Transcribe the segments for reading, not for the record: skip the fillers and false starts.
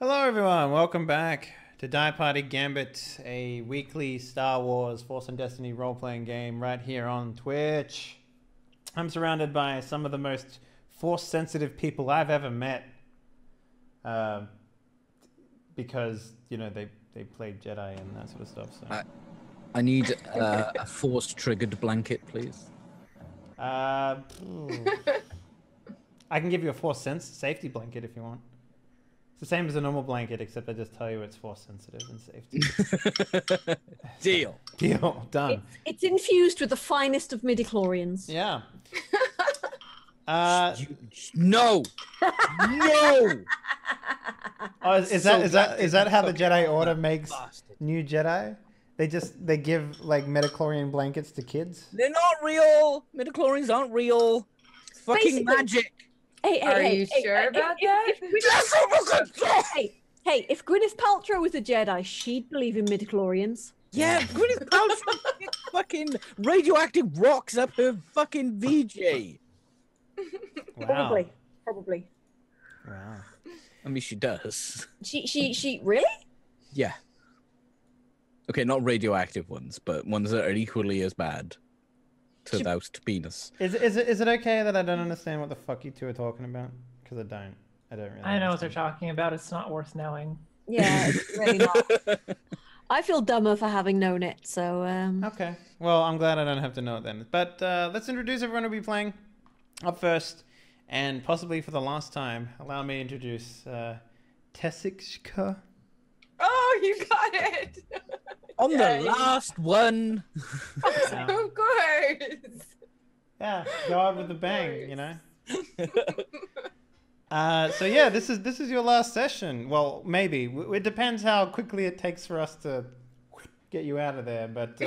Hello everyone, welcome back to Die Party Gambit, a weekly Star Wars Force and Destiny role-playing game right here on Twitch. I'm surrounded by some of the most Force-sensitive people I've ever met. Because, you know, they played Jedi and that sort of stuff. So. I need a Force-triggered blanket, please. I can give you a Force safety blanket if you want. It's the same as a normal blanket, except I just tell you it's Force sensitive and safety. Deal. Deal. Done. It's infused with the finest of midichlorians. Yeah. No. No. Oh, is that how the Jedi Order makes new Jedi? They give like midichlorian blankets to kids? They're not real. Midichlorians aren't real. It's fucking magic. Are you sure about that? Hey, if Gwyneth Paltrow was a Jedi, she'd believe in midichlorians. Yeah, Gwyneth Paltrow fucking radioactive rocks up her fucking VJ. Wow. Probably. Wow. I mean, she does. She really? Yeah. Okay, not radioactive ones, but ones that are equally as bad to doused penis. Is it okay that I don't understand what the fuck you two are talking about? Because I don't really. I know what they're talking about. It's not worth knowing. Yeah, it's really not. I feel dumber for having known it, so... Okay. Well, I'm glad I don't have to know it then. But let's introduce everyone who'll be playing. Up first, and possibly for the last time, allow me to introduce Tessixka. Oh, you got it! On the last one. Yeah. Of course. Yeah, God with the bang, you know. So yeah, this is your last session. Well, maybe it depends how quickly it takes for us to get you out of there, but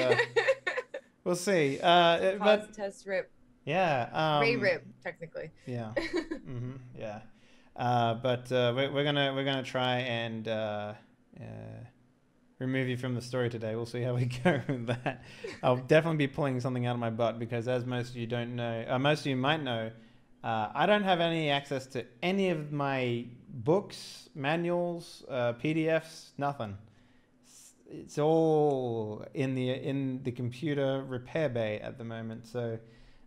we'll see. Pause, test, rip. Yeah. Rip, technically. Yeah. Yeah. But we're gonna try and remove you from the story today. We'll see how we go with that. I'll definitely be pulling something out of my butt because, as most of you don't know, most of you might know, I don't have any access to any of my books, manuals, PDFs, nothing. It's all in the computer repair bay at the moment. So.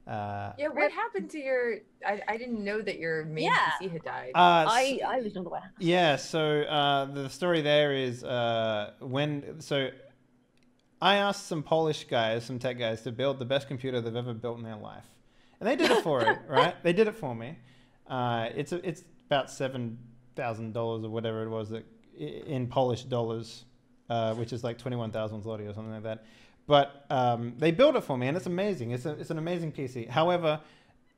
Yeah, what happened to your... I didn't know that your main PC had died. I was unaware. Yeah, so the story there is I asked some Polish guys, some tech guys, to build the best computer they've ever built in their life. And they did it for it, right? They did it for me. It's about $7,000 or whatever it was in Polish dollars, which is like 21,000 zloty or something like that. But they built it for me, and it's amazing. It's an amazing PC. However,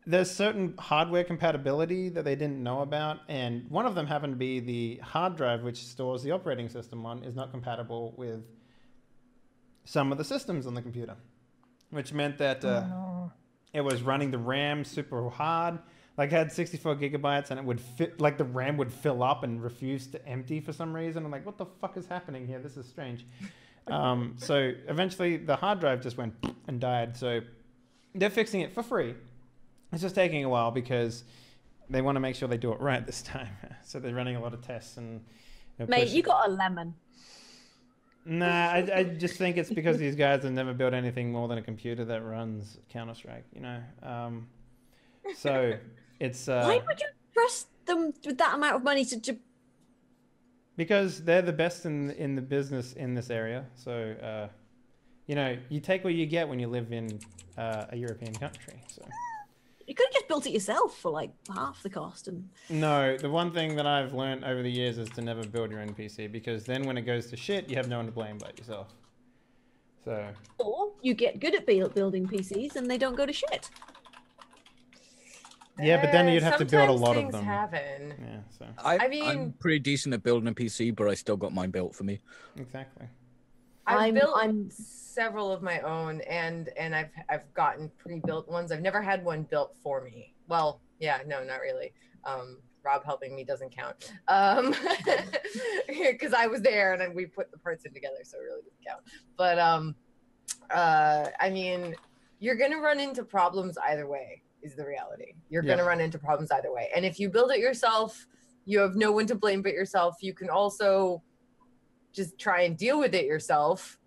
there's certain hardware compatibility that they didn't know about, and one of them happened to be the hard drive which stores the operating system on is not compatible with some of the systems on the computer, which meant that it was running the RAM super hard. Like, I had 64 gigabytes, and it would fit, like the RAM would fill up and refuse to empty for some reason. I'm like, what the fuck is happening here? This is strange. So eventually the hard drive just went and died. So they're fixing it for free. It's just taking a while because they want to make sure they do it right this time. So they're running a lot of tests and... Mate, you got a lemon. Nah, I just think it's because these guys have never built anything more than a computer that runs Counter-Strike, you know? So it's... Why would you trust them with that amount of money to... Because they're the best in the business in this area. So, you know, you take what you get when you live in a European country. So you could have just built it yourself for like half the cost. And no, the one thing that I've learned over the years is to never build your own PC, because then when it goes to shit, you have no one to blame but yourself. So. Or you get good at building PCs and they don't go to shit. Yeah, but then you'd have to build a lot of them. Happen. Yeah, so. I mean, I'm pretty decent at building a PC, but I still got mine built for me. Exactly. I've built several of my own, and I've gotten pre-built ones. I've never had one built for me. Well, yeah, no, not really. Rob helping me doesn't count. Because I was there and we put the parts in together, so it really doesn't count. But I mean, you're gonna run into problems either way. Is the reality. You're going to run into problems either way. And if you build it yourself, You have no one to blame but yourself. You can also just try and deal with it yourself,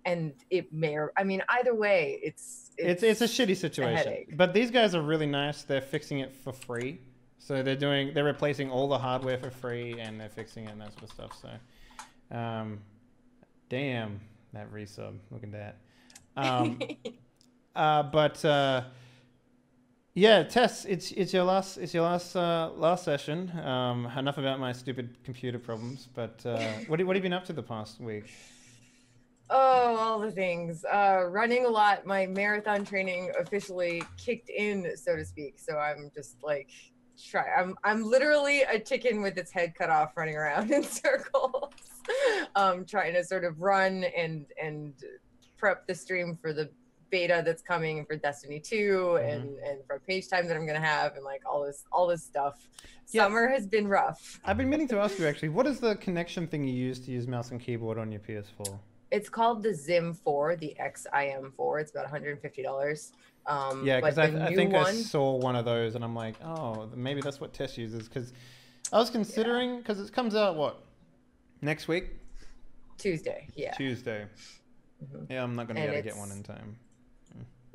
and it may, or I mean, either way, it's a shitty situation. But these guys are really nice. They're fixing it for free, so they're replacing all the hardware for free, and they're fixing it and that sort of stuff. So, damn that resub. Look at that. Yeah, Tess, it's your last session. Enough about my stupid computer problems. But what have you been up to the past week? Oh, all the things. Running a lot. My marathon training officially kicked in, so to speak. So I'm just like I'm literally a chicken with its head cut off, running around in circles, trying to sort of run and prep the stream for the beta that's coming for Destiny 2 and for page time that I'm gonna have, and like all this stuff. Yeah. Summer has been rough. I've been meaning to ask you actually, what is the connection thing you use to use mouse and keyboard on your PS4? It's called the Zim4, the XIM4. It's about $150. Yeah, because I think I saw one of those and I'm like, oh, maybe that's what Tess uses. Because I was considering, because it comes out what, next week? Tuesday. Yeah. Tuesday. Yeah, I'm not gonna be able to get one in time.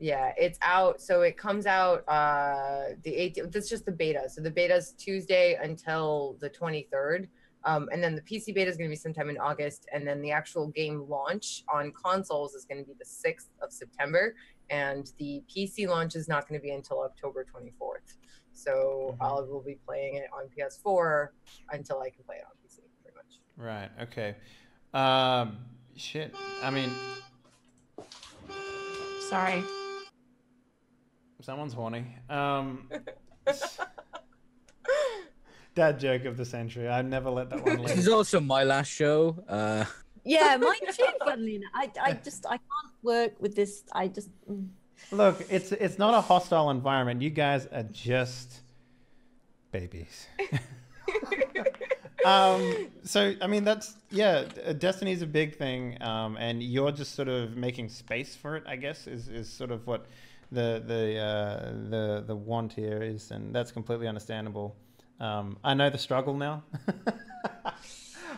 Yeah, it's out. So it comes out the 18th. That's just the beta. So the beta's Tuesday until the 23rd. And then the PC beta is going to be sometime in August. And then the actual game launch on consoles is going to be the 6th of September. And the PC launch is not going to be until October 24th. So I will be playing it on PS4 until I can play it on PC, pretty much. Right. Okay. Shit. I mean... Sorry. Someone's horny. Dad joke of the century. I'd never let that one leave. This is also my last show. Yeah, mine too, funnily enough. I can't work with this. Look, it's not a hostile environment. You guys are just babies. So I mean Destiny's a big thing, and you're just sort of making space for it, I guess, is sort of what the want here is, and that's completely understandable. I know the struggle now.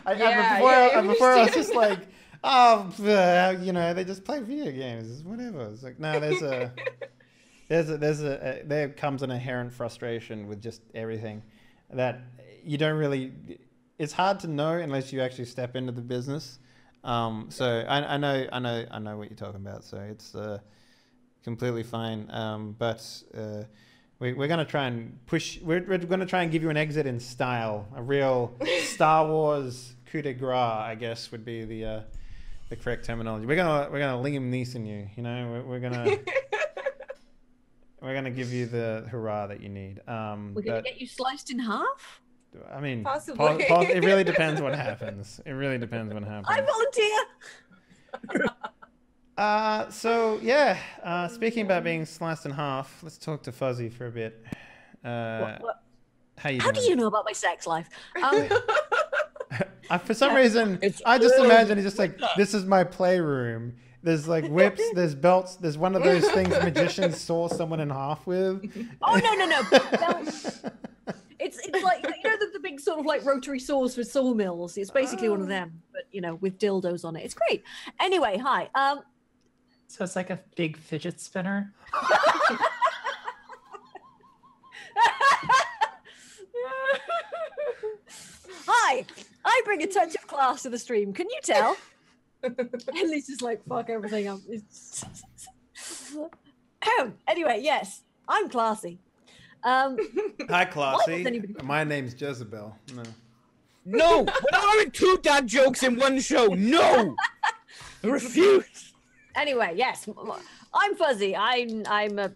Before I was just like, they just play video games, it's whatever. It's like, no, there comes an inherent frustration with just everything that you don't really. It's hard to know unless you actually step into the business. So I know what you're talking about. So it's completely fine. But we're gonna try and push. We're gonna try and give you an exit in style, a real Star Wars coup de grace, I guess would be the correct terminology. We're gonna Liam Neeson you. You know, we're gonna. We're gonna give you the hurrah that you need. We're gonna get you sliced in half. I mean, possibly. It really depends what happens. It really depends what happens. I volunteer. So yeah. Speaking about being sliced in half, let's talk to Fuzzy for a bit. What? How you doing? How do you know about my sex life? For some reason, I just imagine it's just like, this is my playroom. There's like whips, there's belts, there's one of those things magicians saw someone in half with. Oh no. It's like, the big sort of like rotary saws for sawmills. It's basically one of them, but with dildos on it. It's great. Anyway, hi. So it's like a big fidget spinner. Hi, I bring a touch of class to the stream. Can you tell? And Lisa's like, fuck everything up. Anyway, yes, I'm classy. Hi, Classy. My name's Jezebel. No, we're not having two dad jokes in one show. No, I refuse. Anyway, yes, I'm Fuzzy. I'm a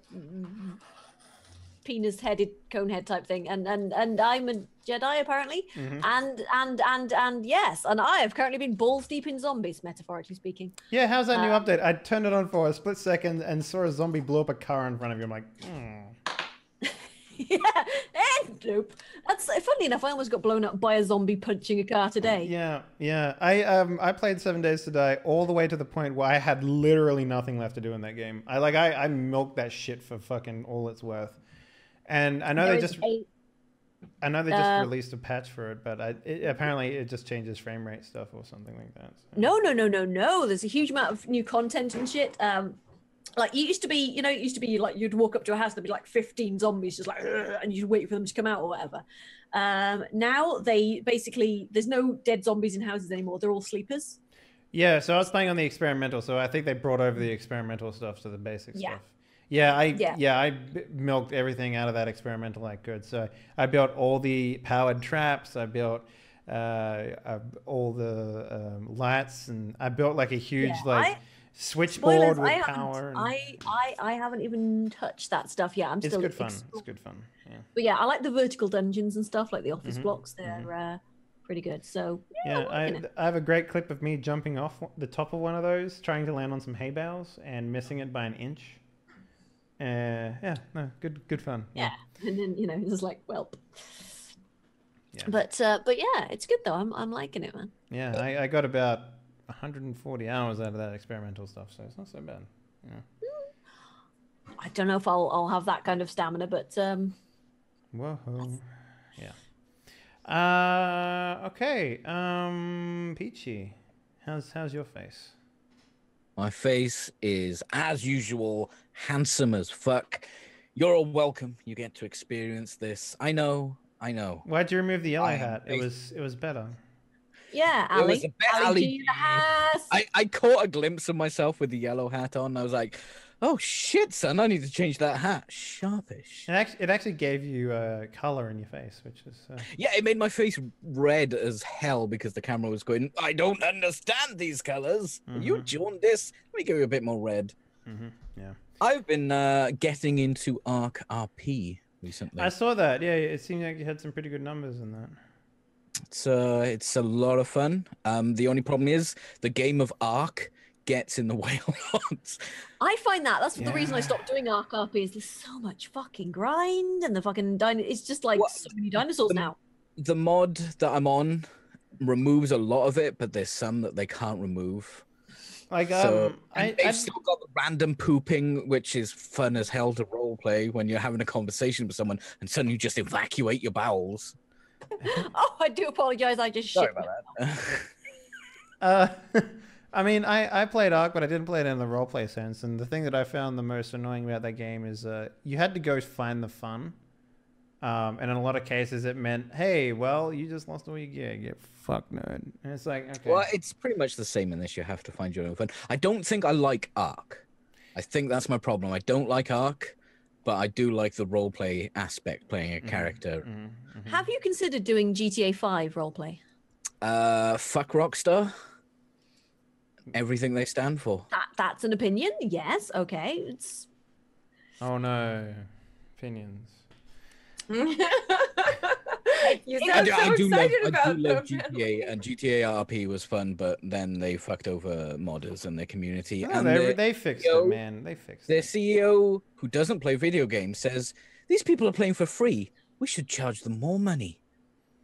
penis-headed conehead type thing, and I'm a Jedi apparently, and yes, and I have currently been balls deep in zombies, metaphorically speaking. Yeah, how's that new update? I turned it on for a split second and saw a zombie blow up a car in front of you. I'm like, Yeah, and nope. That's funny enough. I almost got blown up by a zombie punching a car today. Yeah. I played 7 Days to Die all the way to the point where I had literally nothing left to do in that game. I milked that shit for fucking all it's worth. And I know I know they just released a patch for it, but apparently it just changes frame rate stuff or something like that. So. No. There's a huge amount of new content and shit. Like it used to be, it used to be like you'd walk up to a house, there'd be like 15 zombies just like, and you'd wait for them to come out or whatever. Now they basically, there's no dead zombies in houses anymore. They're all sleepers. Yeah, so I was playing on the experimental, so I think they brought over the experimental stuff to the basic stuff. Yeah, I milked everything out of that experimental like good. So I built all the powered traps. I built all the lights, and I built like a huge switchboard with power. I haven't even touched that stuff yet. It's good fun. It's good fun. Yeah. But yeah, I like the vertical dungeons and stuff, like the office blocks. They're pretty good. So I have a great clip of me jumping off the top of one of those, trying to land on some hay bales and missing it by an inch. Good fun. Yeah. And then it's just like, welp. Yeah. But yeah, it's good though. I'm liking it, man. Yeah, I got about 140 hours out of that experimental stuff, so it's not so bad. Yeah. I don't know if I'll have that kind of stamina, but whoa. Yeah. Okay. Peachy, how's your face? My face is, as usual, handsome as fuck. You're all welcome. You get to experience this. I know. Why'd you remove the yellow hat? It was better. Yeah, Ali. I caught a glimpse of myself with the yellow hat on. I was like, oh shit, son, I need to change that hat. Sharpish. It actually gave you color in your face, which is... Yeah, it made my face red as hell because the camera was going, I don't understand these colors. You jaundice. Let me give you a bit more red. Yeah. I've been getting into Arc RP recently. I saw that. Yeah, it seemed like you had some pretty good numbers in that. It's a lot of fun. The only problem is the game of Arc gets in the way a lot. I find that's the reason I stopped doing Arc RP is there's so much fucking grind and the fucking it's just like so many dinosaurs now. The mod that I'm on removes a lot of it, but there's some that they can't remove. Like I've still got the random pooping, which is fun as hell to roleplay when you're having a conversation with someone and suddenly you just evacuate your bowels. Oh, I do apologize. I just Sorry about that. I mean, I played Ark, but I didn't play it in the roleplay sense. And the thing that I found the most annoying about that game is you had to go find the fun. And in a lot of cases, it meant, hey, well, you just lost all your gear. Get fucked, nerd. And it's like, okay. Well, it's pretty much the same in this. You have to find your own fun. I don't think I like Ark. I think that's my problem. I don't like Ark, but I do like the roleplay aspect, playing a character. Have you considered doing GTA 5 roleplay? Fuck Rockstar. Everything they stand for. That's an opinion. Yes. Okay. It's. Oh no, opinions. I do love GTA, and GTA RP was fun, but then they fucked over modders and their community. No, they fixed it, man. They fixed it. Their CEO, who doesn't play video games, says these people are playing for free. We should charge them more money.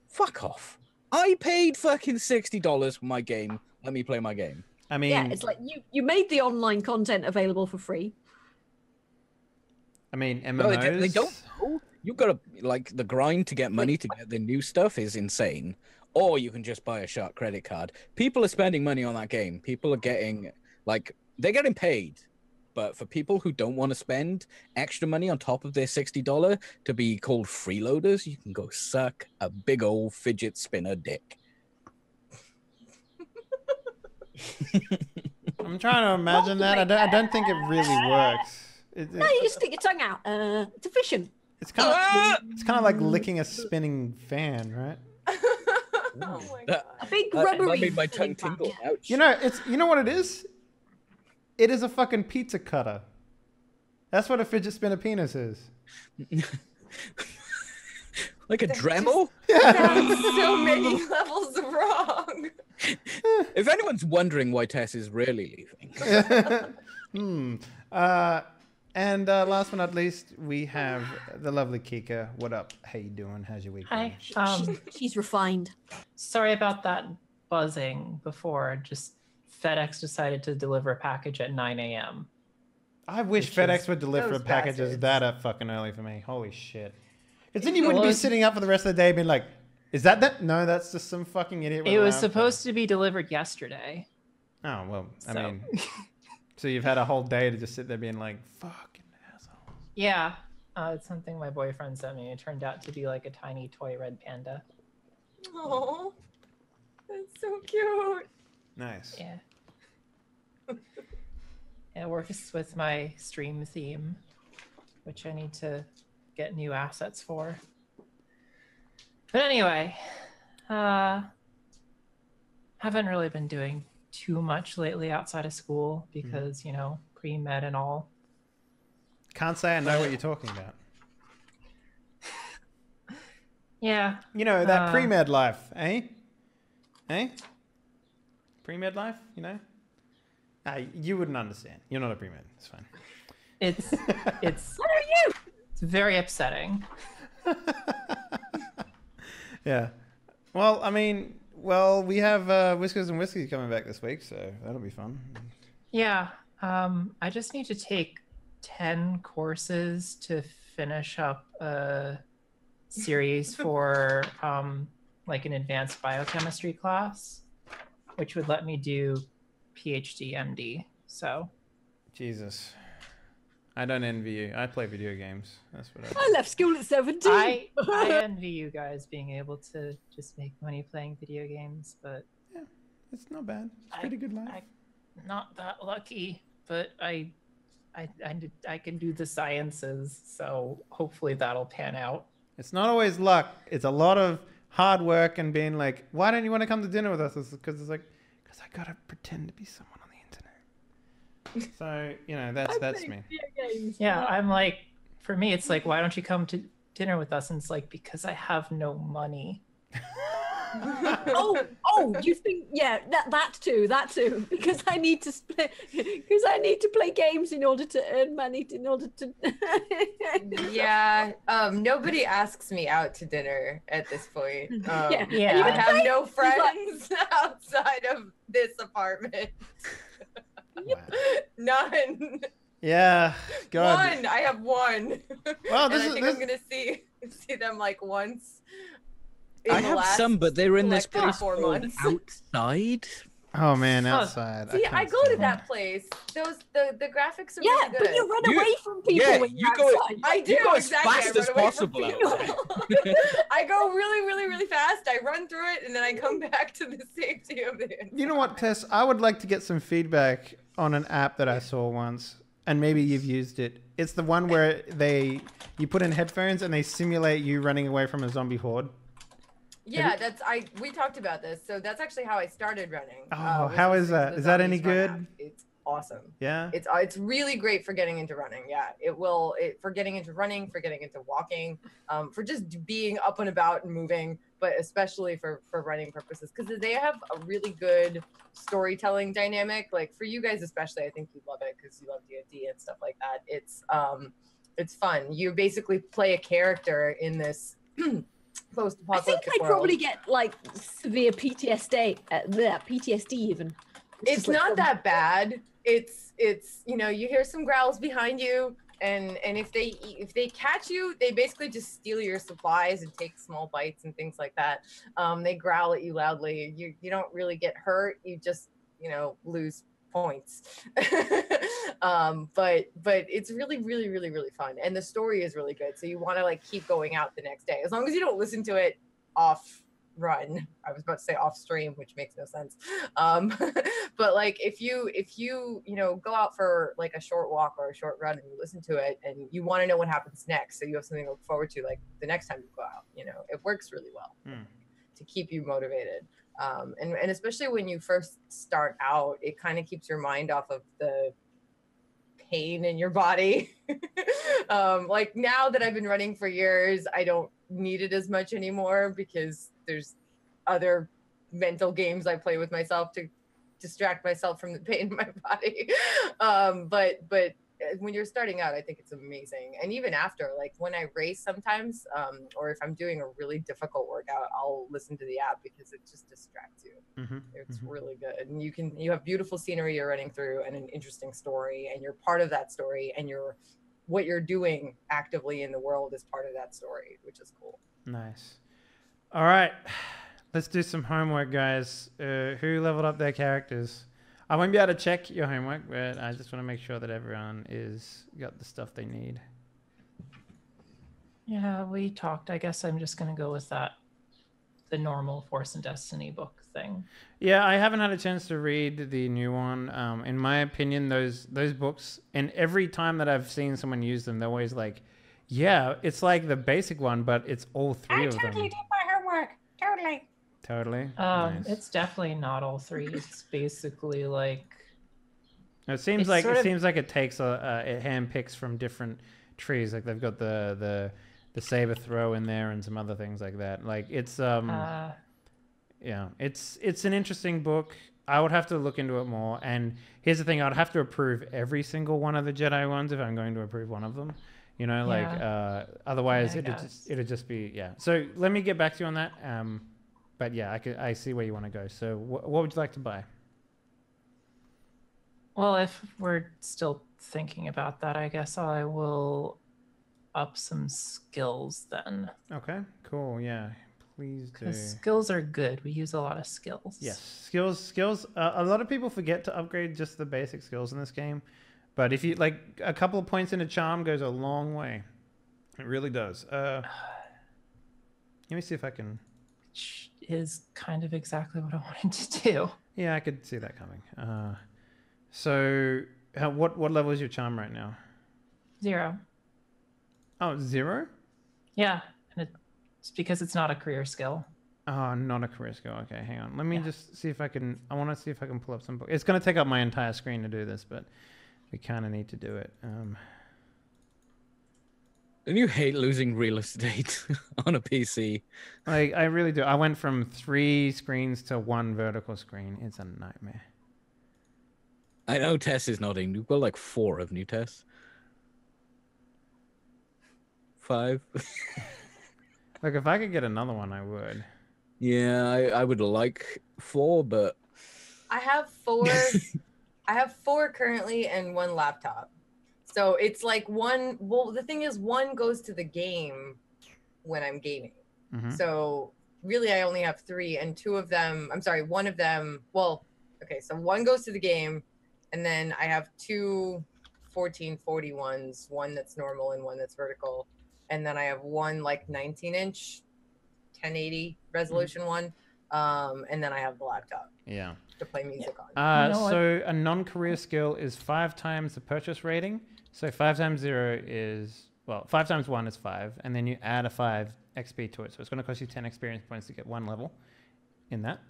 Fuck off. I paid fucking $60 for my game. Let me play my game. I mean, yeah, it's like you made the online content available for free. I mean, MMOs. No, they don't know. You've got to, like, the grind to get money to get the new stuff is insane. Or you can just buy a shark credit card. People are spending money on that game. People are getting, like, they're getting paid. But for people who don't want to spend extra money on top of their $60 to be called freeloaders, you can go suck a big old fidget spinner dick. I'm trying to imagine that. I don't think it really works. No, you just stick your tongue out. It's efficient. It's kind of like licking a spinning fan, right? Oh my God. A big rubbery. That made my tongue tingle. Ouch. You know what it is? It is a fucking pizza cutter. That's what a fidget spinner penis is. Like a Dremel? That's so many levels wrong. If anyone's wondering why Tess is really leaving. And last but not least, we have the lovely Kika. What up? How you doing? How's your week? Hi. She's refined. Sorry about that buzzing before. Just FedEx decided to deliver a package at 9 a.m. I wish FedEx would deliver those packages bastards. that up fucking early for me. Holy shit. Because then you wouldn't be sitting up for the rest of the day being like, is that? No, that's just some fucking idiot. It was supposed to be delivered yesterday. Oh, well, I So. mean, so you've had a whole day to just sit there being like, fucking assholes. Yeah. It's something my boyfriend sent me. It turned out to be like a tiny toy red panda. Oh, that's so cute. Nice. Yeah. It works with my stream theme, which I need to get new assets for. But anyway, haven't really been doing too much lately outside of school because, you know, pre-med and all. Can't say I know what you're talking about. Yeah. You know, that pre-med life, eh? Eh? Pre-med life, you know? You wouldn't understand. You're not a pre-med. It's fine. It's What are you? it's very upsetting. Yeah. Well, I mean, we have Whiskers and Whiskey coming back this week, so that'll be fun. Yeah. I just need to take 10 courses to finish up a series for like an advanced biochemistry class, which would let me do PhD, MD. So Jesus. I don't envy you. I play video games. That's what I do. I left school at 17. I envy you guys being able to just make money playing video games, but Yeah, it's not bad. It's pretty good life. I'm not that lucky, but I can do the sciences, so hopefully that'll pan out. It's not always luck. It's a lot of hard work and being like, why don't you want to come to dinner with us? Because it's like, because I got to pretend to be someone on the internet. So, you know, that's me. Yeah, I'm like, for me, it's like, why don't you come to dinner with us? And it's like, because I have no money. oh, you think, yeah, that too, because I need to play games in order to earn money, in order to. Yeah, nobody asks me out to dinner at this point. Yeah. I have no friends outside of this apartment. Wow. None. Yeah, God. One. I have one. Well, and I think I'm gonna see them like once. I have some, but they're in this like, place 4 called months. Outside. Oh man, outside. See, I can't go to stand that place. The graphics are Yeah, really good. but you run away from people yeah, when you you're go- outside. I do You go as exactly. fast I as run away from possible people. outside. I go really, really, really fast. I run through it, and then I come back to the safety of the inside. You know what, Tess? I would like to get some feedback on an app that I saw once, and maybe you've used it. It's the one where you put in headphones and they simulate you running away from a zombie horde. Yeah, we talked about this. So that's actually how I started running. Oh, was how is listening to that? the Is that any Zombies Run good? app. It's awesome. Yeah. It's really great for getting into running. Yeah, for getting into running, for getting into walking, for just being up and about and moving, but especially for running purposes, because they have a really good storytelling dynamic. Like for you guys especially, I think you'd love it because you love D&D and stuff like that. It's fun. You basically play a character in this post-apocalyptic I think I'd probably get like severe PTSD. PTSD even. It's not that bad. It's you know, you hear some growls behind you, and if they catch you, they basically just steal your supplies and take small bites and things like that. They growl at you loudly. You don't really get hurt. You just, you know, lose points. But it's really, really, really, really fun, and the story is really good. So you want to like keep going out the next day, as long as you don't listen to it off run. I was about to say off stream, which makes no sense. But like if you know, go out for like a short walk or a short run and you listen to it and you want to know what happens next, so you have something to look forward to like the next time you go out, you know, it works really well to keep you motivated. And especially when you first start out, it kind of keeps your mind off of the pain in your body. Like now that I've been running for years, I don't need it as much anymore because there's other mental games I play with myself to distract myself from the pain in my body. But when you're starting out, I think it's amazing. And even after, like when I race sometimes, or if I'm doing a really difficult workout, I'll listen to the app because it just distracts you. It's really good. And you have beautiful scenery you're running through and an interesting story, and you're part of that story, and you're what you're doing actively in the world is part of that story, which is cool. Nice. All right, let's do some homework, guys. Who leveled up their characters? I won't be able to check your homework, but I just want to make sure that everyone is got the stuff they need. Yeah, we talked. I guess I'm just gonna go with that, the normal Force and Destiny book thing. Yeah, I haven't had a chance to read the new one. In my opinion, those books, and every time that I've seen someone use them, they're always like, yeah, it's like the basic one, but it's all three of them. I totally did my homework. Totally. Totally. Nice. It's definitely not all three. It's basically like. It seems like it takes it handpicks from different trees. Like they've got the saber throw in there and some other things like that. Like it's yeah, it's an interesting book. I would have to look into it more. And here's the thing: I'd have to approve every single one of the Jedi ones if I'm going to approve one of them. You know, like otherwise it'd just be So let me get back to you on that. But yeah, I see where you want to go. So what would you like to buy? Well, if we're still thinking about that, I guess I will up some skills then. Okay, cool. Yeah, please do. Because skills are good. We use a lot of skills. Yes, skills. A lot of people forget to upgrade just the basic skills in this game. But if you like a couple of points in a charm goes a long way. It really does. Let me see if I can. Which is kind of exactly what I wanted to do. Yeah, I could see that coming. So what level is your charm right now? 0. Oh, 0? Yeah, and it's because it's not a career skill. Oh, not a career skill. Okay, hang on. Let me just see if I can. I want to see if I can pull up some books. It's going to take up my entire screen to do this, but we kind of need to do it. Don't you hate losing real estate on a PC? I really do. I went from 3 screens to 1 vertical screen. It's a nightmare. I know Tess is nodding. You've got like 4 of new Tess. 5. Look, if I could get another one, I would. Yeah, I would like 4, but I have 4. I have 4 currently and 1 laptop. So it's like one. Well, the thing is, 1 goes to the game when I'm gaming. Mm-hmm. So really, I only have 3, and 2 of them. I'm sorry, 1 of them. Well, okay, so 1 goes to the game, and then I have 2 1440s, 1 that's normal and 1 that's vertical, and then I have 1 like 19-inch 1080 resolution one, and then I have the laptop. Yeah. To play music on. So a non-career skill is 5 times the purchase rating. So 5 times 0 is 5 times 1 is 5, and then you add a 5 XP to it. So it's going to cost you 10 experience points to get 1 level in that.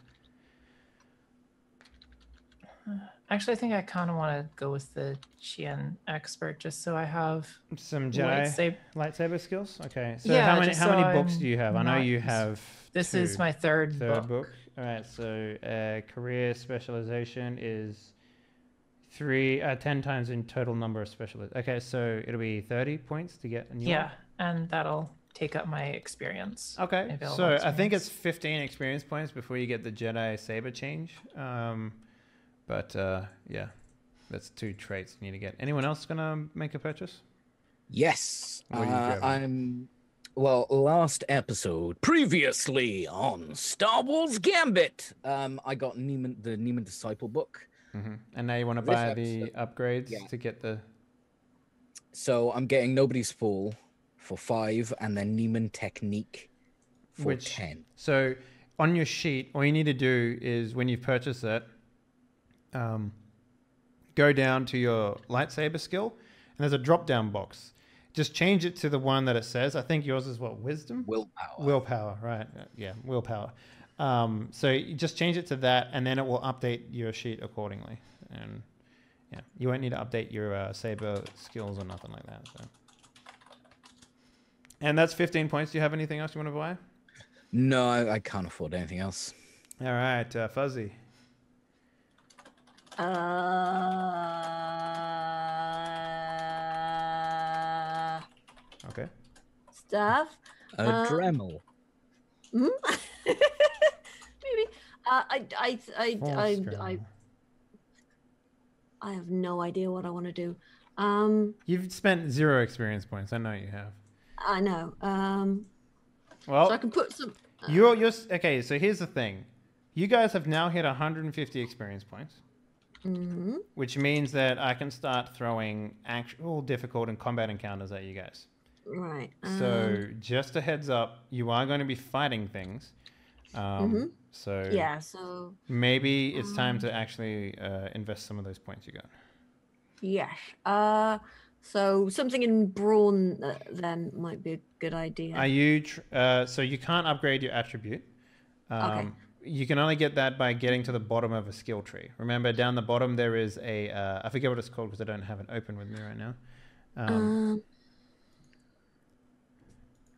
Actually, I think I kind of want to go with the Qian expert just so I have some Jedi lightsaber skills. Okay, so yeah, how many books do you have? I know you have. This is my third book. All right, so career specialization is 10 times in total number of specialists. Okay, so it'll be 30 points to get a new one. And that'll take up my experience. Okay, so I think it's 15 experience points before you get the Jedi saber change. But yeah, that's 2 traits you need to get. Anyone else gonna make a purchase? Yes, last episode, previously on Star Wars Gambit, I got the Neiman Disciple book. Mm-hmm. And now you want to buy the upgrades to get the... So I'm getting Nobody's Fool for 5, and then Neiman Technique for 10. So on your sheet, all you need to do is, when you've purchased it, go down to your lightsaber skill, and there's a drop-down box. Just change it to the one that it says. I think yours is what? Wisdom? Willpower, right. Yeah, willpower. So you just change it to that, and then it will update your sheet accordingly. And yeah, you won't need to update your saber skills or nothing like that. So. And that's 15 points. Do you have anything else you want to buy? No, I can't afford anything else. All right, Fuzzy. Okay. Stuff. A Dremel. Maybe. I have no idea what I want to do. You've spent 0 experience points. I know you have. I know. Well, so I can put some. you're okay. So here's the thing: you guys have now hit 150 experience points, which means that I can start throwing actual difficult and combat encounters at you guys. Right. So just a heads up, you are going to be fighting things. So yeah. So maybe it's time to actually invest some of those points you got. yes. So something in brawn then might be a good idea. Are you so you can't upgrade your attribute? Okay. You can only get that by getting to the bottom of a skill tree. Remember, down the bottom there is a I forget what it's called because I don't have it open with me right now.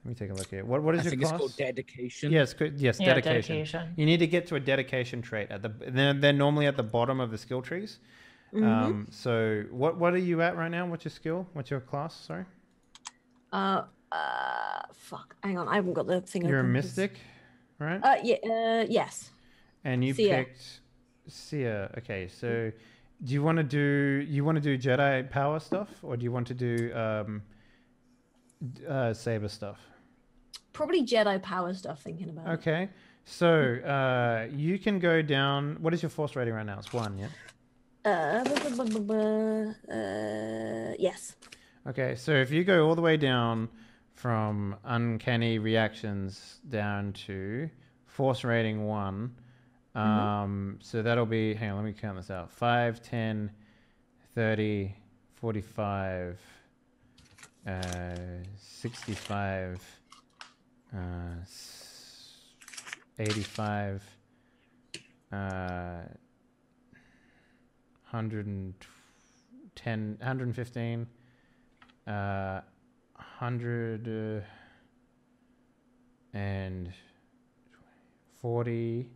Let me take a look here. What is your class? It's called dedication. Yes, Yeah, dedication. You need to get to a dedication trait at they're normally at the bottom of the skill trees. So what are you at right now? What's your skill? What's your class? Sorry. Fuck. Hang on, I haven't got the thing. You're open, a mystic, right? Yes. And you Seer. picked Seer. Okay, so do you want to do Jedi power stuff, or do you want to do saber stuff? Probably Jedi power stuff. Thinking about. Okay, so you can go down. What is your force rating right now? It's 1, yeah. Yes. Okay, so if you go all the way down from uncanny reactions down to force rating 1, so that'll be, hang on, let me count this out. 5, 10, 30, 45, 65, 85, 110, 115, 140,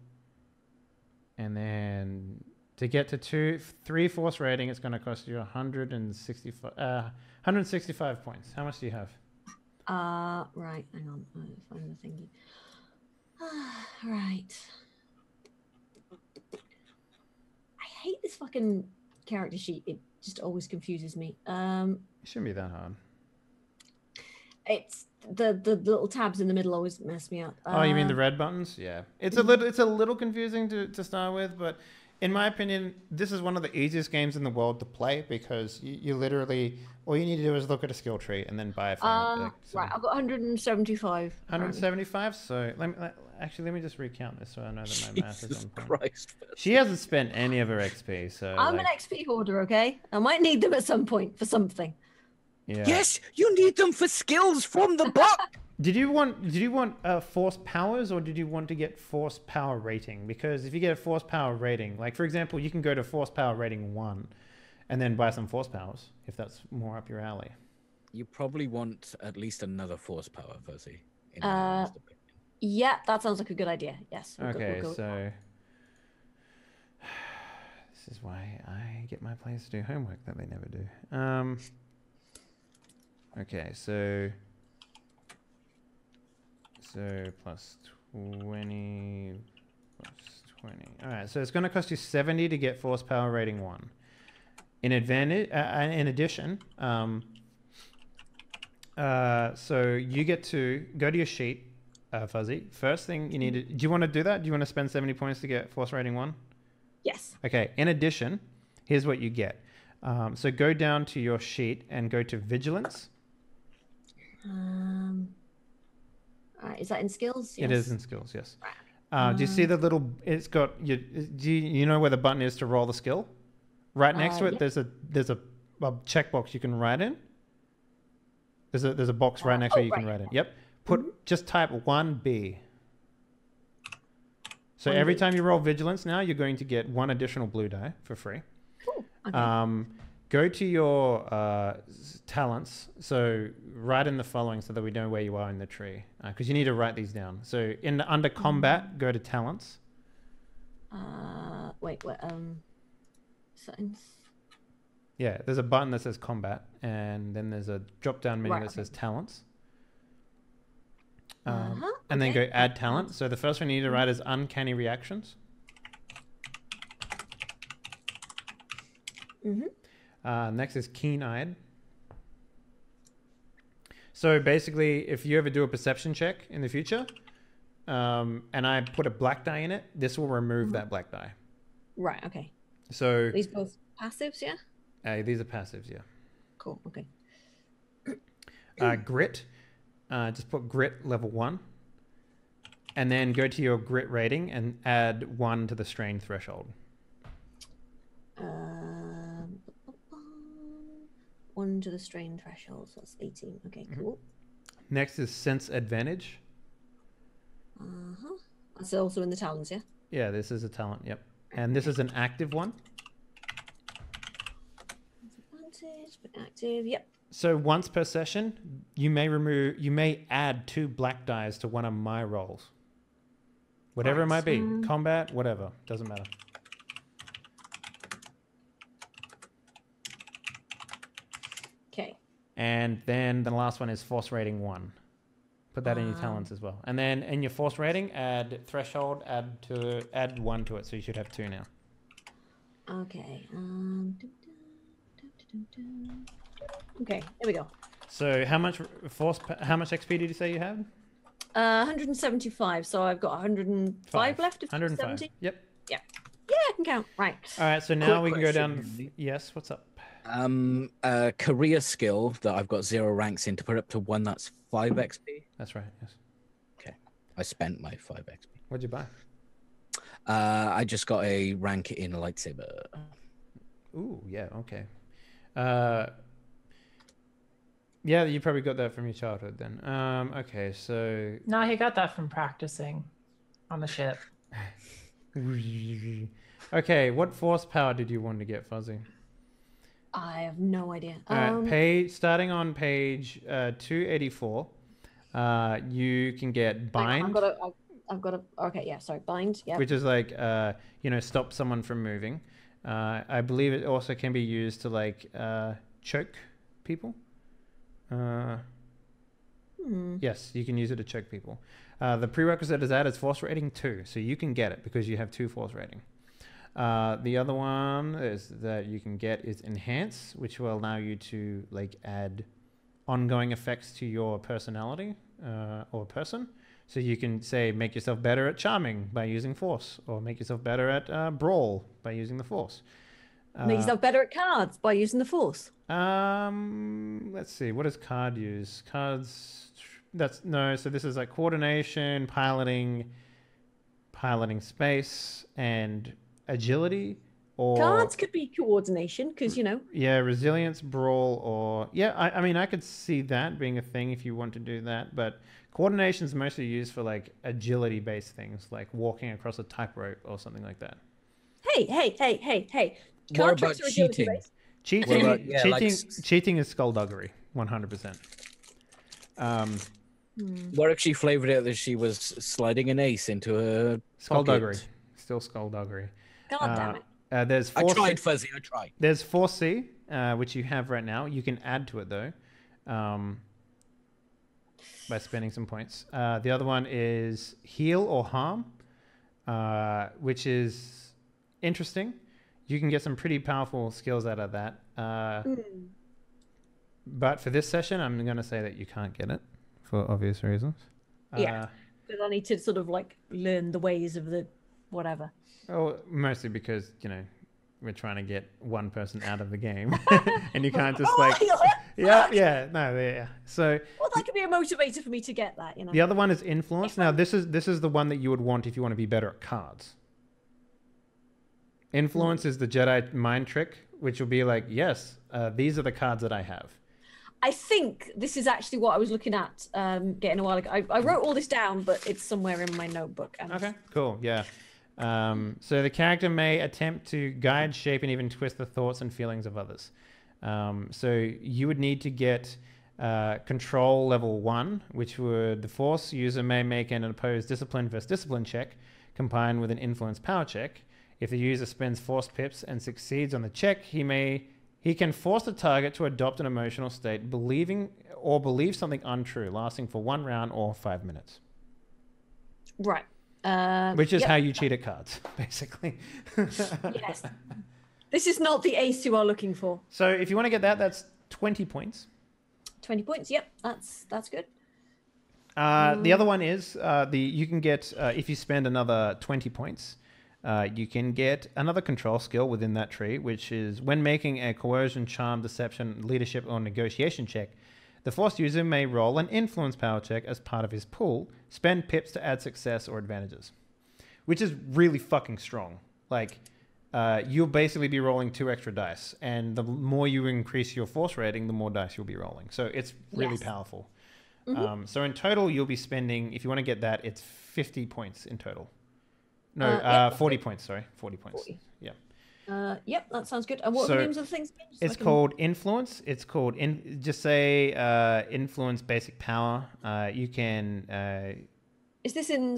and then to get to 3 force rating, it's going to cost you 165 points. How much do you have? Right. Hang on. I'll find the thingy. Right. I hate this fucking character sheet. It just always confuses me. It shouldn't be that hard. It's the little tabs in the middle always mess me up. Oh, you mean the red buttons? Yeah. It's a little confusing to start with, but in my opinion, this is one of the easiest games in the world to play because you literally all you need to do is look at a skill tree and then buy it from it. Right, I've got 175. 175. So let me just recount this so I know that my math is on point. Christ. She hasn't spent any of her XP, so I'm an XP hoarder, okay? I might need them at some point for something. Yeah. Yes, you need them for skills from the book. Did you want force powers or did you want to get force power rating? Because if you get a force power rating, like for example, you can go to force power rating 1 and then buy some force powers if that's more up your alley. You probably want at least another force power, Fuzzy. In my honest opinion. Yeah, that sounds like a good idea. Yes. We'll go so this is why I get my players to do homework that they never do. Okay, so plus 20 plus 20. All right, so it's going to cost you 70 to get force power rating 1. In addition, so you get to go to your sheet, Fuzzy. First thing you need to, do you want to do that? Do you want to spend 70 points to get force rating 1? Yes. Okay, in addition, here's what you get. So go down to your sheet and go to vigilance. Is that in skills? Yes. It is in skills, yes. Do you see the little? It's got. Do you know where the button is to roll the skill? Right next to it, yeah. there's a checkbox you can write in. There's a box right next to it you can write in. Yep. Just type 1B. So every time you roll vigilance now, you're going to get 1 additional blue die for free. Cool. Okay. Go to your talents. So write in the following so that we know where you are in the tree. Because you need to write these down. So under combat, go to talents. Wait. Settings. Yeah, there's a button that says combat, and then there's a drop-down menu that says talents. And then go add talent. So the first one you need to write is uncanny reactions. Next is keen-eyed. So basically, if you ever do a perception check in the future, and I put a black die in it, this will remove that black die. Right. Okay. So These both passives, yeah. these are passives, yeah. Cool. Okay. Grit. Just put grit level 1. And then go to your grit rating and add 1 to the strain threshold. 1 to the strain threshold, so that's 18. Okay, cool. Next is sense advantage. That's also in the talents, yeah? Yeah, this is a talent, yep. And this is an active one. Advantage, but active, yep. So once per session, you may add 2 black dice to one of my rolls. Whatever it might be. Combat, whatever. Doesn't matter. Okay. And then the last one is force rating 1. Put that in your talents as well. And then in your force rating, add threshold, add 1 to it. So you should have 2 now. Okay. Okay, here we go. So how much XP did you say you have? 175. So I've got 105 left. 105. 70. Yep. Yeah. Yeah, I can count. Right. All right. So now we can go down. Yes. What's up? A career skill that I've got 0 ranks in to put up to 1 that's 5 XP. That's right. Yes. Okay. I spent my 5 XP. What'd you buy? I just got a rank in a lightsaber. Ooh, yeah. Okay. Yeah, you probably got that from your childhood then. Okay, so... No, he got that from practicing on the ship. Okay, what force power did you want to get, Fuzzy? I have no idea. All right, starting on page 284, you can get bind. I've got a. Okay, yeah. Sorry, bind. Yeah. Which is like, stop someone from moving. I believe it also can be used to like choke people. Yes, you can use it to choke people. The prerequisite is that it's force rating 2, so you can get it because you have 2 force rating. The other one is that you can get is enhance, which will allow you to like add ongoing effects to your personality or person. So you can say make yourself better at charming by using force, or make yourself better at brawl by using the force. Make yourself better at cards by using the force. Let's see. What does card use? Cards. So this is like coordination, piloting space, and agility. Or cards could be coordination because Yeah, resilience, brawl, or I mean I could see that being a thing if you want to do that, but coordination is mostly used for like agility based things like walking across a tightrope or something like that. Hey. What about cheating? Cheating is skullduggery, 100%. What if she flavored it that she was sliding an ace into a skullduggery? Pocket? Still skullduggery. God damn it. There's I tried, Fuzzy. I tried. There's 4C, which you have right now. You can add to it though, by spending some points. The other one is heal or harm, which is interesting. You can get some pretty powerful skills out of that. But for this session, I'm going to say that you can't get it for obvious reasons. Yeah, because I need to sort of like learn the ways of the whatever. Oh, mostly because, we're trying to get one person out of the game. And you can't just Yeah. So well, that could be a motivator for me to get that, The other one is influence. Now, this is the one that you would want if you want to be better at cards. Influence is the Jedi mind trick, which will be like, yes, these are the cards that I have. I think this is actually what I was looking at getting a while ago. I wrote all this down, but it's somewhere in my notebook. Okay, cool, yeah. So the character may attempt to guide, shape, and even twist the thoughts and feelings of others. So you would need to get control level 1, which would the Force user may make an opposed discipline versus discipline check combined with an influence power check. If the user spends Force pips and succeeds on the check, he can force the target to adopt an emotional state, believe something untrue, lasting for 1 round or 5 minutes. Right. Which is how you cheat at cards, basically. Yes. This is not the ace you are looking for. So if you want to get that, that's 20 points. 20 points. Yep, that's good. The other one is you can get if you spend another 20 points, you can get another control skill within that tree, which is when making a coercion, charm, deception, leadership, or negotiation check, the Force user may roll an influence power check as part of his pool, spend pips to add success or advantages, which is really fucking strong. Like, you'll basically be rolling 2 extra dice, and the more you increase your Force rating, the more dice you'll be rolling. So it's really powerful. So in total, you'll be spending, if you want to get that, it's 50 points in total. No, 40 points, sorry. 40 points. 40. Yeah. Yep, that sounds good. And what are the names of the things? It's called Influence. It's called, just say Influence Basic Power. You can... Is this in...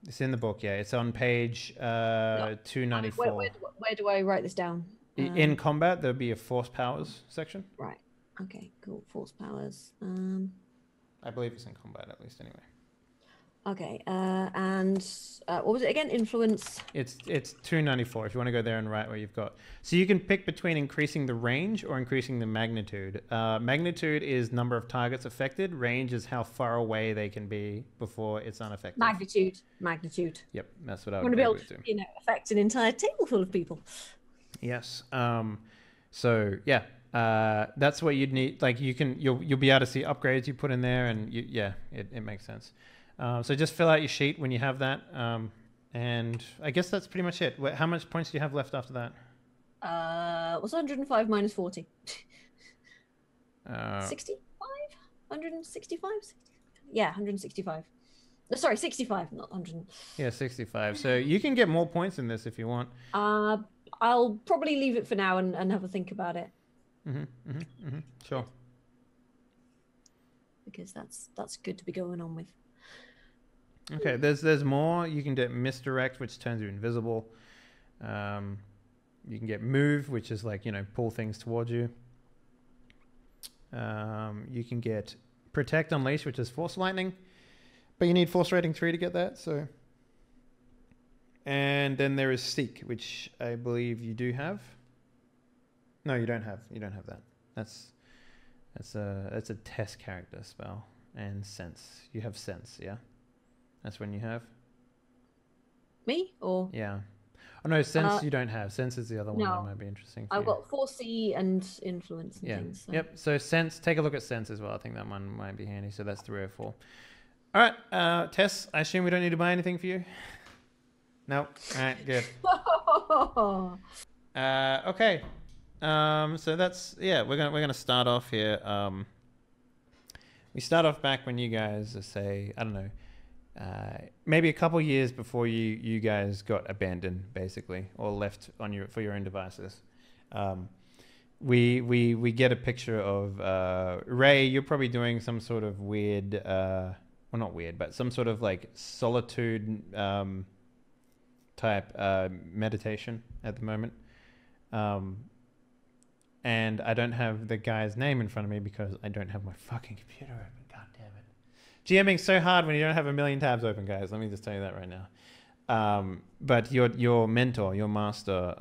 It's in the book, yeah. It's on page 294. Where do I write this down? In combat, there'll be a Force Powers section. Right. Okay, cool. Force powers. I believe it's in combat, at least, anyway. Okay, and what was it again? Influence. It's 294. If you want to go there and write where you've got. So you can pick between increasing the range or increasing the magnitude. Magnitude is number of targets affected. Range is how far away they can be before it's unaffected. Magnitude. Yep, that's what I want would to be able do. to, affect an entire table full of people. Yes. So yeah. That's what you'd need. Like you'll be able to see upgrades you put in there, and it makes sense. So just fill out your sheet when you have that, and I guess that's pretty much it. How much points do you have left after that? What's 105 minus 40? 65? 165? Yeah, 165. Sorry, 65, not 100. Yeah, 65. So you can get more points in this if you want. I'll probably leave it for now and have a think about it. Sure. Because that's good to be going on with. Okay, there's more. You can get misdirect, which turns you invisible. You can get move, which is like, pull things towards you. You can get protect unleash, which is force lightning, but you need force rating 3 to get that. So, and then there is seek, which I believe you do have. No, you don't have. You don't have that. That's a test character spell. And sense. You have sense, yeah. That's when you have. Me or? Yeah. Oh no, sense you don't have. Sense is the other one that might be interesting. I've got forsake and influence and things. So. Yep. So sense. Take a look at sense as well. I think that one might be handy. So that's 3 or 4. All right, Tess. I assume we don't need to buy anything for you. No. All right. Good. Okay. So that's we're gonna start off here. We start off back when you guys say, I don't know, maybe a couple years before you guys got abandoned, basically, or left for your own devices. We get a picture of Ray. You're probably doing some sort of weird, well, not weird, but some sort of like solitude type meditation at the moment. And I don't have the guy's name in front of me because I don't have my fucking computer open. God damn it. GMing's so hard when you don't have a million tabs open, guys. Let me just tell you that right now. But your mentor, your master,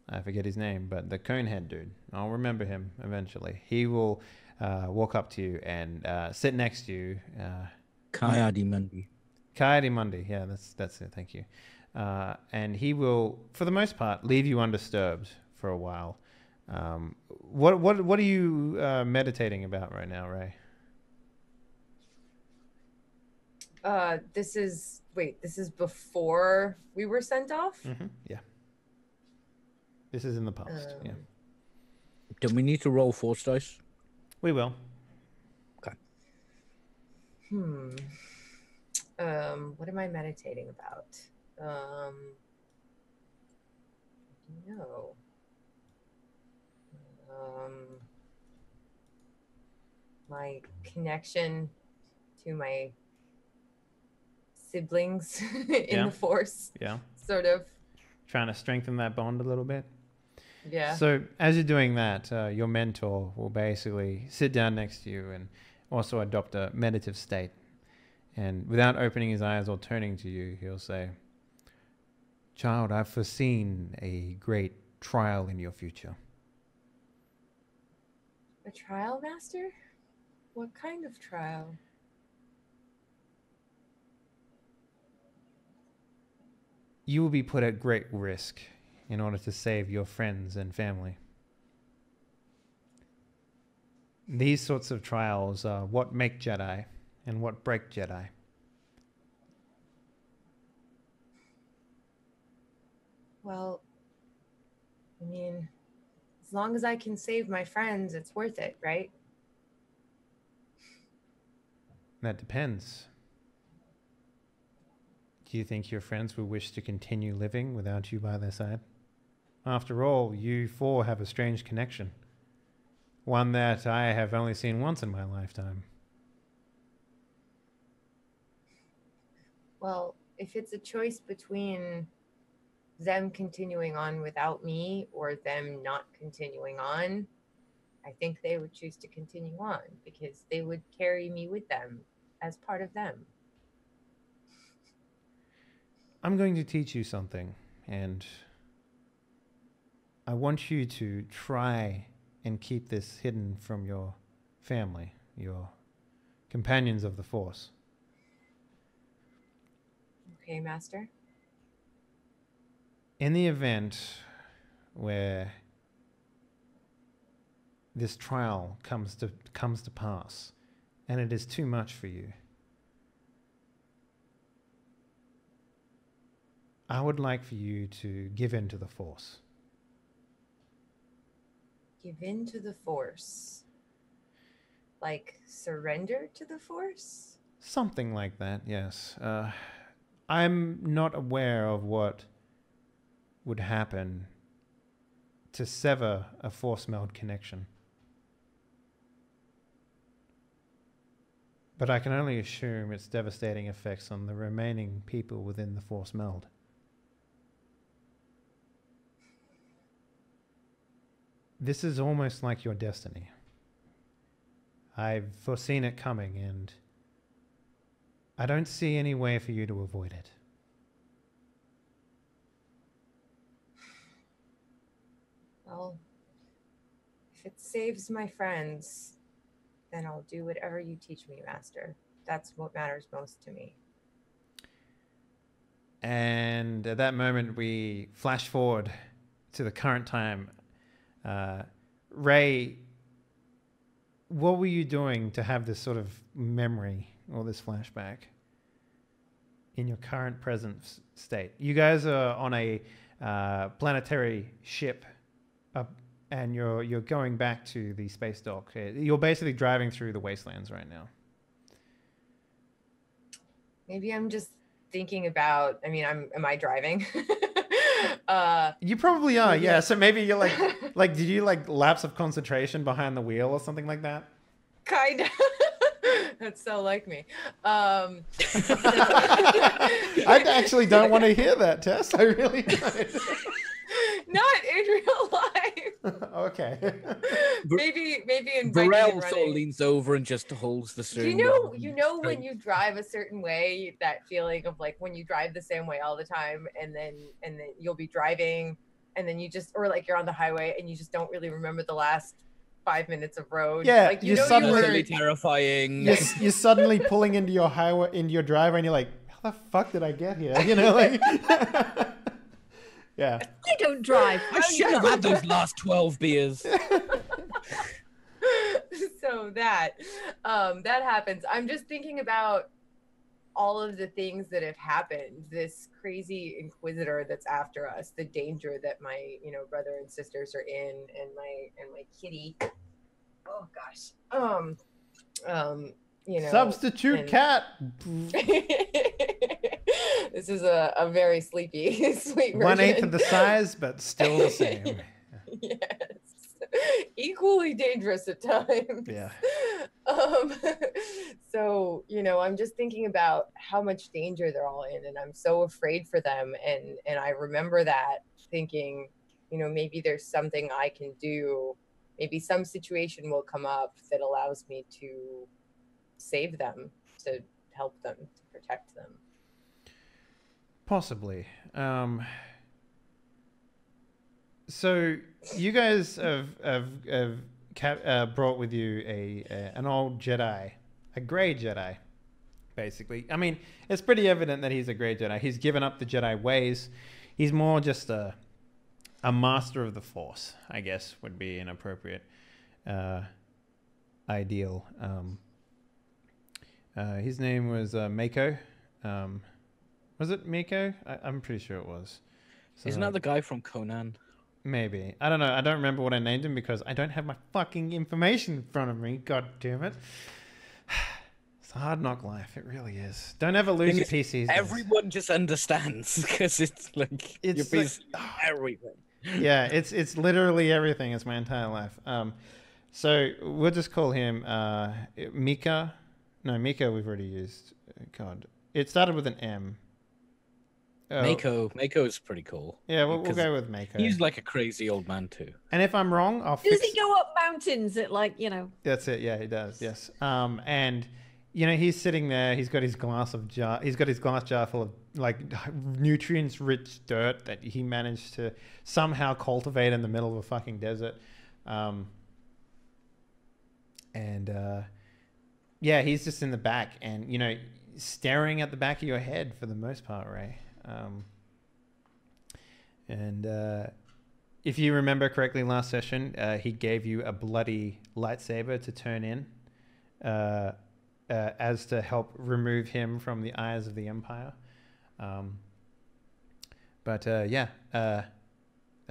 I forget his name, but the Conehead dude, I'll remember him eventually. He will walk up to you and sit next to you. Coyote Mundi. Coyote Mundi, yeah, that's it. Thank you. And he will, for the most part, leave you undisturbed for a while. What are you meditating about right now, Ray? This is before we were sent off? Yeah. This is in the past, yeah. Do we need to roll force dice? We will. Okay. What am I meditating about? No. My connection to my siblings in the Force. Yeah. Sort of. Trying to strengthen that bond a little bit. Yeah. So as you're doing that, your mentor will basically sit down next to you and also adopt a meditative state. And without opening his eyes or turning to you, he'll say, Child, I've foreseen a great trial in your future. A trial, Master? What kind of trial? You will be put at great risk in order to save your friends and family. These sorts of trials are what make Jedi and what break Jedi. Well, I mean, as long as I can save my friends, it's worth it, right? That depends. Do you think your friends will wish to continue living without you by their side? After all, you four have a strange connection. One that I have only seen once in my lifetime. Well, if it's a choice between them continuing on without me or them not continuing on, I think they would choose to continue on because they would carry me with them as part of them. I'm going to teach you something, and I want you to try and keep this hidden from your family, your companions of the Force. Okay, Master. In the event where this trial comes to pass, and it is too much for you, I would like for you to give in to the Force. Give in to the Force. Like surrender to the Force? Something like that, yes. I'm not aware of what would happen to sever a Force meld connection. But I can only assume its devastating effects on the remaining people within the Force meld. This is almost like your destiny. I've foreseen it coming, and I don't see any way for you to avoid it. Well, if it saves my friends, then I'll do whatever you teach me, Master. That's what matters most to me. And at that moment, we flash forward to the current time. Ray, what were you doing to have this sort of memory or this flashback in your current present state? You guys are on a planetary ship up, and you're going back to the space dock. You're basically driving through the wastelands right now. Maybe I'm just thinking about, am I driving? You probably are, maybe yeah. So maybe you're like, did you like lapse of concentration behind the wheel or something like that? Kind of. That's so like me. I actually don't want to hear that, Tess. I really don't. Not in real life. Okay. Maybe in Burrell sort of leans over and just holds the steering wheel. You know when you drive a certain way, that feeling of like when you drive the same way all the time, and then you'll be driving, and then you just, or like you're on the highway and you just don't really remember the last 5 minutes of road. Yeah, like you're Really terrifying. You're suddenly pulling into your highway, into your driveway, and you're like, how the fuck did I get here? You know, like. Yeah. I don't drive. I should have had those last 12 beers. So that happens. I'm just thinking about all of the things that have happened. This crazy inquisitor that's after us, the danger that my brother and sisters are in, and my kitty. Oh gosh. Substitute cat. This is a very sleepy, sweet version. 1/8 of the size, but still the same. Yes. Equally dangerous at times. Yeah. So, I'm just thinking about how much danger they're all in, and I'm so afraid for them. And I remember that thinking, maybe there's something I can do. Maybe some situation will come up that allows me to save them, to help them, to protect them. Possibly. So you guys have brought with you an old Jedi, a grey Jedi, basically. I mean, it's pretty evident that he's a grey Jedi. He's given up the Jedi ways. He's more just a master of the Force, I guess, would be an appropriate ideal. His name was Mako. Was it Miko? I'm pretty sure it was. So, isn't that the guy from Conan? Maybe. I don't know. I don't remember what I named him because I don't have my fucking information in front of me. God damn it. It's a hard knock life. It really is. Don't ever lose your PCs. Everyone just understands because it's like your PC, everything. Yeah, it's literally everything. It's my entire life. So we'll just call him Mika. No, Mika we've already used. God. It started with an M. Mako is pretty cool. Yeah, we'll go with Mako. He's like a crazy old man too. And if I'm wrong, I'll Does he go up mountains at That's it. Yeah, he does. Yes. And he's sitting there. He's got his glass jar full of like nutrients-rich dirt that he managed to somehow cultivate in the middle of a fucking desert. Yeah, he's just in the back, and staring at the back of your head for the most part, Ray. If you remember correctly, last session, he gave you a bloody lightsaber to turn in, as to help remove him from the eyes of the Empire. That's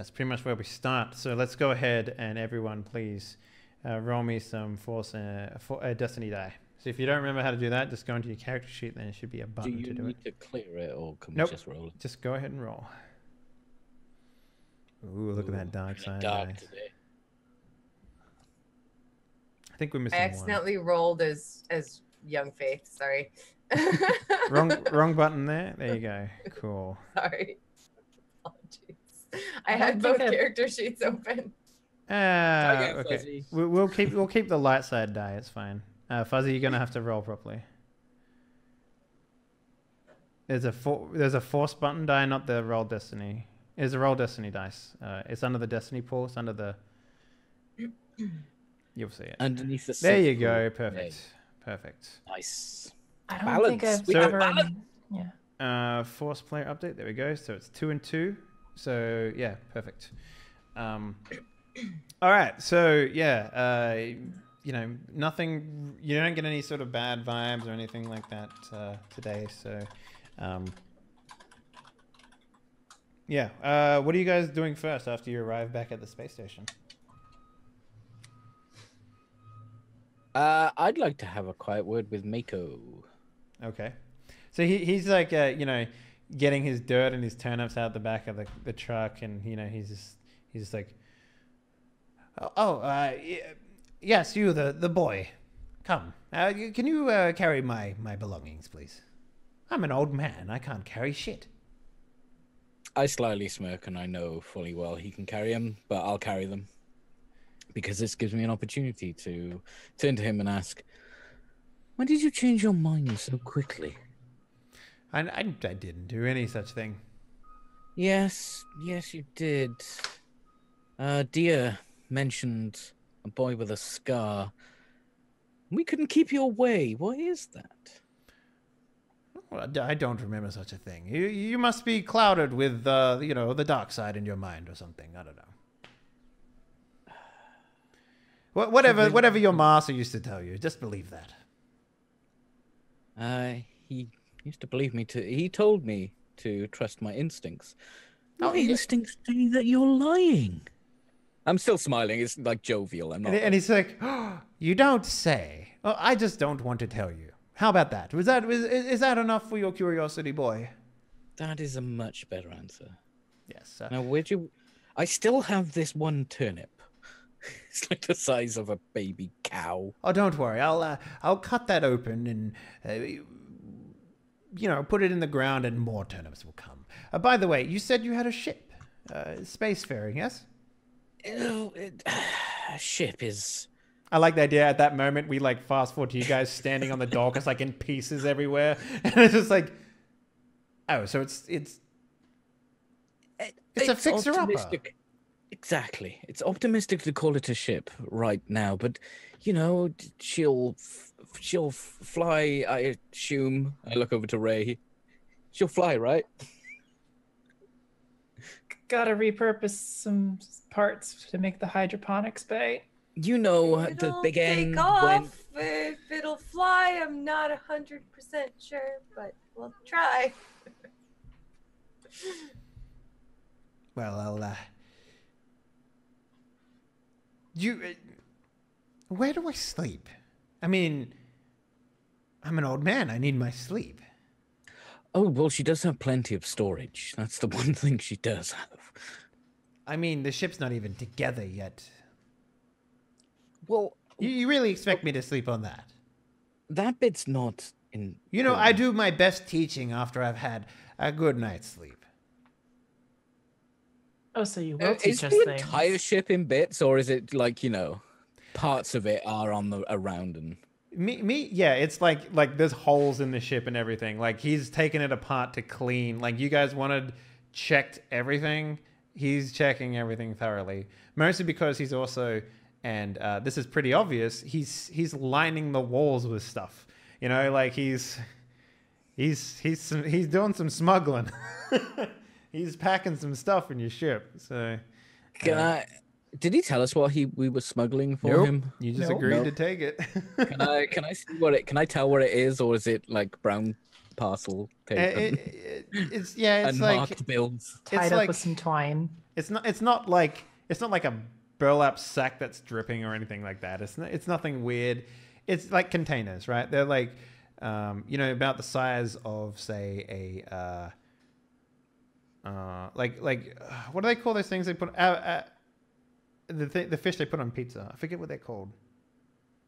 pretty much where we start. So let's go ahead and everyone, please roll me some Force Destiny die. So if you don't remember how to do that, just go into your character sheet. Then it should be a button to do it. Do you need to clear it, or can Nope. we just roll it? Just go ahead and roll. Ooh, look at that dark side. Dark today. I think we're missing I accidentally rolled as Young Faith. Sorry. one. Wrong button there. There you go. Cool. Sorry. Apologies. I had both character sheets open. Okay. Fuzzy. We'll keep the light side die. It's fine. Fuzzy, you're gonna have to roll properly. There's a Force button die, not the roll Destiny. There's a roll Destiny dice. It's under the Destiny pool. It's under the. You'll see it Underneath the. There you go. Perfect. Perfect. Nice. I don't Balance. think I've We have ever. balance. Yeah. Force player update. There we go. So it's 2 and 2. So yeah, perfect. All right. So yeah, nothing. You don't get any sort of bad vibes or anything like that today. So, yeah. What are you guys doing first after you arrive back at the space station? I'd like to have a quiet word with Mako. Okay. So he's like, getting his dirt and his turnips out the back of the truck, and he's just like, yes, you the boy, come. Can you carry my belongings, please? I'm an old man. I can't carry shit. I slyly smirk, and I know fully well he can carry them, but I'll carry them. Because this gives me an opportunity to turn to him and ask, when did you change your mind so quickly? I didn't do any such thing. Yes, you did. Dia mentioned a boy with a scar. We couldn't keep you away. What is that? Well, I don't remember such a thing. You must be clouded with, the dark side in your mind or something. I don't know. Whatever your master used to tell you, just believe that. He used to believe me to. He told me to trust my instincts. My instincts say that you're lying. I'm still smiling. It's like jovial. I'm not. And he's like, oh, "You don't say." Oh, I just don't want to tell you. How about that? Is that enough for your curiosity, boy? That is a much better answer. Yes. Now, where'd you? I still have this one turnip. It's like the size of a baby cow. Oh, don't worry. I'll cut that open and put it in the ground, and more turnips will come. By the way, you said you had a ship, spacefaring, yes? A ship is. I like the idea. At that moment, we like fast forward to you guys standing on the dock. It's like in pieces everywhere, and it's just like, Oh, so it's a fixer-upper. optimistic. Exactly. It's optimistic to call it a ship right now, but you know, she'll fly. I assume. I look over to Ray. She'll fly, right? Gotta repurpose some parts to make the hydroponics bay. You know the It'll big end. take off. If it'll fly, I'm not 100% sure, but we'll try. Well, I'll. Where do I sleep? I mean, I'm an old man. I need my sleep. Oh, well, she does have plenty of storage. That's the one thing she does have. I mean, the ship's not even together yet. Well, You really expect me to sleep on that? that bit's not in. You know, I do my best teaching after I've had a good night's sleep. Oh, so you will Is teach us the things. entire ship in bits, or is it like, you know, parts of it are on the around and? Yeah, it's like there's holes in the ship and everything. Like he's taken it apart to clean. Like you guys checked everything. He's checking everything thoroughly. Mostly because he's also, and this is pretty obvious, he's lining the walls with stuff. You know, like he's doing some smuggling. He's packing some stuff in your ship. So Did he tell us what we were smuggling for nope. him? You just Nope. agreed to take it. Can I see what it? Can I tell what it is, or is it like brown parcel paper it's and like marked bills? Tied it's up like- with some twine. it's not like a burlap sack that's dripping or anything like that. It's nothing weird. It's like containers, right? They're like you know, about the size of say a what do they call those things they put the fish they put on pizza? I forget what they're called.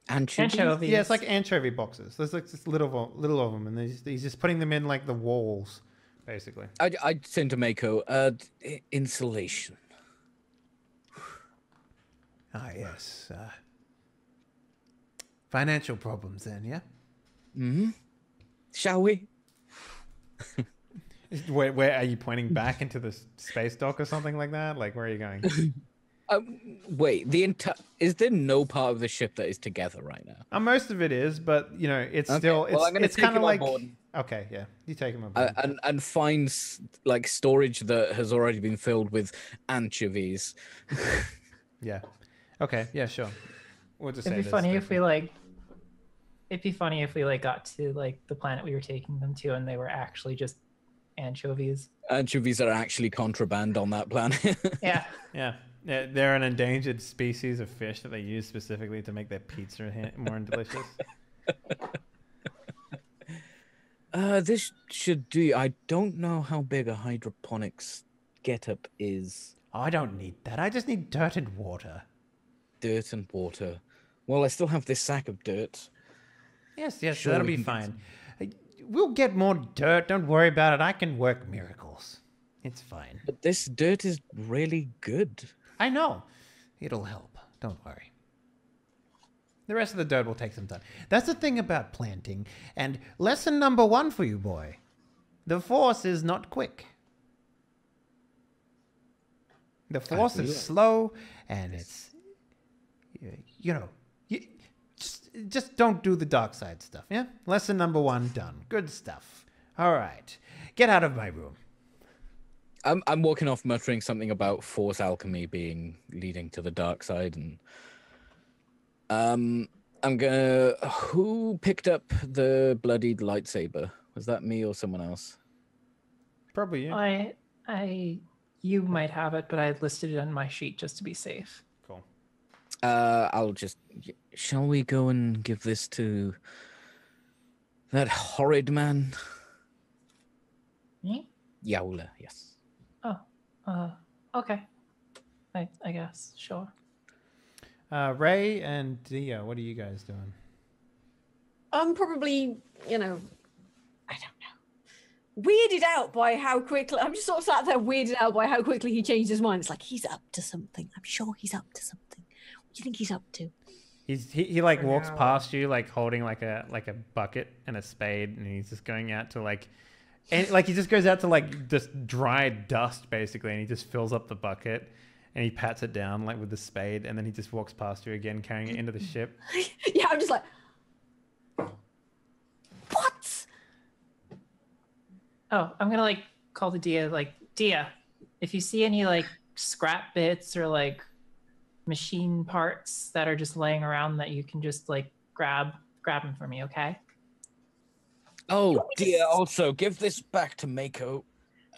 Anchovies. Yeah, it's like anchovy boxes. There's like this little of them, and he's just putting them in like the walls, basically. I'd send to Mako insulation. Ah, yes. Financial problems then, yeah? Mm-hmm. Shall we? Where are you pointing back into the space dock or something like that? Like, where are you going? Wait, is there no part of the ship that is together right now? Most of it is, but, you know, it's Okay, still... well, I'm gonna it's take kind of him on like... board. Okay, yeah. You take him on board. And find like storage that has already been filled with anchovies. Yeah. Okay, yeah, sure. We'll just say It'd be this, funny if okay. we like. It'd be funny if we like got to like the planet we were taking them to, and they were actually just anchovies. Anchovies are actually contraband on that planet. Yeah. Yeah. Yeah, they're an endangered species of fish that they use specifically to make their pizza more delicious. This should do. I don't know how big a hydroponics getup is. Oh, I don't need that. I just need dirt and water. Dirt and water. Well, I still have this sack of dirt. Yes, Sure, that'll we be can get fine. We'll get more dirt. Don't worry about it. I can work miracles. It's fine. But this dirt is really good. I know. It'll help. Don't worry. The rest of the dirt will take some time. That's the thing about planting. And lesson number 1 for you, boy. The Force is not quick. The Force is slow, and it's, you know, just don't do the dark side stuff, yeah? Lesson number 1 done. Good stuff. All right. Get out of my room. I'm walking off muttering something about Force alchemy leading to the dark side, and I'm gonna. Who picked up the bloodied lightsaber? Was that me or someone else? Probably you. You might have it, but I listed it on my sheet just to be safe. Cool. I'll just. Shall we go and give this to that horrid man? Me? Yaula, yes. Okay. I guess, sure. Ray and Dia, what are you guys doing? I'm probably, you know, I don't know, weirded out by how quickly, I'm just sort of sat there weirded out by how quickly he changed his mind. It's like, he's up to something. I'm sure he's up to something. What do you think he's up to? He like For walks now. past you, like holding like a bucket and a spade, and he's just going out to like And like he just goes out to like just dry dust basically, and he just fills up the bucket, and he pats it down like with the spade, and then he just walks past you again, carrying it into the ship. Yeah, I'm just like, what? Oh, I'm gonna like call to Dia, like, Dia, if you see any like scrap bits or like machine parts that are just laying around that you can just like grab them for me, okay? Oh dear, also give this back to Mako.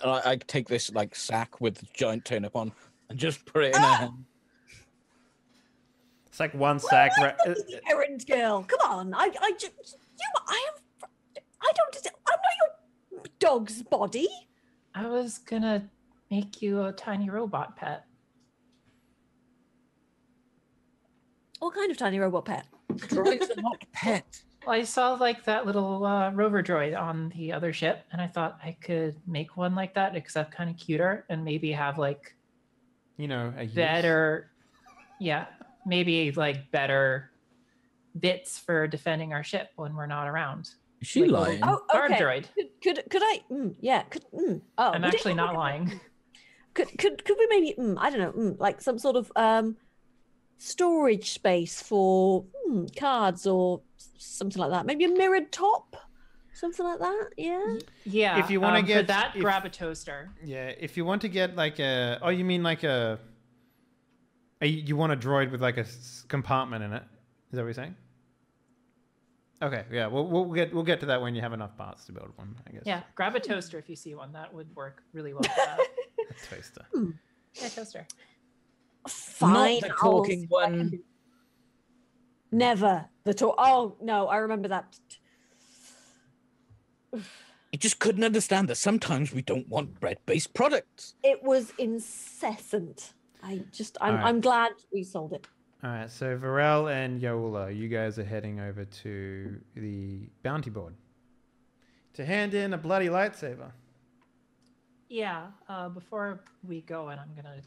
And I take this like sack with the giant turnip on and just put it in her hand. It's like one sack. The errand girl. Come on. I'm not your dog's body. I was gonna make you a tiny robot pet. What kind of tiny robot pet? Droids are not pet. Well, I saw like that little rover droid on the other ship, and I thought I could make one like that, except kind of cuter, and maybe have like, You know, a better, yeah, maybe like better bits for defending our ship when we're not around. Is she Like, lying? Oh, guard okay. droid. Could I? Yeah. Oh, I'm would it- actually not lying. Could we maybe? I don't know. Like some sort of storage space for cards or something like that. Maybe a mirrored top, something like that. Yeah. Yeah. If you want to for get that, grab a toaster. Yeah, if you want to get like a, oh, you mean like you want a droid with like a compartment in it? Is that what you're saying? Okay, yeah, we'll get to that when you have enough parts to build one, I guess. Yeah, grab a toaster if you see one. That would work really well for that. A toaster. Yeah, toaster. Fine. Not the talking one. Never the talk. Oh no, I remember that. I just couldn't understand that sometimes we don't want bread-based products. It was incessant. I'm glad we sold it. All right, so Varel and Yola, you guys are heading over to the bounty board to hand in a bloody lightsaber. Yeah, before we go, and I'm gonna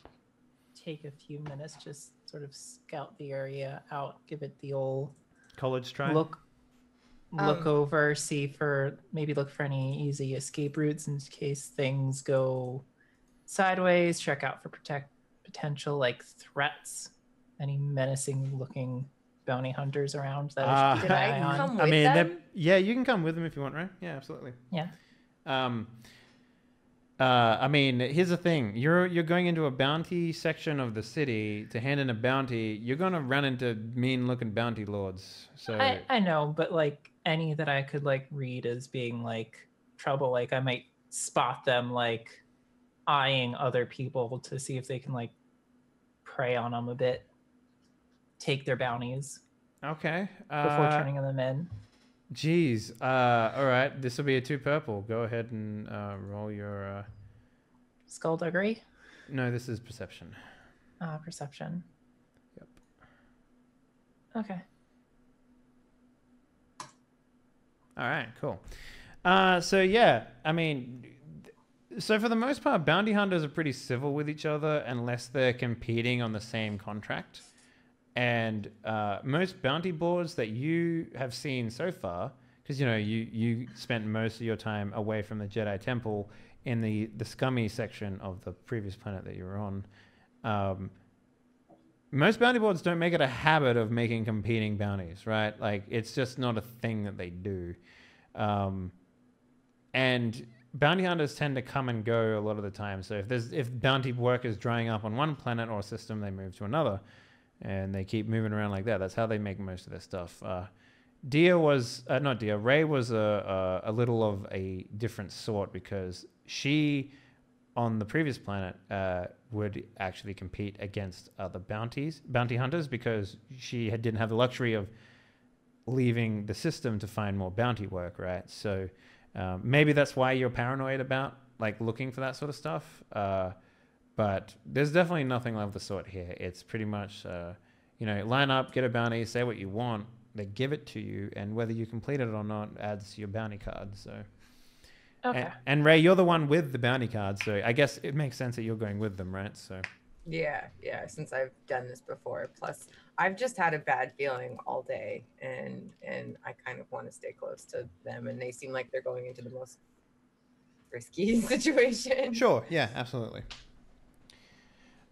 take a few minutes, just sort of scout the area out, give it the old College try. look over, look for any easy escape routes in case things go sideways. Check out for potential like threats, any menacing looking bounty hunters around that I should keep Did an eye I on. come I with mean, them? yeah, you can come with them if you want, right? Yeah, absolutely. Yeah. I mean, here's the thing: you're going into a bounty section of the city to hand in a bounty. You're gonna run into mean-looking bounty lords. So I know, but like any that I could like read as being like trouble, like I might spot them like eyeing other people to see if they can like prey on them a bit, take their bounties okay. before turning them in. Geez. All right. This will be a 2 purple. Go ahead and roll your. Skullduggery. No, this is perception. Perception. Yep. Okay. All right. Cool. So yeah, I mean, so for the most part, bounty hunters are pretty civil with each other unless they're competing on the same contract. And most bounty boards that you have seen so far, because you spent most of your time away from the Jedi Temple in the scummy section of the previous planet that you were on. Most bounty boards don't make it a habit of making competing bounties, right? Like it's just not a thing that they do. And bounty hunters tend to come and go a lot of the time. So if bounty work is drying up on one planet or system, they move to another. And they keep moving around like that. That's how they make most of their stuff. Ray was a little of a different sort because she, on the previous planet, would actually compete against other bounty hunters because she didn't have the luxury of leaving the system to find more bounty work, right? So maybe that's why you're paranoid about like looking for that sort of stuff. But there's definitely nothing of the sort here. It's pretty much, line up, get a bounty, say what you want. They give it to you, and whether you complete it or not adds to your bounty card. So, Okay. And Ray, you're the one with the bounty card, so I guess it makes sense that you're going with them, right? So. Yeah, since I've done this before. Plus, I've just had a bad feeling all day, and I kind of want to stay close to them, and they seem like they're going into the most risky situation. Sure. Yeah. Absolutely.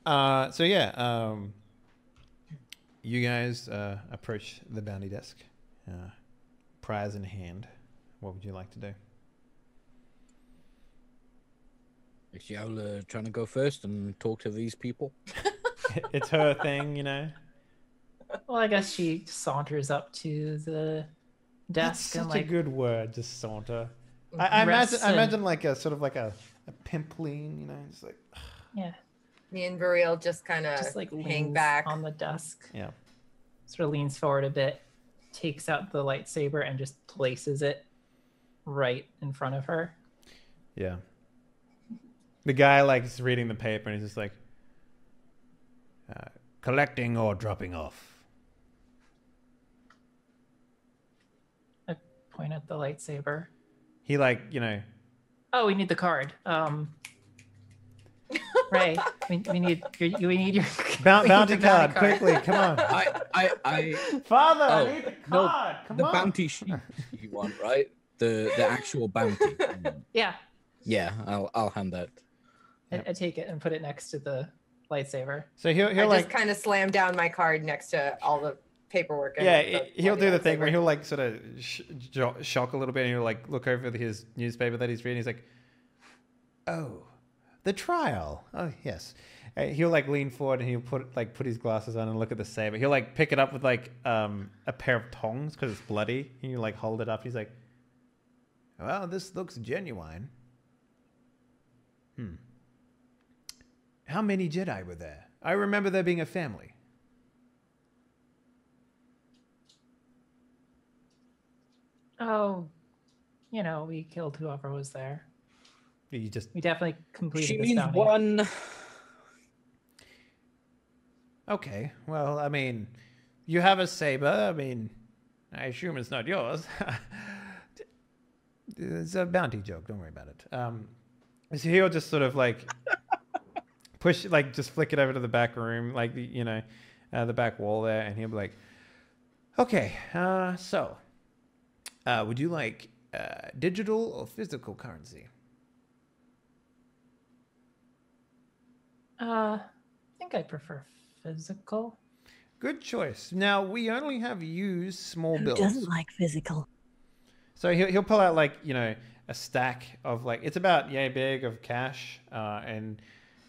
So yeah, you guys approach the bounty desk, prize in hand. What would you like to do? Is Yola trying to go first and talk to these people? It's her thing, you know. Well, I guess she saunters up to the That's desk and such a like good word, just saunter. I imagine like a sort of like a pimpleen, you know, it's like yeah, Me and Burial just kind of just like hang leans back. on the desk. yeah. Sort of leans forward a bit, takes out the lightsaber and just places it right in front of her. Yeah. The guy like is reading the paper and he's just like, collecting or dropping off. I point at the lightsaber. He like, you know. Oh, we need the card. Ray, we need your Bounty card, quickly, come on. Father, I need the card. Come the on. bounty sheet you want, right? The actual bounty. Yeah. Yeah, I'll hand that. I take it and put it next to the lightsaber. So he'll I like just kind of slam down my card next to all the paperwork. he'll do the thing where he'll like sort of shock a little bit and he'll like look over his newspaper that he's reading. He's like, oh, the trial. Oh yes. He'll like lean forward and he'll put his glasses on and look at the saber. He'll like pick it up with like a pair of tongs because it's bloody. And you like hold it up. He's like, well, this looks genuine. How many Jedi were there? I remember there being a family. Oh, you know, we killed whoever was there. We definitely completed She this means bounty. one. Okay, well, I mean, you have a saber. I mean, I assume it's not yours. It's a bounty joke. Don't worry about it. So he'll just sort of like push, like just flick it over to the back room, like the back wall there, and he'll be like, "Okay, so would you like digital or physical currency?" I think I prefer physical. Good choice. Now we only have used small bills. Who doesn't like physical? So he'll pull out like a stack of like it's about yay big of cash, and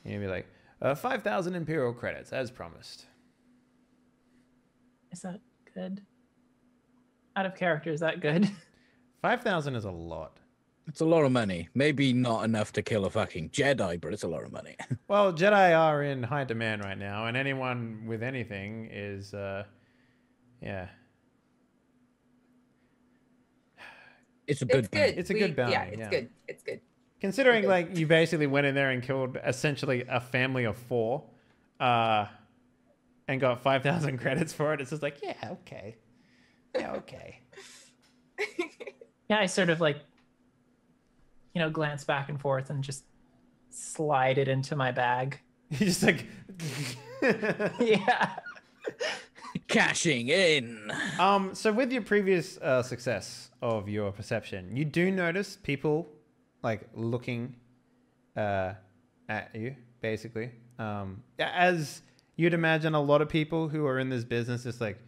he'll be like 5,000 Imperial credits as promised. Is that good? Out of character, is that good? 5,000 is a lot. It's a lot of money. Maybe not enough to kill a fucking Jedi, but it's a lot of money. Well, Jedi are in high demand right now, and anyone with anything is, yeah. It's a good bounty. It's a good bounty. Yeah, it's good. It's good. Considering Okay. like you basically went in there and killed essentially a family of 4, and got 5,000 credits for it, it's just like, yeah, okay. Yeah, okay. Yeah, I sort of like, glance back and forth and just slide it into my bag. You just like Yeah. Cashing in. So with your previous success of your perception, you do notice people like looking at you, basically. As you'd imagine, a lot of people who are in this business is like,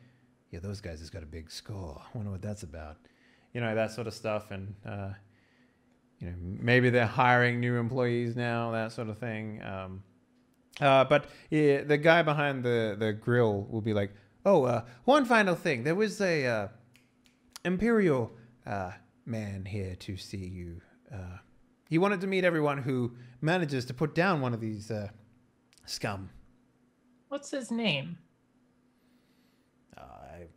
yeah, those guys has got a big score. I wonder what that's about. That sort of stuff. And, maybe they're hiring new employees now, that sort of thing. But yeah, the guy behind the grill will be like, oh, one final thing. There was a Imperial man here to see you. He wanted to meet everyone who manages to put down one of these scum. What's his name? I'm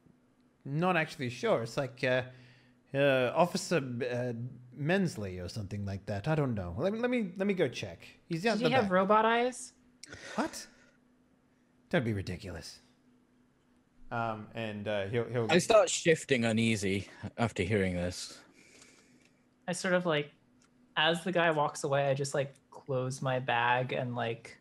not actually sure. It's like Officer Mensley or something like that. I don't know. Let me go check. He's Does he have robot eyes? What? Don't be ridiculous. And he'll. I start shifting uneasy after hearing this. I sort of like, as the guy walks away, I just like close my bag and like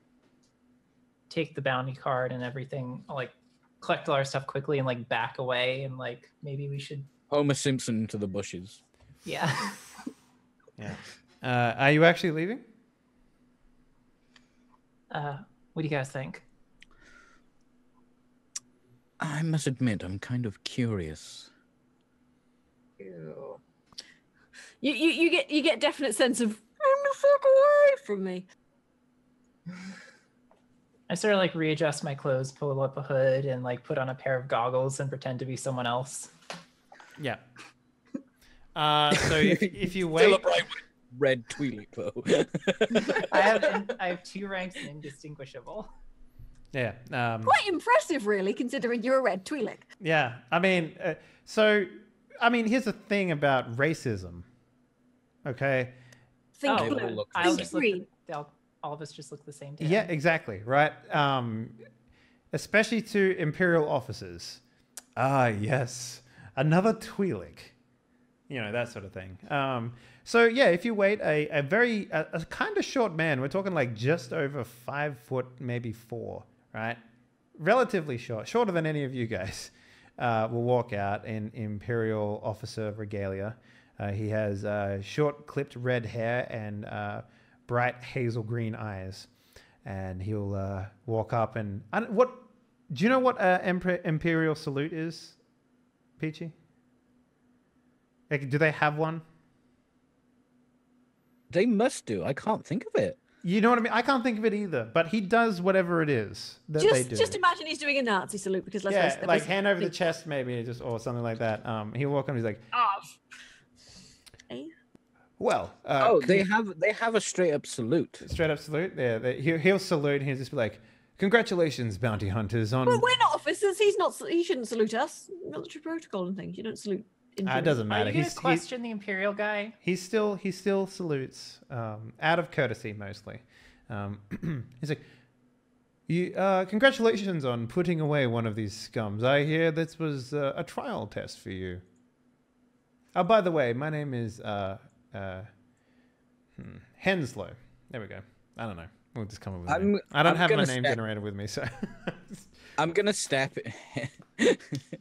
take the bounty card and everything. I'll like collect all our stuff quickly and like back away and like maybe we should. Homer Simpson into the bushes. Yeah. Yeah. Are you actually leaving? What do you guys think? I must admit, I'm kind of curious. Ew. You get definite sense of "Get the fuck away from me." I sort of like readjust my clothes, pull up a hood, and like put on a pair of goggles and pretend to be someone else. Yeah. So if you Still wait, a bright red Twi'lek though. I have 2 ranks in indistinguishable. yeah, Quite impressive, really, considering you're a red Twi'lek. yeah. I mean, here's the thing about racism. Okay. Think Oh, blue. look I'll Think just look. green. All of us just look the same. To Yeah, him. exactly. Right. Especially to Imperial officers. Ah, yes, another Twi'lek. You know, that sort of thing. So yeah, if you wait a kind of short man, we're talking like just over 5 foot, maybe 4, right? Relatively short, shorter than any of you guys, will walk out in Imperial officer regalia. He has short clipped red hair and bright hazel green eyes. And he'll walk up and... do you know what Imperial salute is, Peachy? Like, do they have one? They must do. I can't think of it. You know what I mean? I can't think of it either. But he does whatever it is that they do. Just imagine he's doing a Nazi salute because let's face Yeah, it, like hand over the chest maybe, or something like that. He'll walk up and he's like, Eh? well... they have a straight up salute. straight up salute? Yeah, he'll salute and he'll just be like, congratulations, bounty hunters, on... Well, we're not officers. He's not. He shouldn't salute us. Military protocol and things. You don't salute. It doesn't Are matter. you gonna question the Imperial guy? He still salutes, out of courtesy mostly. He's like, congratulations on putting away one of these scums. I hear this was a trial test for you. Oh, by the way, my name is Henslow. There we go. I don't know. We'll just come up with a name. I don't have my name generated with me, so... I'm gonna step.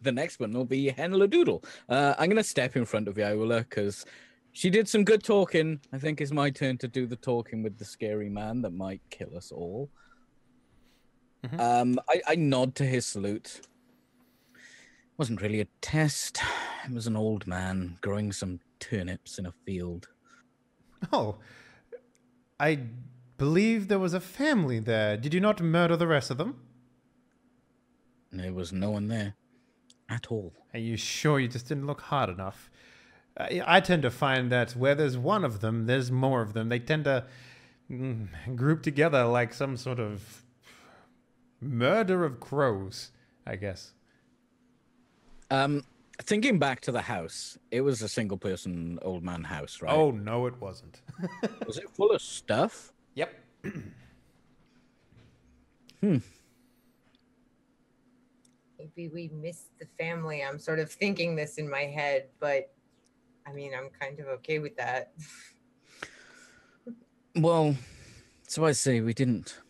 The next one will be Henladoodle. I'm gonna step in front of Viola because she did some good talking. I think it's my turn to do the talking with the scary man that might kill us all. Mm-hmm. I nod to his salute. Wasn't really a test. It was an old man growing some turnips in a field. Oh, I believe there was a family there. Did you not murder the rest of them? There was no one there at all. Are you sure you just didn't look hard enough? I tend to find that where there's one of them, there's more of them. They tend to group together like some sort of murder of crows, I guess. Thinking back to the house, it was a single person old man house, right? Oh, no, it wasn't. Was it full of stuff? Yep. Maybe we missed the family. I'm sort of thinking this in my head, but I mean, I'm kind of okay with that. Well, so I say we didn't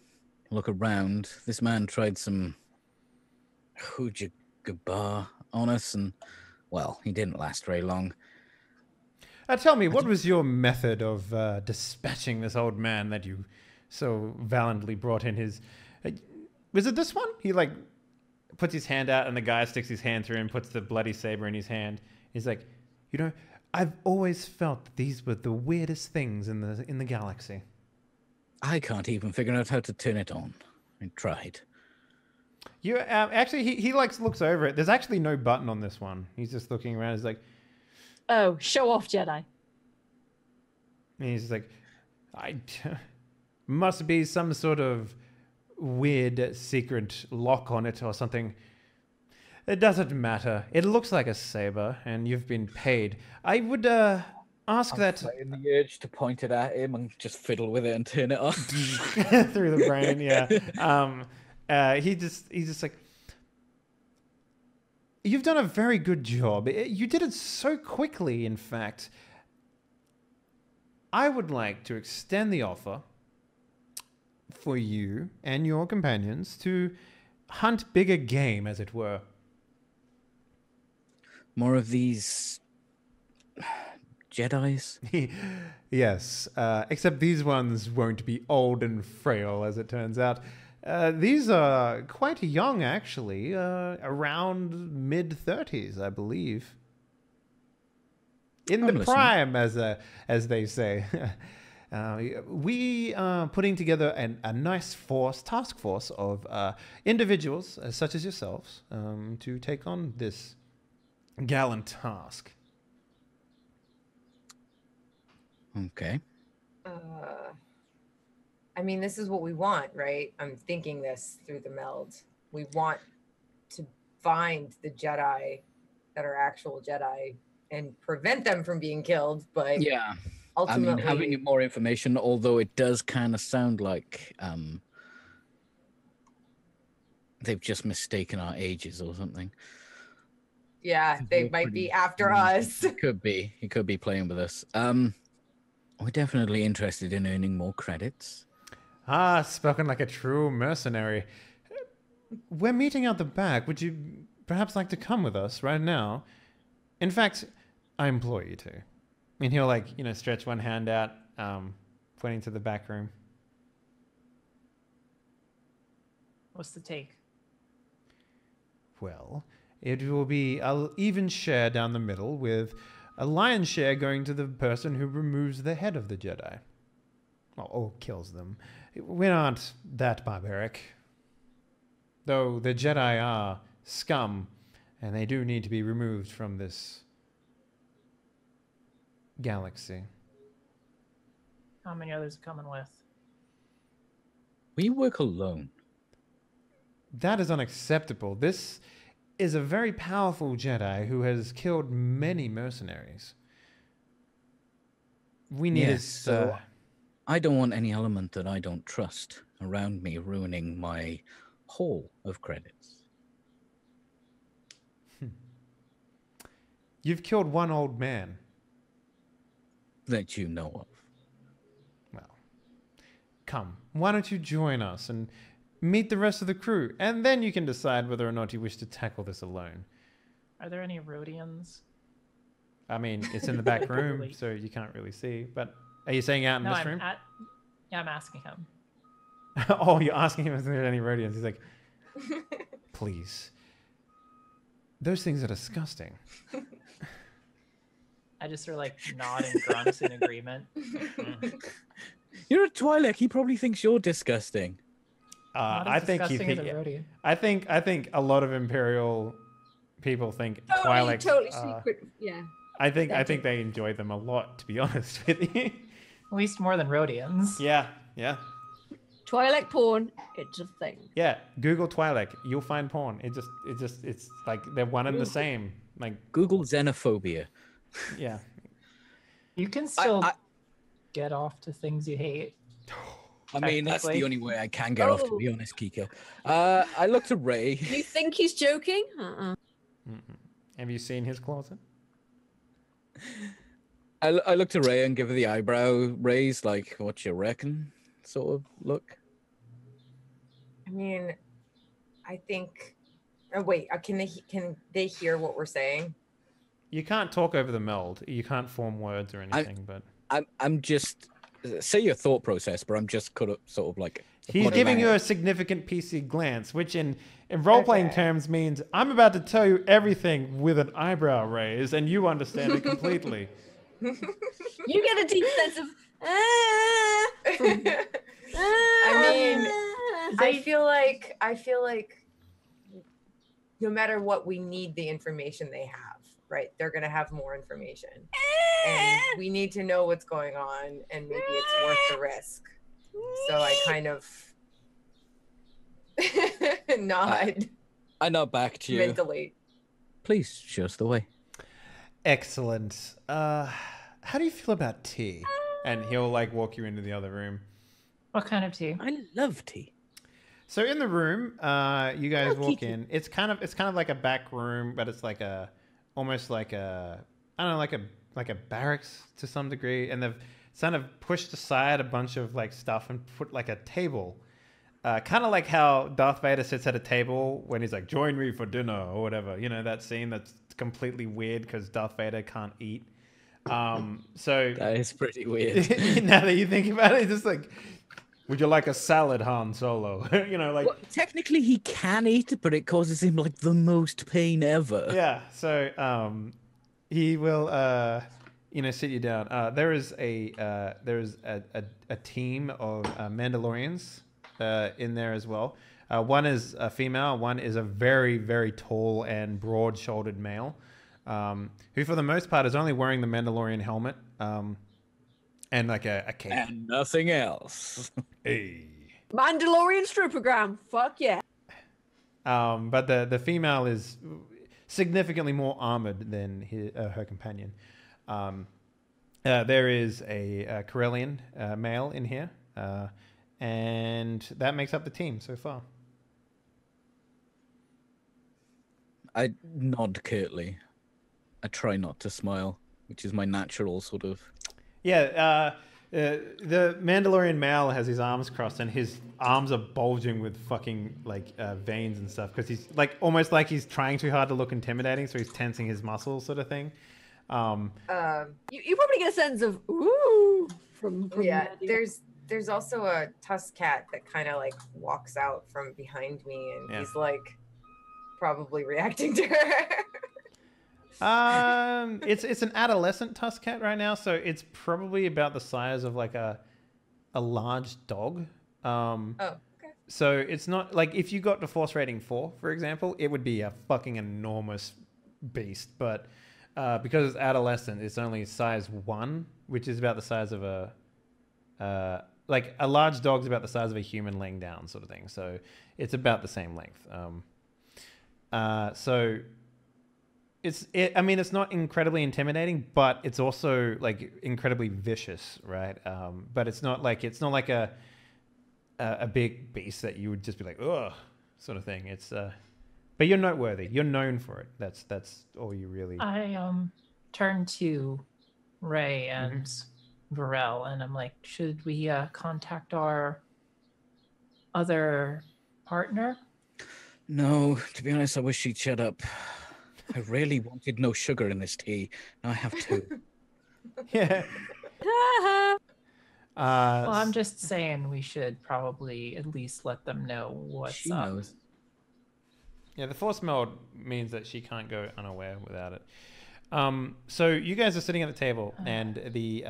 look around. This man tried some hooja-gabar on us, and, well, he didn't last very long. Tell me, what was your method of dispatching this old man that you so valiantly brought in his... was it this one? He, like, puts his hand out and the guy sticks his hand through and puts the bloody saber in his hand. He's like, you know, I've always felt that these were the weirdest things in the galaxy. I can't even figure out how to turn it on. I tried. You actually, he like looks over it. There's actually no button on this one. He's just looking around. He's like, Oh, show off, Jedi. and he's like, must be some sort of weird secret lock on it or something. It doesn't matter. It looks like a saber, and you've been paid. I would ask that Fighting the urge to point it at him and just fiddle with it and turn it on. through the brain. Yeah. He's just like, you've done a very good job. You did it so quickly. In fact, I would like to extend the offer for you and your companions to hunt bigger game, as it were. More of these Jedis? Yes, except these ones won't be old and frail, as it turns out. These are quite young, actually, around mid-30s, I believe. In the prime, as they say. We are putting together a nice task force of individuals, such as yourselves, to take on this gallant task. Okay. I mean, this is what we want, right? I'm thinking this through the meld. We want to find the Jedi that are actual Jedi and prevent them from being killed, but yeah, ultimately, I mean, having more information, although it does kind of sound like they've just mistaken our ages or something. Yeah, they might be after us. He could be playing with us. We're definitely interested in earning more credits. Ah, spoken like a true mercenary. We're meeting out the back. Would you perhaps like to come with us right now? In fact, I implore you to. I mean, he'll stretch one hand out, pointing to the back room. What's the take? Well, it will be an even share down the middle, with a lion's share going to the person who removes the head of the Jedi. Or kills them. We aren't that barbaric. Though the Jedi are scum, and they do need to be removed from this galaxy. How many others are coming with? We work alone. That is unacceptable. This is a very powerful Jedi who has killed many mercenaries. We need his... I don't want any element that I don't trust around me ruining my haul of credits. You've killed one old man. That you know of. Well, come. Why don't you join us and meet the rest of the crew, and then you can decide whether or not you wish to tackle this alone. Are there any Rhodians? I mean, it's in the back room, so you can't really see. But are you saying out in this room? Yeah, I'm asking him. Oh, you're asking him if there are any Rhodians. He's like, please. Those things are disgusting. I just sort of nod and grunt in agreement. You're a Twi'lek. He probably thinks you're disgusting. I think a lot of Imperial people think Twi'leks. Totally secret. Yeah. I think they enjoy them a lot, to be honest with you. At least more than Rhodians. Yeah. Twi'lek porn, it's a thing. Yeah, Google Twi'lek, you'll find porn. It's like they're one and the same. Like Google xenophobia. Yeah. You can still get off to things you hate. I mean, that's the only way I can get off, to be honest, Kiko. I looked at Ray. You think he's joking? Have you seen his closet? I looked at Ray and give her the eyebrow raise, like, what you reckon, sort of look. I mean, I think. Oh wait, can they hear what we're saying? You can't talk over the meld. You can't form words or anything. I'm just say your thought process, but I'm just sort of like. He's giving you a significant PC glance, which in role-playing terms means I'm about to tell you everything with an eyebrow raise, and you understand it completely. You get a deep sense of. I mean, I feel like no matter what, we need the information they have, right? They're going to have more information. And we need to know what's going on, and maybe it's worth the risk. So I kind of nod. I nod back to you. Mentally. Please show us the way. Excellent. How do you feel about tea? And he'll walk you into the other room. What kind of tea? I love tea. So in the room, you guys walk in. It's kind of like a back room, but it's almost like a barracks to some degree. And they've kind of pushed aside a bunch of stuff and put a table. Kind of like how Darth Vader sits at a table when he's like, join me for dinner or whatever. You know, that scene that's completely weird because Darth Vader can't eat. So That is pretty weird. now that you think about it, it's just like, would you like a salad, Han Solo? You know, like Well, technically he can eat it, but it causes him like the most pain ever. yeah. So he will sit you down. There is a team of Mandalorians in there as well. One is a female. One is a very, very tall and broad-shouldered male, who for the most part is only wearing the Mandalorian helmet and like a cape. And nothing else. Hey. Mandalorian strippergram. Fuck yeah. But the female is significantly more armored than her companion. There is a Corellian male in here, and that makes up the team so far. I nod curtly. I try not to smile, which is my natural sort of. Yeah, the Mandalorian male has his arms crossed, and his arms are bulging with fucking like veins and stuff because he's like almost like he's trying too hard to look intimidating, so he's tensing his muscles, sort of thing. You probably get a sense of ooh from yeah. There's also a tusk cat that kind of like walks out from behind me, and he's like probably reacting to her. It's an adolescent tusk cat right now, so it's probably about the size of like a large dog. Okay. So it's not like if you got the force rating 4, for example, it would be a fucking enormous beast. But because it's adolescent, it's only size 1, which is about the size of a like a large dog's about the size of a human laying down, sort of thing. So it's about the same length. So I mean, it's not incredibly intimidating, but it's also like incredibly vicious, right? But it's not like a big beast that you would just be like, ugh, sort of thing. It's but you're noteworthy. You're known for it. That's all you really. I turn to Ray and Varel, and I'm like, should we contact our other partner? No, to be honest, I wish she'd shut up. I really wanted no sugar in this tea. Now I have 2. Yeah. Well, I'm just saying we should probably at least let them know what's She up. knows. Yeah, the force meld means that she can't go unaware without it. So you guys are sitting at the table, and the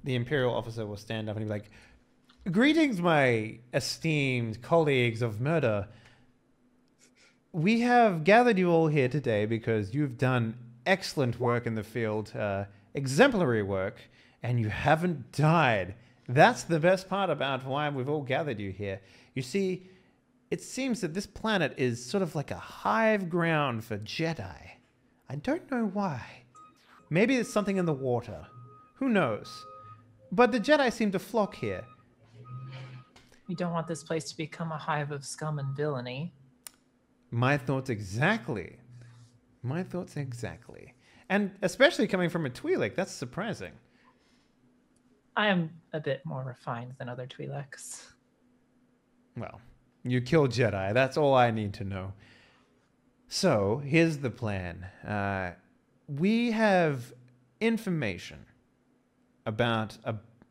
Imperial officer will stand up and he'll be like, "Greetings, my esteemed colleagues of murder. We have gathered you all here today because you've done excellent work in the field, exemplary work, and you haven't died. That's the best part about why we've all gathered you here. You see, it seems that this planet is sort of like a hive ground for Jedi. I don't know why. Maybe it's something in the water. Who knows? But the Jedi seem to flock here. We don't want this place to become a hive of scum and villainy." My thoughts exactly. My thoughts exactly. And especially coming from a Twi'lek, that's surprising. I am a bit more refined than other Twi'leks. Well, you killed Jedi. That's all I need to know. So, here's the plan. We have information about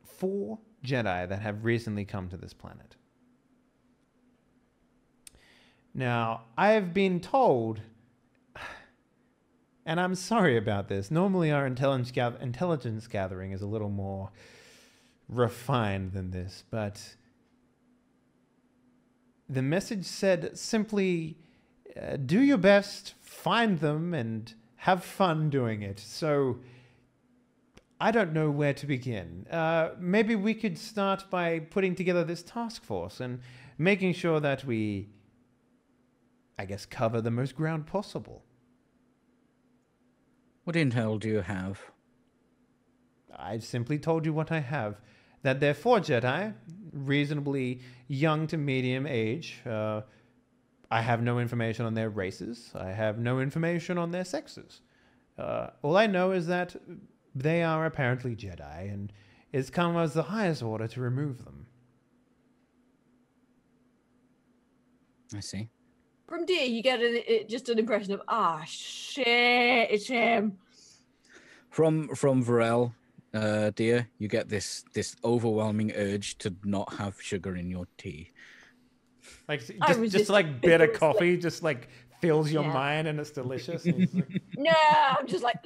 4 Jedi that have recently come to this planet. Now, I've been told, and I'm sorry about this, normally our intelligence gathering is a little more refined than this, but the message said simply, do your best, find them, and have fun doing it. So, I don't know where to begin. Maybe we could start by putting together this task force and making sure that we, I guess, cover the most ground possible. What intel do you have? I've simply told you what I have. That they're 4 Jedi, reasonably young to medium age. I have no information on their races. I have no information on their sexes. All I know is that they are apparently Jedi, and it's come as the highest order to remove them. I see. From D, you get just an impression of, shit, it's him. From Varel, dear, you get this overwhelming urge to not have sugar in your tea. Like just like bitter coffee, just like fills your mind and it's delicious. And like... No, I'm just like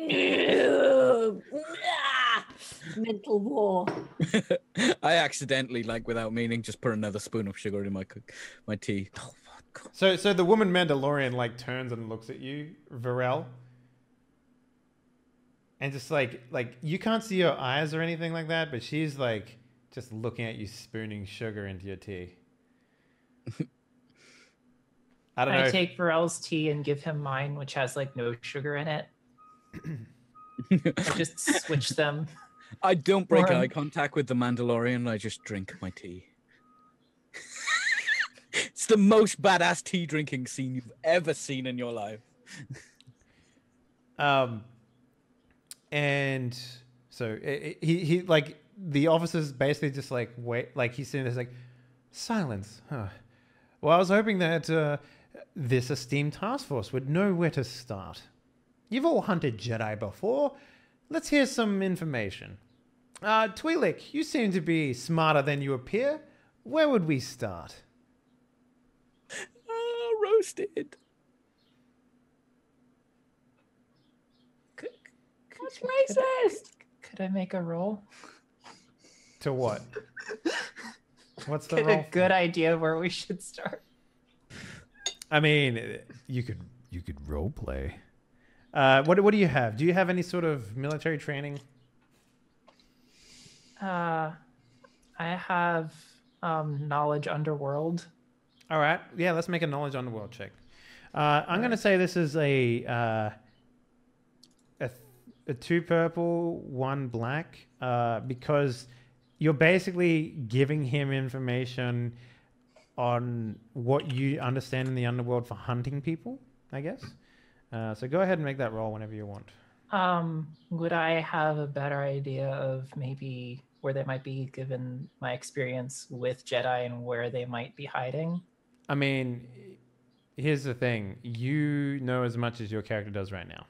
mental war. I accidentally, like without meaning, just put another spoon of sugar in my tea. Oh, God. So the woman Mandalorian like turns and looks at you, Varel, and just like you can't see her eyes or anything like that, but she's like just looking at you, spooning sugar into your tea. I don't know. I take Varel's tea and give him mine, which has like no sugar in it. I just switch them. I don't break eye contact with the Mandalorian. I just drink my tea. It's the most badass tea drinking scene you've ever seen in your life. And so he like the officers basically just like wait, like he's sitting there like silence. Huh. Well, I was hoping that this esteemed task force would know where to start. You've all hunted Jedi before. Let's hear some information. Twi'lek, you seem to be smarter than you appear. Where would we start? Roasted. That's racist. Could I make a roll? To what? What's the Get roll? a good idea where we should start. I mean, you could role play. What do you have? Do you have any sort of military training? I have knowledge underworld. All right. Yeah, let's make a knowledge underworld check. I'm going to say this is a 2 purple, 1 black, because you're basically giving him information on what you understand in the underworld for hunting people, I guess. So go ahead and make that roll whenever you want. Would I have a better idea of maybe where they might be given my experience with Jedi and where they might be hiding? I mean, here's the thing. You know as much as your character does right now.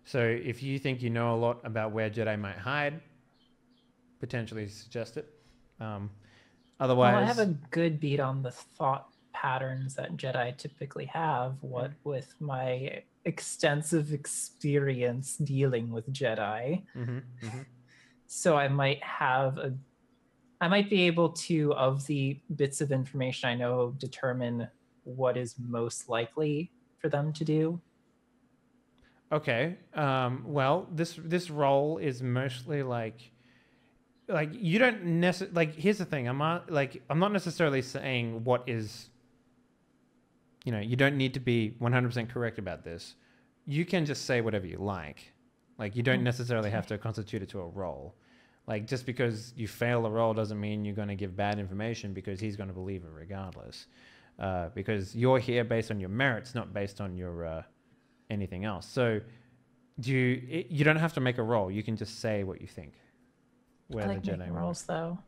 So if you think you know a lot about where Jedi might hide, potentially suggest it. Otherwise... Well, I have a good beat on the thought patterns that Jedi typically have, what with my extensive experience dealing with Jedi. So I might be able to, of the bits of information I know, determine what is most likely for them to do. Okay. Well, this role is mostly like you don't necessarily, like, here's the thing. I'm not necessarily saying what is, you don't need to be 100% correct about this. You can just say whatever you like. Like, you don't necessarily have to constitute it to a role. Like, just because you fail a role doesn't mean you're going to give bad information, because he's going to believe it regardless. Because you're here based on your merits, not based on your anything else. So you don't have to make a role. You can just say what you think. Where I like the Jedi making rolls, though.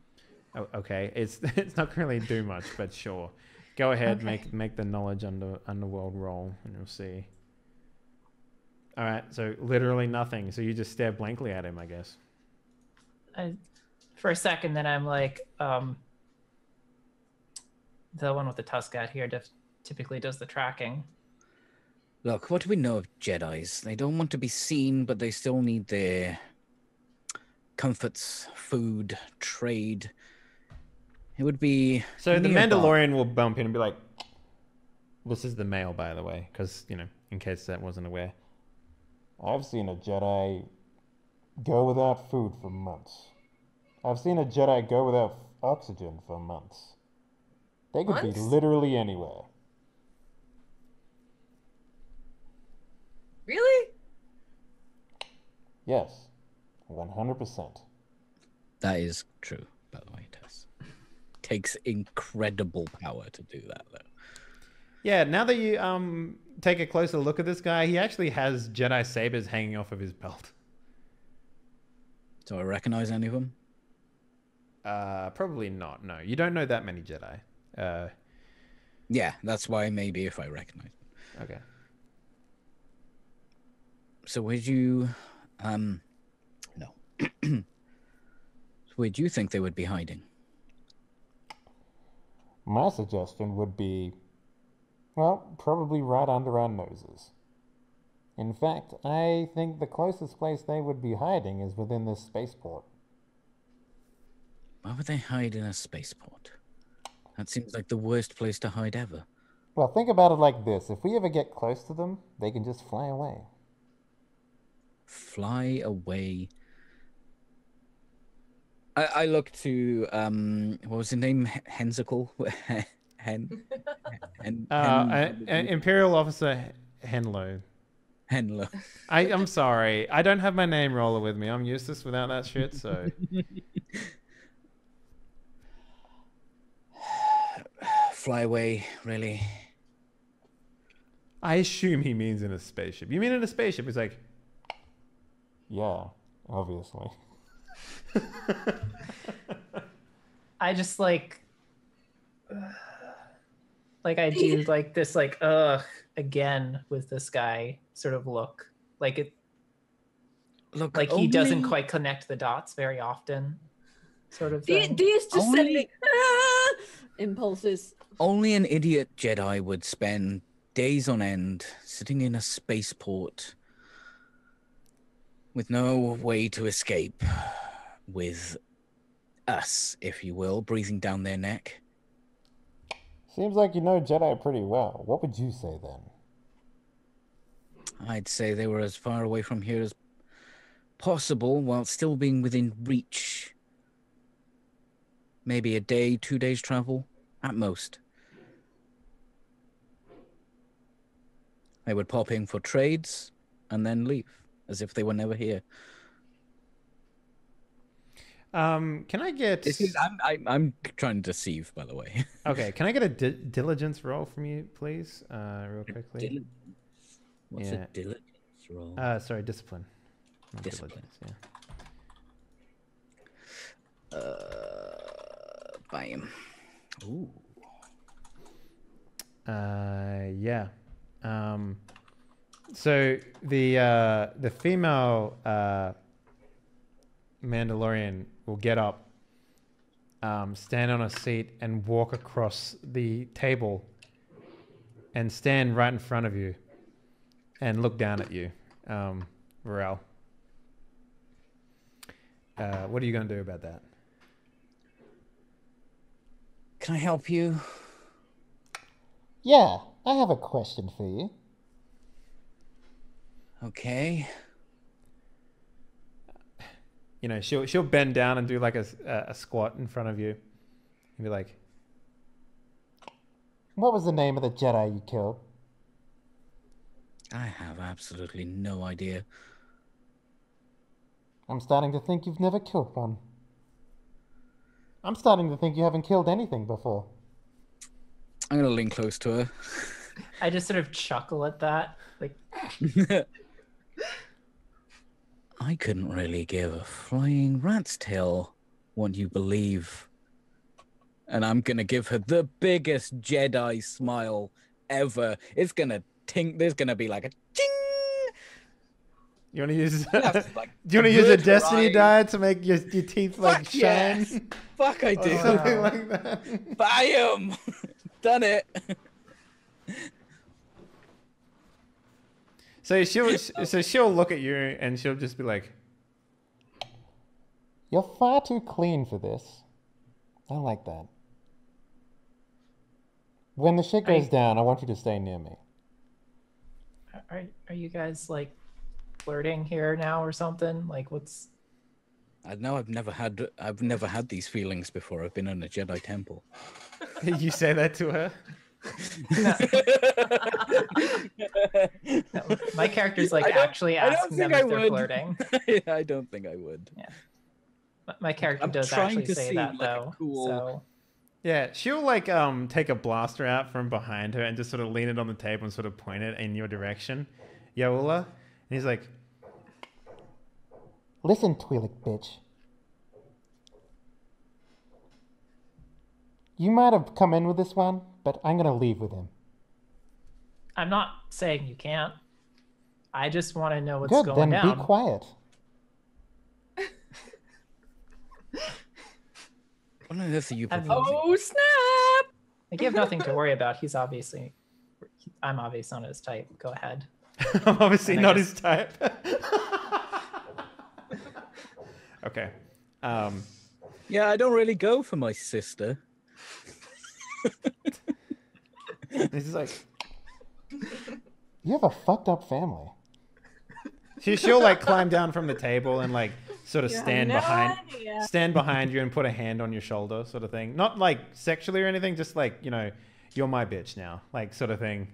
Oh, okay. It's not going to do much, but sure. Go ahead, Okay. make the knowledge underworld roll, and you'll see. All right, so literally nothing. So you just stare blankly at him, I guess. For a second, then I'm like, the one with the tusk out here typically does the tracking. Look, what do we know of Jedis? They don't want to be seen, but they still need their comforts, food, trade. It would be... So the Mandalorian will bump in and be like, this is the male, by the way, because, in case that wasn't aware. I've seen a Jedi go without food for months. I've seen a Jedi go without oxygen for months. They could be literally anywhere. Really? Yes, 100%. That is true, by the way, Tess. Takes incredible power to do that, though. Yeah, now that you take a closer look at this guy, he actually has Jedi sabers hanging off of his belt. Do I recognize any of them? Probably not. No, you don't know that many Jedi. Yeah, that's why maybe if I recognize them. Okay. So would you Where do you think they would be hiding? My suggestion would be, well, probably right under our noses. In fact, I think the closest place they would be hiding is within this spaceport. Why would they hide in a spaceport? That seems like the worst place to hide ever. Well, think about it like this. If we ever get close to them, they can just fly away. Fly away. I look to, what was his name? Hensicle? Imperial Officer Henlo. Henlo. I'm sorry. I don't have my name roller with me. I'm useless without that shit, so... Fly away, really? I assume he means in a spaceship. You mean in a spaceship? It's like... Yeah, obviously. I just like I do like this like again with this guy sort of look. Like it Look, like he doesn't quite connect the dots very often. Sort of thing. These just sending impulses. Only an idiot Jedi would spend days on end sitting in a spaceport with no way to escape, with us, if you will, breathing down their neck. Seems like you know Jedi pretty well. What would you say then? I'd say they were as far away from here as possible while still being within reach. Maybe a day, 2 days travel, at most. They would pop in for trades and then leave, as if they were never here. Can I get... I'm trying to deceive, by the way. Okay, can I get a diligence roll from you, please? Real quickly. What's a diligence roll? Sorry, discipline. Not Discipline. diligence, yeah. Bam. Ooh. Yeah. So the female Mandalorian will get up, stand on a seat, and walk across the table, and stand right in front of you, and look down at you, Varel. What are you going to do about that? Can I help you? Yeah, I have a question for you. Okay. You know, she'll bend down and do like a squat in front of you, and be like, What was the name of the Jedi you killed? I have absolutely no idea. I'm starting to think you've never killed one. I'm starting to think you haven't killed anything before. I'm going to lean close to her. I just sort of chuckle at that. Like, I couldn't really give a flying rat's tail what you believe. And I'm going to give her the biggest Jedi smile ever. It's going to tink. There's going to be like a ching. You want to use? Like, do you want to use a destiny die to make your teeth like shine? Yes. Fuck, I do. Something like that. Bam! Done it. So she'll look at you and she'll just be like, You're far too clean for this. I like that. When the shit goes down, I want you to stay near me. are you guys like flirting here now or something? Like, what's? I know I've never had these feelings before. I've been in a Jedi temple. You say that to her? No, my character's like actually asking them if they're flirting. I don't think I would. Yeah, my character does actually say that though. Cool... So yeah, she'll like take a blaster out from behind her and just sort of lean it on the table and sort of point it in your direction, Yaula. And he's like, Listen, Twi'lek bitch. You might have come in with this one, but I'm gonna leave with him. I'm not saying you can't. I just want to know what's Good, going then down. be quiet. on earth are you I mean- proposing? Oh snap! Like, you have nothing to worry about. I'm obviously not his type. Go ahead. I'm obviously And I not guess- his type. Okay. Yeah, I don't really go for my sister. This is like You have a fucked up family. she'll like climb down from the table and like sort of You have stand no behind idea. stand behind you and put a hand on your shoulder, sort of thing. Not like sexually or anything, just like, you know, you're my bitch now, like sort of thing.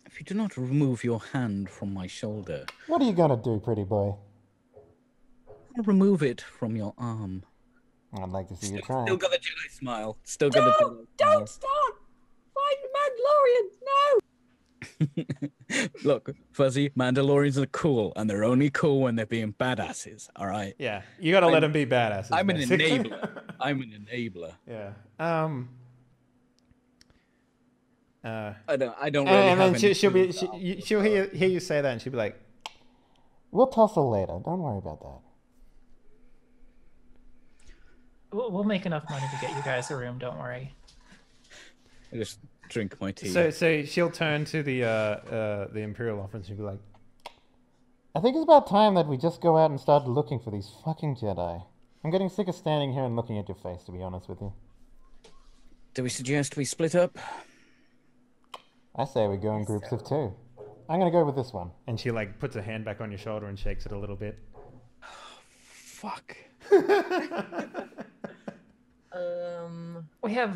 If you do not remove your hand from my shoulder, What are you gonna do, pretty boy? I'll remove it from your arm. I'd like to see you try. Still got the Jedi smile. Still got the Jedi smile. Don't stop! Fight the Mandalorian! No! Look, Fuzzy, Mandalorians are cool, and they're only cool when they're being badasses, all right? Yeah, you gotta let him be badass. I'm an basically. enabler. I'm an enabler. Yeah. I don't really And have then any she'll be clues. she'll hear you say that, and she'll be like, We'll tussle later. Don't worry about that. We'll make enough money to get you guys a room. Don't worry. I just drink my tea. so she'll turn to the Imperial officer and she'll be like, I think it's about time that we just go out and start looking for these fucking Jedi. I'm getting sick of standing here and looking at your face, to be honest with you. Do we suggest we split up? I say we go in groups of 2. I'm gonna go with this one. and she like puts her hand back on your shoulder and shakes it a little bit. Fuck. We have.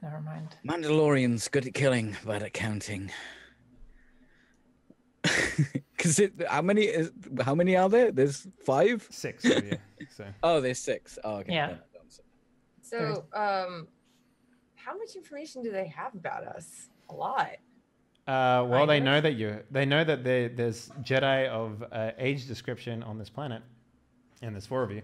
Never mind. Mandalorians good at killing, bad at counting. Because how many are there? There's 5. 6 of you. So Oh, there's 6. Oh, okay. Yeah. So, how much information do they have about us? A lot. well, they Kind know of. that they know that there's Jedi of age description on this planet, and there's 4 of you,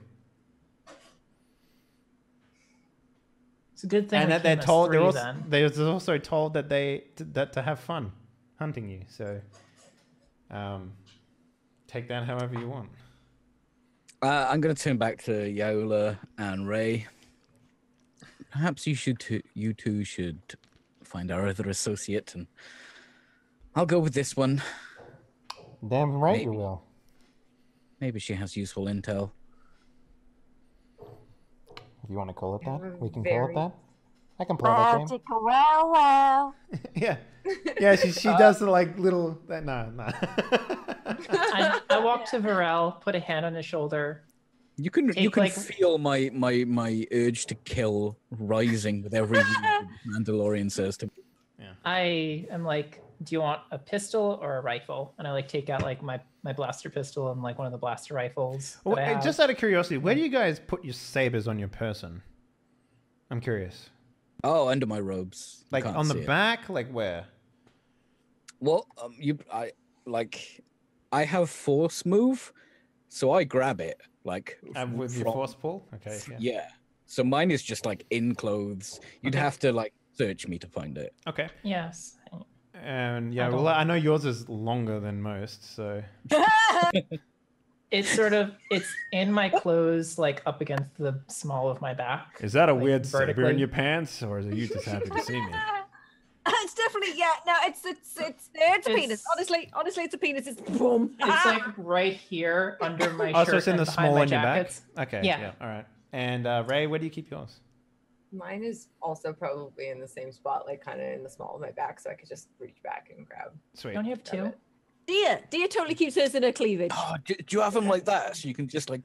It's a good thing. and we that they're came as told. 3 then. They're also told that that to have fun hunting you. So, take that however you want. I'm going to turn back to Yola and Ray. Perhaps you two should find our other associate, and I'll go with this one. Damn right you Maybe. will. Maybe she has useful intel. If you want to call it that, We're we can very- call it that. I can play that game. Yeah, yeah. She does the like little. No. I walk to Varel, put a hand on his shoulder. You can Take, like- feel my urge to kill rising with every word Mandalorian says to me. I am like, do you want a pistol or a rifle? And I like take out like my blaster pistol and like one of the blaster rifles. that I have. Just out of curiosity, where do you guys put your sabers on your person? I'm curious. Oh, under my robes. You Like can't on the see it. back, like where? Well, I have force move, so I grab it like With your from- force pull? Okay. Yeah. Yeah. So mine is just like in clothes. You'd Okay. have to like search me to find it. Okay. Yes. And yeah, I well, don't- I know yours is longer than most, so It's in my clothes, like up against the small of my back. is that a like, weird saber in vertically. your pants, or are you just happy to see me? It's definitely no. It's a penis. Honestly, it's a penis. It's boom. It's like right here under my Oh, shirt so it's in and the behind small my on your back. jackets. Okay. Yeah. Yeah. All right. And Ray, where do you keep yours? Mine is also probably in the same spot, like kind of in the small of my back, so I could just reach back and grab. Sweet. Don't you have grab two? Dia totally keeps hers in her cleavage. Oh, do you have them like that so you can just like?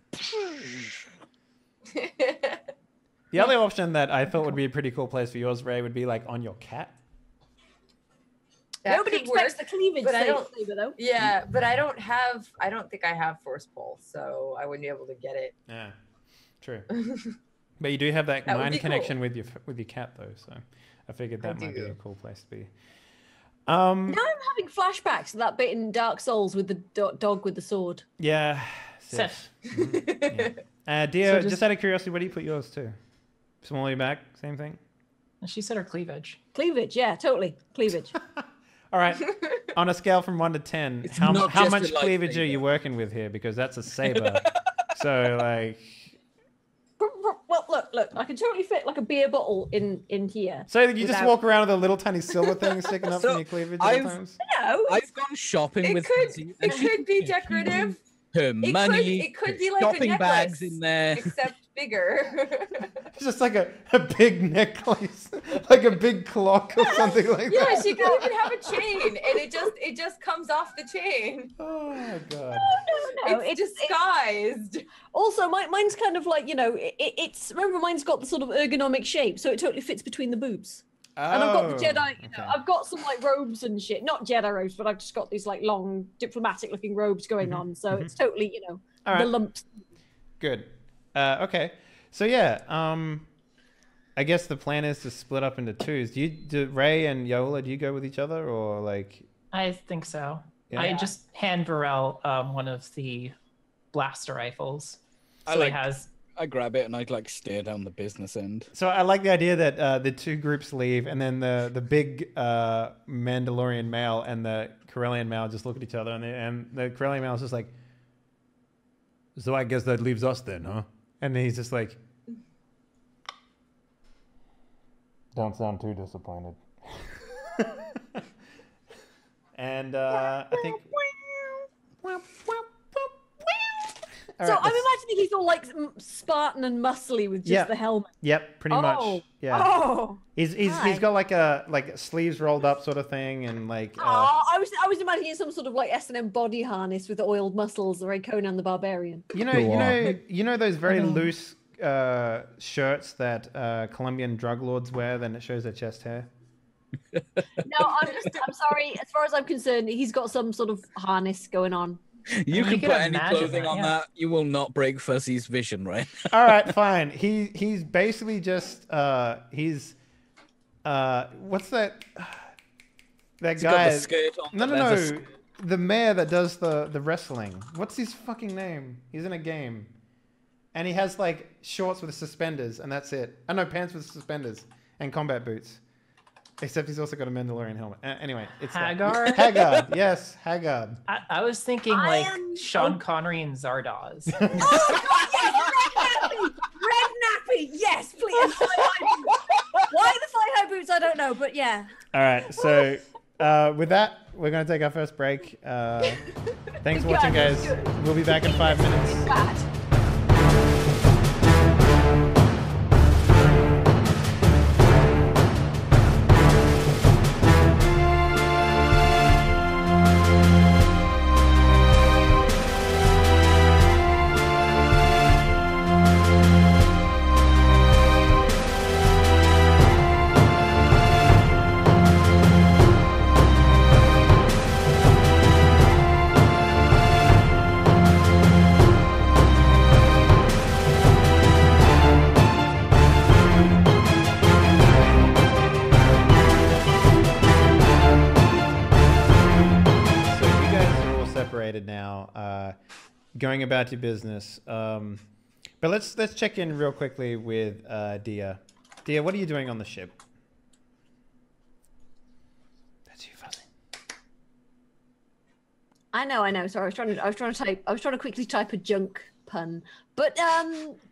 it. The other option that I thought would be a pretty cool place for yours, Ray, would be like on your cat. That Nobody could expects work, the cleavage but I saber, don't- though. Yeah, but I don't think I have force pull, so I wouldn't be able to get it. Yeah. True. But you do have that That would mind be cool. connection with your cat, though. So I figured that might be do. a cool place to be. Now I'm having flashbacks to that bit in Dark Souls with the dog with the sword. Yeah. Sif. Yeah. Dear, So just out of curiosity, where do you put yours to? Small of your back, same thing. And she said her cleavage. Cleavage, yeah, totally. Cleavage. All right. On a scale from 1 to 10, It's how not just much a cleavage are lightsaber. you working with here? Because that's a saber. So like. Well, look. I can totally fit like a beer bottle in here. So you just without- walk around with a little tiny silver thing sticking up So, from your cleavage at all I've- times? No. I've gone shopping It with could Fuzzy, and it she could be put decorative, her money, it could her be like a shopping bags necklace. in there. except bigger. It's just like a big necklace, like a big clock or something like that. Yes, you can even have a chain, and it just comes off the chain. Oh my god. No. It's disguised. Also, mine's kind of like, it's remember mine's got the sort of ergonomic shape, so it totally fits between the boobs. And I've got the Jedi, okay. I've got some like robes and shit. Not Jedi robes, but I've just got these like long diplomatic looking robes going on. So it's totally, All the right. lumps. Good. Okay. So yeah, I guess the plan is to split up into twos. Do Ray and Yola, do you go with each other or like? I think so. Yeah. I just hand Varel one of the blaster rifles. I So like- he has. I grab it and I'd like stare down the business end. So I like the idea that the two groups leave and then the big Mandalorian male and the Corellian male just look at each other and the Corellian male is just like, so I guess that leaves us then, huh? And he's just like, Don't sound too disappointed. and I think. All So right, I'm let's- imagining he's all like Spartan and muscly with just Yeah. the helmet. Yep, pretty much. Yeah. Oh. He's Hi. got like a sleeves rolled up sort of thing and like Oh, I was imagining some sort of like S&M body harness with oiled muscles, like Conan the Barbarian. you know those very loose shirts that Colombian drug lords wear, then it shows their chest hair. No, I'm sorry. As far as I'm concerned, he's got some sort of harness going on. You You can can put any imagine clothing that, on yeah. that. You will not break Fuzzy's vision, right? All right, fine. He's basically just what's that? That He's guy. got the skirt on. No, the no, leather no. skirt. The mayor that does the wrestling. What's his fucking name? He's in a game, and he has like shorts with suspenders, and that's it. I know pants with suspenders and combat boots. Except he's also got a Mandalorian helmet. Anyway, it's Haggard? Haggard, yes, Haggard. I was thinking I like am- Sean Connery and Zardoz. Oh, God, yes, red nappy, yes, please. Why the fly-high boots? I don't know, but yeah. All right, so with that, we're gonna take our first break. Thanks for watching, guys. We'll be back in 5 minutes. Bad. So you guys are all separated now, going about your business. But let's check in real quickly with Dia. Dia, what are you doing on the ship? That's you, Fuzzy. I know. Sorry, I was trying to quickly type a junk pun. But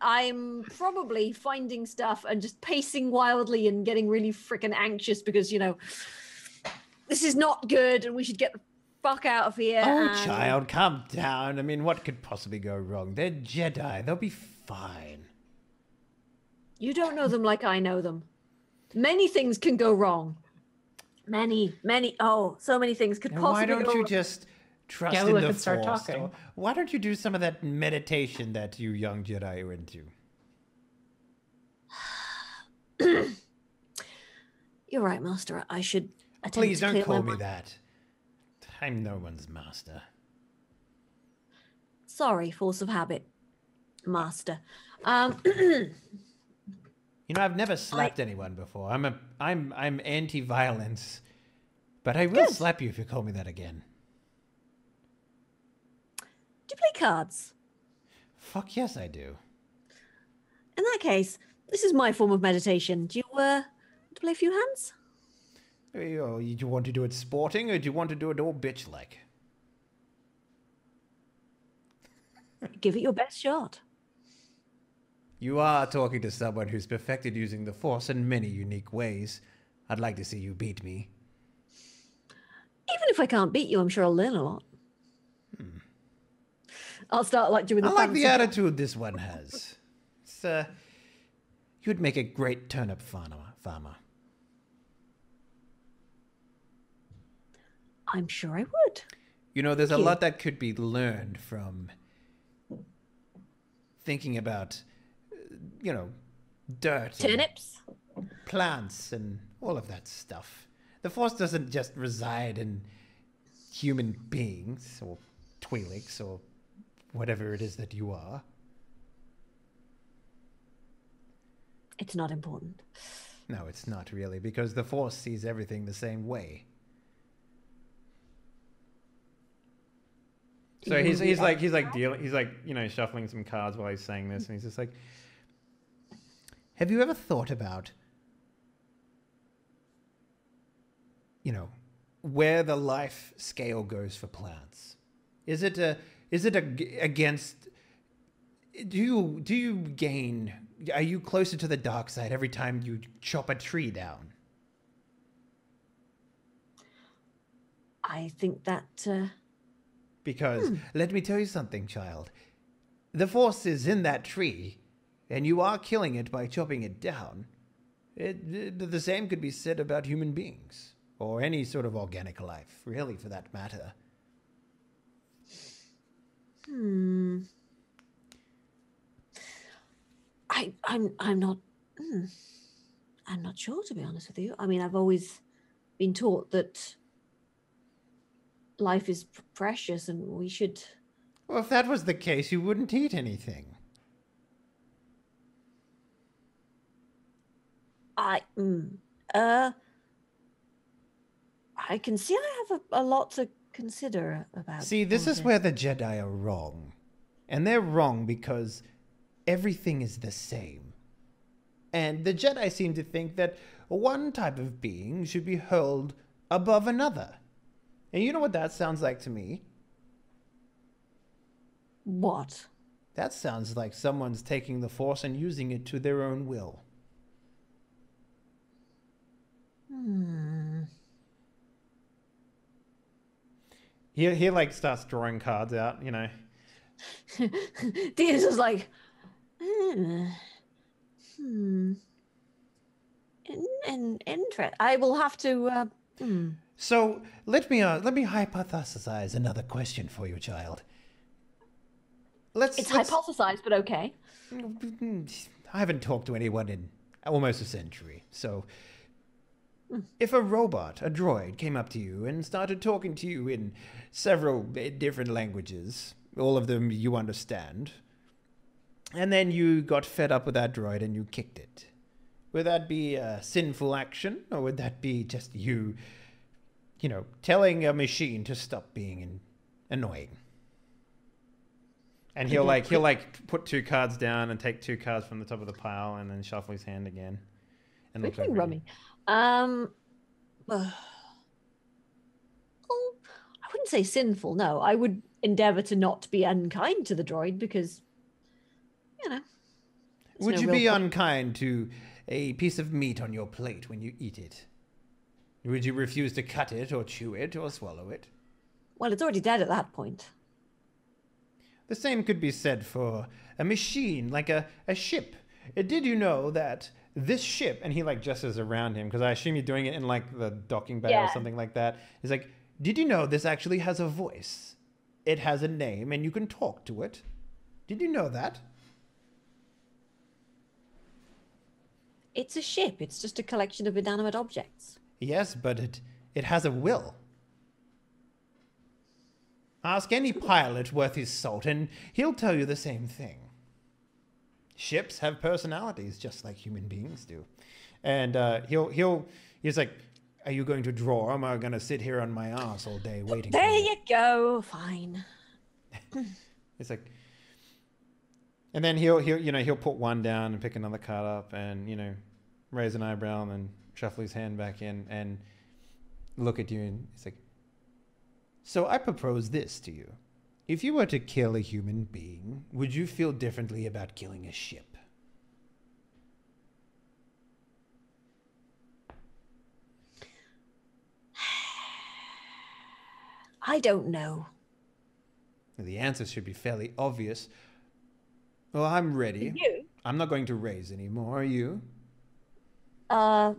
I'm probably finding stuff and just pacing wildly and getting really freaking anxious because, this is not good and we should get the fuck out of here. Oh, and- child, calm down. I mean, what could possibly go wrong? They're Jedi. They'll be fine. You don't know them like I know them. Many things can go wrong. Many. Oh, so many things could And possibly why go don't you wrong. just trust Yeah, in we the could start Force? talking. Or why don't you do some of that meditation that you young Jedi are into? You're right, Master. I should attempt Please to don't clear my call me mind. that. I'm no one's master. Sorry, force of habit, Master. You know, I've never slapped anyone before. I'm anti-violence, but I will Good. slap you if you call me that again. Do you play cards? Fuck yes, I do. In that case, this is my form of meditation. Do you want to play a few hands? Do you want to do it sporting, or do you want to do it all bitch-like? Give it your best shot. You are talking to someone who's perfected using the Force in many unique ways. I'd like to see you beat me. Even if I can't beat you, I'm sure I'll learn a lot. I'll start like doing the. I like the fancy attitude this one has. It's, you'd make a great turnip farmer. I'm sure I would. You know, there's a lot that could be learned from thinking about, dirt, Turnips, plants, and all of that stuff. The Force doesn't just reside in human beings or Twi'leks or whatever it is that you are. It's not important. No, it's not really, because the Force sees everything the same way. So he's shuffling some cards while he's saying this, and he's just like, have you ever thought about, where the life scale goes for plants? Is it against, do you gain, are you closer to the dark side every time you chop a tree down? I think that Because, let me tell you something, child. The Force is in that tree, and you are killing it by chopping it down. The same could be said about human beings, or any sort of organic life, really, for that matter. I'm not. I'm not sure, to be honest with you. I mean, I've always been taught that life is precious and we should. Well, if that was the case, you wouldn't eat anything. I can see I have a lot to consider about. See, this is where the Jedi are wrong. And they're wrong because everything is the same. And the Jedi seem to think that one type of being should be held above another. And you know what that sounds like to me? What? That sounds like someone's taking the Force and using it to their own will. He like starts drawing cards out, Diaz is like, interest. I will have to. So let me hypothesize another question for you, child. It's hypothesized, but okay. I haven't talked to anyone in almost a century, so if a robot, a droid, came up to you and started talking to you in several different languages, all of them you understand, and then you got fed up with that droid and you kicked it, would that be a sinful action, or would that be just you, telling a machine to stop being annoying? And he'll put 2 cards down and take 2 cards from the top of the pile and then shuffle his hand again. And look over rummy. I wouldn't say sinful. No, I would endeavor to not be unkind to the droid because, Would you be unkind to a piece of meat on your plate when you eat it? Would you refuse to cut it or chew it or swallow it? Well, it's already dead at that point. The same could be said for a machine, like a ship. Did you know that this ship, and he gestures around him, because I assume you're doing it in the docking bay or something like that. He's like, did you know this actually has a voice? It has a name and you can talk to it. Did you know that? It's a ship. It's just a collection of inanimate objects. Yes, but it has a will. Ask any pilot worth his salt and he'll tell you the same thing. Ships have personalities just like human beings do. And he's like, are you going to draw? Or am I going to sit here on my ass all day waiting there for you? You go. Fine. It's like, and then he'll put one down and pick another card up and, raise an eyebrow and then shuffle his hand back in. And look at you and he's like, so I propose this to you. If you were to kill a human being, would you feel differently about killing a ship? I don't know. The answer should be fairly obvious. Well, I'm ready. You? I'm not going to raise anymore. Are you? I'll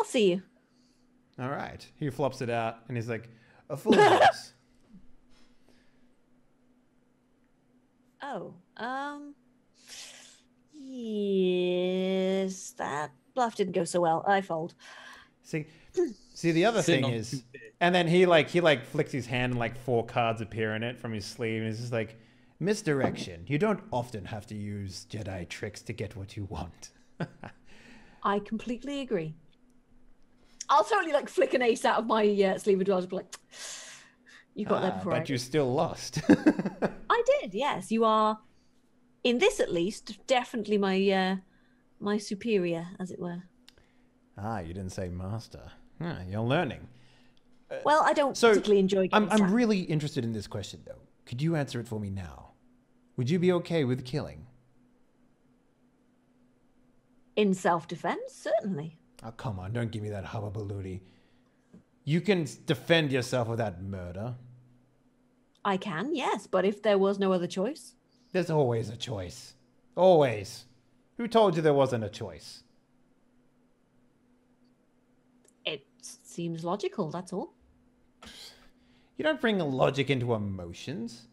see you. All right. He flops it out and he's like, a full house. Oh, yes, that bluff didn't go so well. I fold. See, the other thing is, and then he flicks his hand and like 4 cards appear in it from his sleeve, and it's just like, misdirection. You don't often have to use Jedi tricks to get what you want. I completely agree. I'll totally like flick an ace out of my sleeve as well. Just be like, you got that before. But you still lost. I did, yes. You are, in this at least, definitely my my superior, as it were. You didn't say master. You're learning. Well, I don't particularly enjoy getting I'm really interested in this question, though. Could you answer it for me now? Would you be okay with killing? In self-defense, certainly. Oh, come on. Don't give me that hubbubalooty. You can defend yourself without murder. I can, yes, but if there was no other choice? There's always a choice. Always. Who told you there wasn't a choice? It seems logical, that's all. You don't bring logic into emotions.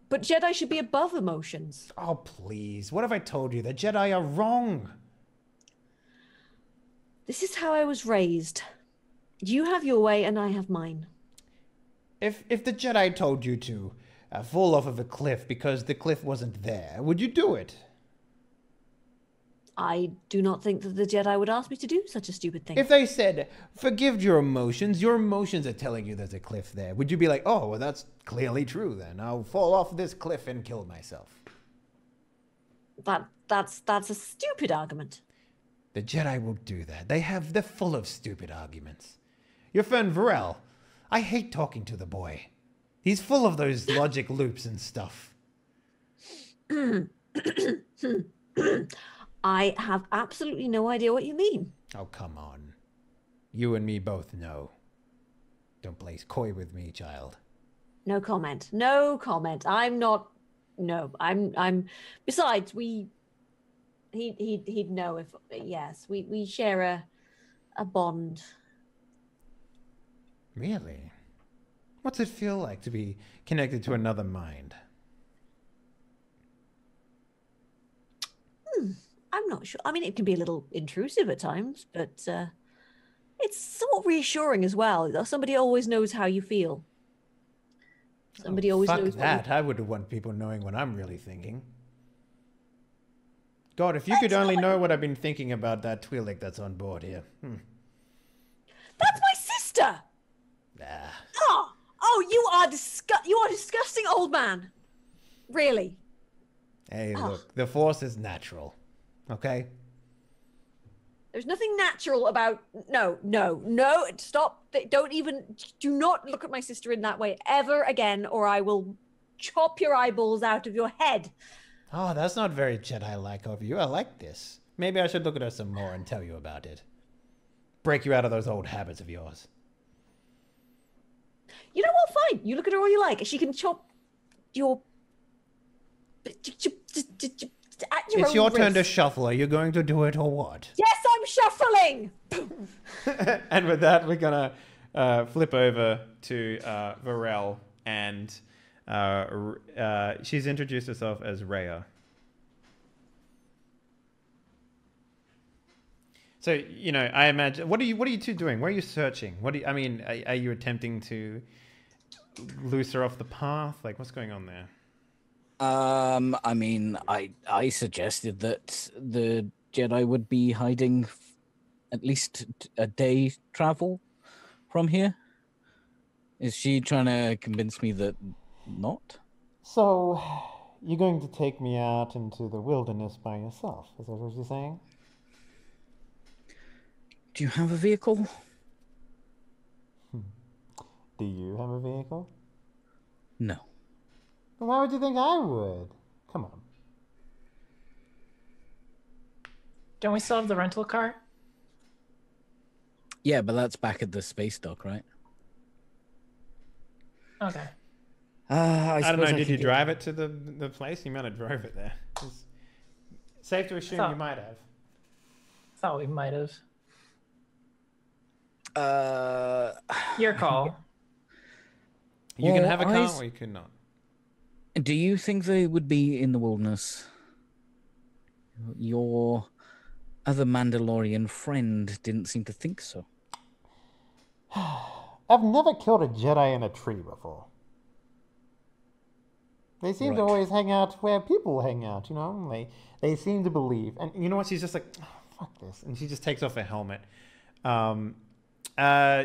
But Jedi should be above emotions. Oh, please. What have I told you? The Jedi are wrong. This is how I was raised. You have your way and I have mine. If the Jedi told you to fall off of a cliff because the cliff wasn't there, would you do it? I do not think that the Jedi would ask me to do such a stupid thing. If they said, forgive your emotions are telling you there's a cliff there, would you be like, oh, well, that's clearly true then. I'll fall off this cliff and kill myself. That's a stupid argument. The Jedi will do that. They're full of stupid arguments. Your friend Varel, I hate talking to the boy. He's full of those logic loops and stuff. I have absolutely no idea what you mean. Oh, come on. You and me both know. Don't play coy with me, child. No comment. No comment. I'm not. No, I'm. Besides, he'd know if. Yes, we share a bond. Really? What's it feel like to be connected to another mind? I'm not sure. I mean, it can be a little intrusive at times, but it's somewhat reassuring as well. Somebody always knows how you feel. Somebody always knows. Fuck that. I would want people knowing what I'm really thinking. God, if you could only know what I've been thinking about that Twi'lek that's on board here. That's my sister! Nah. Oh, you are disgusting old man. Really. Hey, look, the Force is natural. Okay? There's nothing natural about... No, stop. Do not look at my sister in that way ever again, or I will chop your eyeballs out of your head. Oh, that's not very Jedi-like of you. I like this. Maybe I should look at her some more and tell you about it. Break you out of those old habits of yours. You know what? Fine. You look at her all you like. She can chop your... It's your turn to shuffle. Are you going to do it or what? Yes, I'm shuffling! And with that, we're going to flip over to Varel. And she's introduced herself as Rhea. So, you know, I imagine... What are you two doing? Where are you searching? Are you attempting to loose her off the path? Like, what's going on there? I mean, I suggested that the Jedi would be hiding at least a day travel from here. Is she trying to convince me that not? So, you're going to take me out into the wilderness by yourself. Is that what you're saying? Do you have a vehicle? Do you have a vehicle? No. Why would you think I would? Come on. Don't we still have the rental car? Yeah, but that's back at the space dock, right? Okay. I don't know. suppose Did you could drive it to the place? You might have drove it there. It's safe to assume So- you might have. Thought we might have. Uh, Your call. You can Well, have a car, I- or you could not. do you think they would be in the wilderness? Your other Mandalorian friend didn't seem to think so. I've never killed a Jedi in a tree before. They seem to Right. always hang out where people hang out, you know? They seem to believe. And you know what? She's just like, oh, fuck this, and she just takes off her helmet.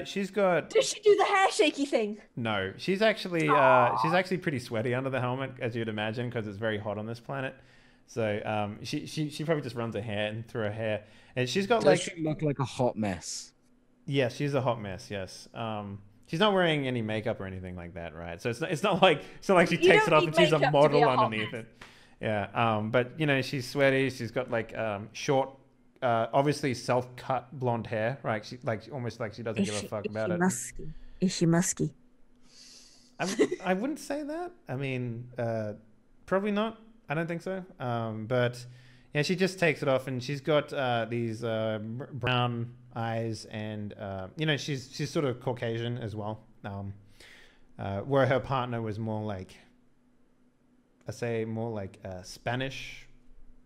She's got Does she do the hair shaky thing? no. She's actually pretty sweaty under the helmet, as you'd imagine, because it's very hot on this planet. So she probably just runs her hair and through her hair, and she's got Does she look like a hot mess? yes, she's a hot mess. Yes. She's not wearing any makeup or anything like that, right? So it's not like she You takes don't it off need and she's a makeup to be model a hot underneath mess. it. Yeah. But you know, she's sweaty. She's got like short, obviously self-cut blonde hair, right? She almost like she doesn't give a fuck about it. Musky? Is she musky? I wouldn't say that. I mean, probably not. I don't think so. But yeah, she just takes it off, and she's got these brown eyes, and you know, she's sort of Caucasian as well. Where her partner was more like, I say, more like Spanish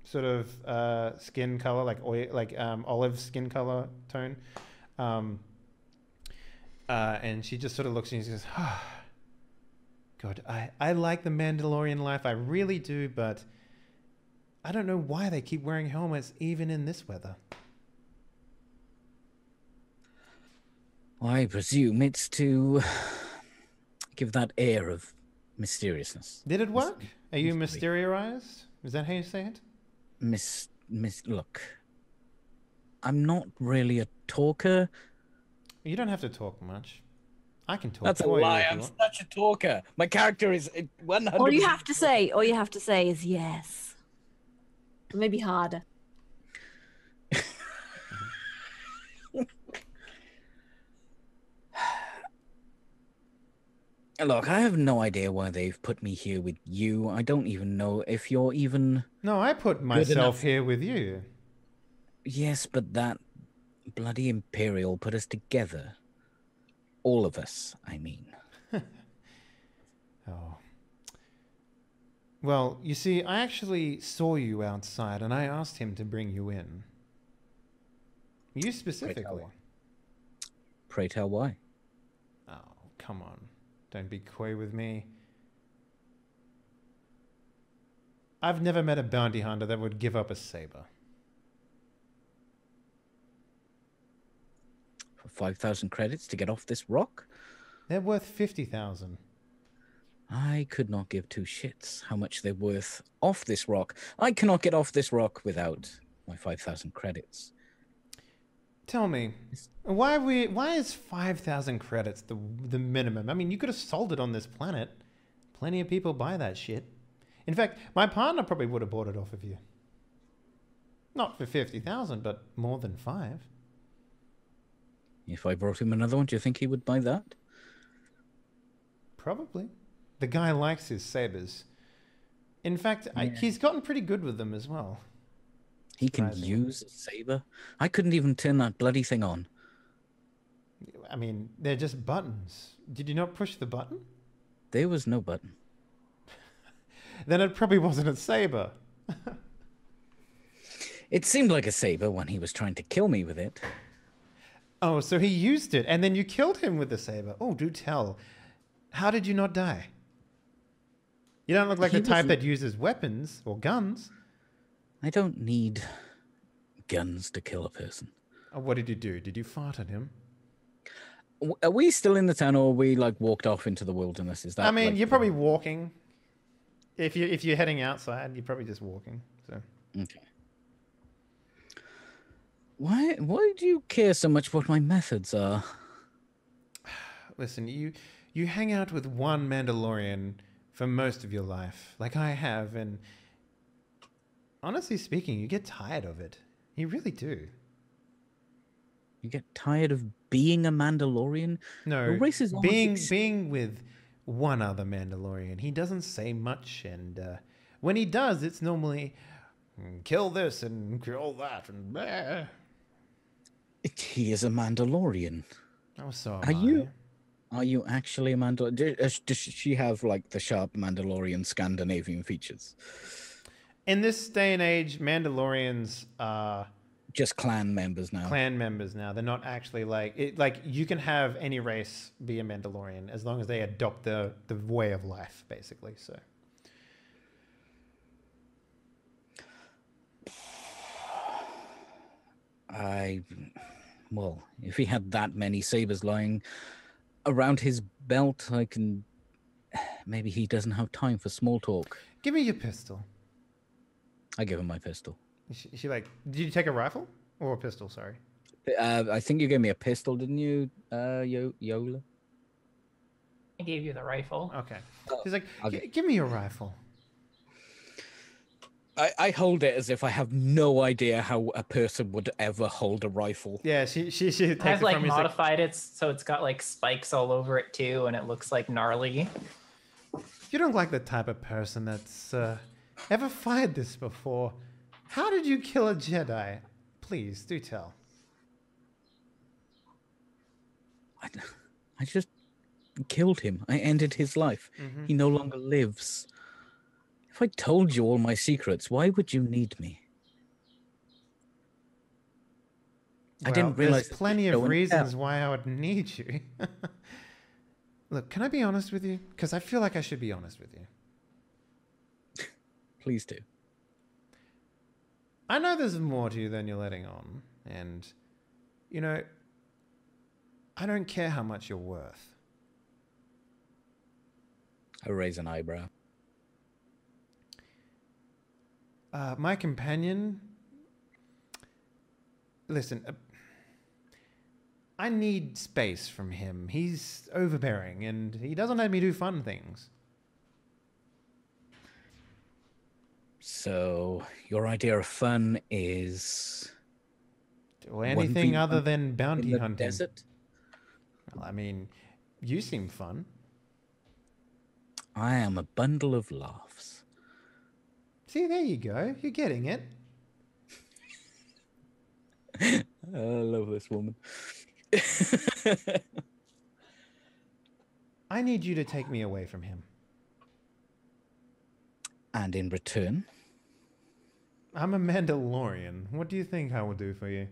sort of skin color, like oil, like olive skin color tone. And she just sort of looks and she says, oh, God, I like the Mandalorian life. I really do, but I don't know why they keep wearing helmets even in this weather. I presume it's to give that air of mysteriousness. Did it work? Are you mysteriorized? Is that how you say it? Look, I'm not really a talker. You don't have to talk much. I can talk. That's a for you lie. if you I'm want. such a talker. My character is 100%. All you have to say is yes. Maybe harder. Look, I have no idea why they've put me here with you. I don't even know if you're even... No, I put myself here with you. Yes, but that bloody Imperial put us together. All of us, I mean. Oh. Well, you see, I actually saw you outside, and I asked him to bring you in. You specifically. Pray tell why. Oh, come on. Don't be coy with me. I've never met a bounty hunter that would give up a saber. For 5,000 credits to get off this rock? They're worth 50,000. I could not give two shits how much they're worth off this rock. I cannot get off this rock without my 5,000 credits. Tell me, why is 5,000 credits the minimum? I mean, you could have sold it on this planet. Plenty of people buy that shit. In fact, my partner probably would have bought it off of you. Not for 50,000, but more than 5. If I brought him another one, do you think he would buy that? Probably. The guy likes his sabers. In fact, he's gotten pretty good with them as well. He can use a saber? I couldn't even turn that bloody thing on. I mean, they're just buttons. Did you not push the button? There was no button. Then it probably wasn't a saber. It seemed like a saber when he was trying to kill me with it. Oh, so he used it, and then you killed him with the saber. Oh, do tell. How did you not die? You don't look like the type that uses weapons or guns. I don't need guns to kill a person. Oh, what did you do? Did you fart at him? Are we still in the town, or are we like walked off into the wilderness? Is that? I mean, like, you're probably walking. if you're heading outside, you're probably just walking. So Okay. Why do you care so much what my methods are? listen, you hang out with one Mandalorian for most of your life, like I have, and honestly speaking, you get tired of it. You really do. You get tired of being a Mandalorian? No, Your race is almost being with one other Mandalorian. He doesn't say much, and when he does, it's normally kill this and kill that and blah. He is a Mandalorian. Oh, so Are you? Are you actually a Mandalorian? Does she have like the sharp Mandalorian Scandinavian features? In this day and age, Mandalorians are just clan members now. Clan members now. They're not actually like it. Like you can have any race be a Mandalorian as long as they adopt the way of life, basically. So. Well, if he had that many sabers lying around his belt, I can. Maybe he doesn't have time for small talk. Give me your pistol. I give him my pistol. She like, did you take a rifle or a pistol? Sorry. I think you gave me a pistol, didn't you, Yola? I gave you the rifle. Okay. She's like, give me your rifle. I hold it as if I have no idea how a person would ever hold a rifle. Yeah, she takes I've it like from me. modified it so it's got like spikes all over it too, and it looks like gnarly. You don't like the type of person that's ever fired this before. How did you kill a Jedi? Please do tell. I just killed him. I ended his life. Mm-hmm. He no longer lives. If I told you all my secrets, why would you need me? Well, I didn't realize there's plenty of reasons why I would need you. Look, can I be honest with you? Because I feel like I should be honest with you. Please do. I know there's more to you than you're letting on. And, you know, I don't care how much you're worth. I raise an eyebrow. My companion... Listen, I need space from him. He's overbearing, and he doesn't let me do fun things. So, your idea of fun is... Or anything other than in bounty the hunting. desert? Well, I mean, you seem fun. I am a bundle of laughs. See, there you go. You're getting it. I love this woman. I need you to take me away from him. And in return? I'm a Mandalorian. What do you think I will do for you?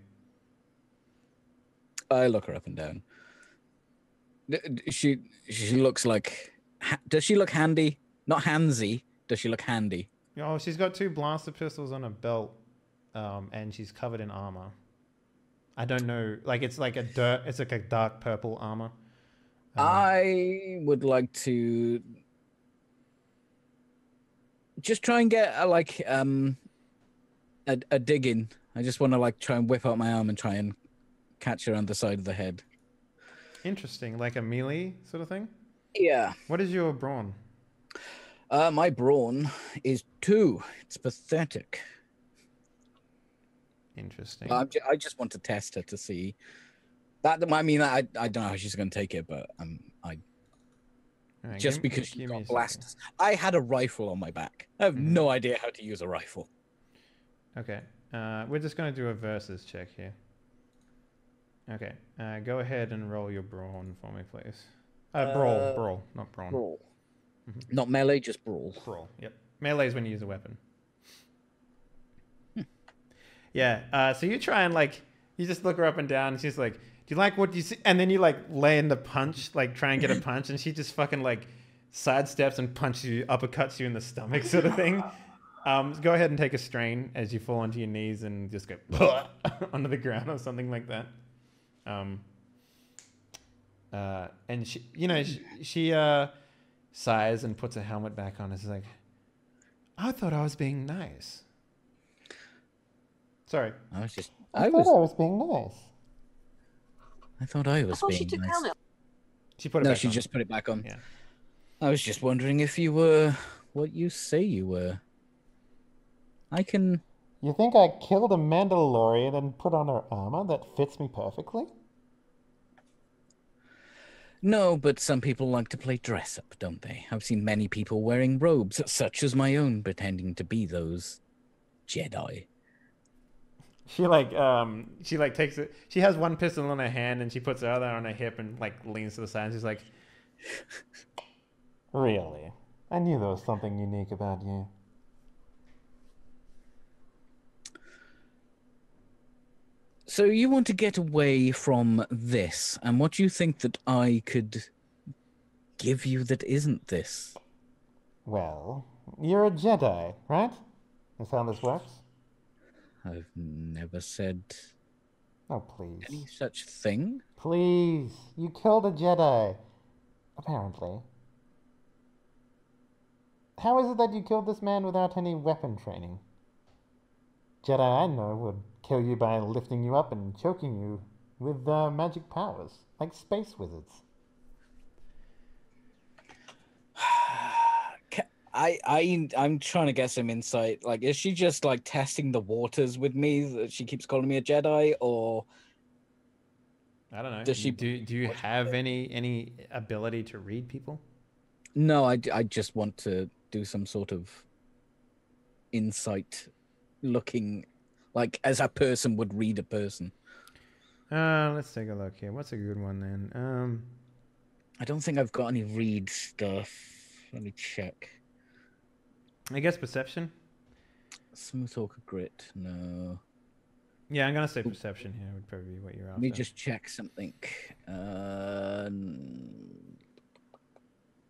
I look her up and down. She looks like... Does she look handy? Not handsy. Does she look handy? Oh, she's got 2 blaster pistols on her belt, and she's covered in armor. I don't know, like it's like a dark purple armor. I would like to just try and get a dig in. I just want to like try and whip out my arm and try and catch her on the side of the head. Interesting, like a melee sort of thing. Yeah. What is your brawn? My brawn is 2. It's pathetic. Interesting. I just want to test her to see. That I mean, I don't know how she's going to take it, but right, just because she got blasted. I had a rifle on my back. I have no idea how to use a rifle. Okay. We're just going to do a versus check here. Okay. Go ahead and roll your brawn for me, please. Brawl, not brawn. Brawl. Mm-hmm. Not melee, just brawl. Brawl, yep. Melee is when you use a weapon. Yeah, so you try and like, you just look her up and down and she's like, do you like what you see? And then you like land a punch, like try and get a punch, and she just fucking like sidesteps and punches you, uppercuts you in the stomach sort of thing. Go ahead and take a strain as you fall onto your knees and just go onto the ground or something like that. And she, you know, she sighs and puts her helmet back on. It's like, I thought I was being nice. Sorry. I thought I was being nice. I thought I I was thought she being took nice. helmet. She put it No, back she on. just put it back on. Yeah. I was just wondering if you were what you say you were. I can. You think I killed a Mandalorian and put on her armor that fits me perfectly? No, but some people like to play dress up, don't they? I've seen many people wearing robes, such as my own, pretending to be those Jedi. She takes it. She has one pistol in her hand and she puts the other on her hip and like leans to the side. And she's like, Really? I knew there was something unique about you. So you want to get away from this, and what do you think that I could give you that isn't this? Well, you're a Jedi, right? That's how this works? I've never said Oh, please. any such thing. Please. You killed a Jedi. Apparently. How is it that you killed this man without any weapon training? Jedi I know would kill you by lifting you up and choking you with magic powers, like space wizards. I'm trying to get some insight. Like, is she just like testing the waters with me that she keeps calling me a Jedi, or I don't know. does she? Do you have any ability to read people? No, I just want to do some sort of insight, looking like as a person would read a person. Let's take a look here. What's a good one then? I don't think I've got any read stuff. Let me check. I guess perception. Smooth talk of grit. No. Yeah, I'm gonna say perception here. Would probably be what you're after. Let me just check something.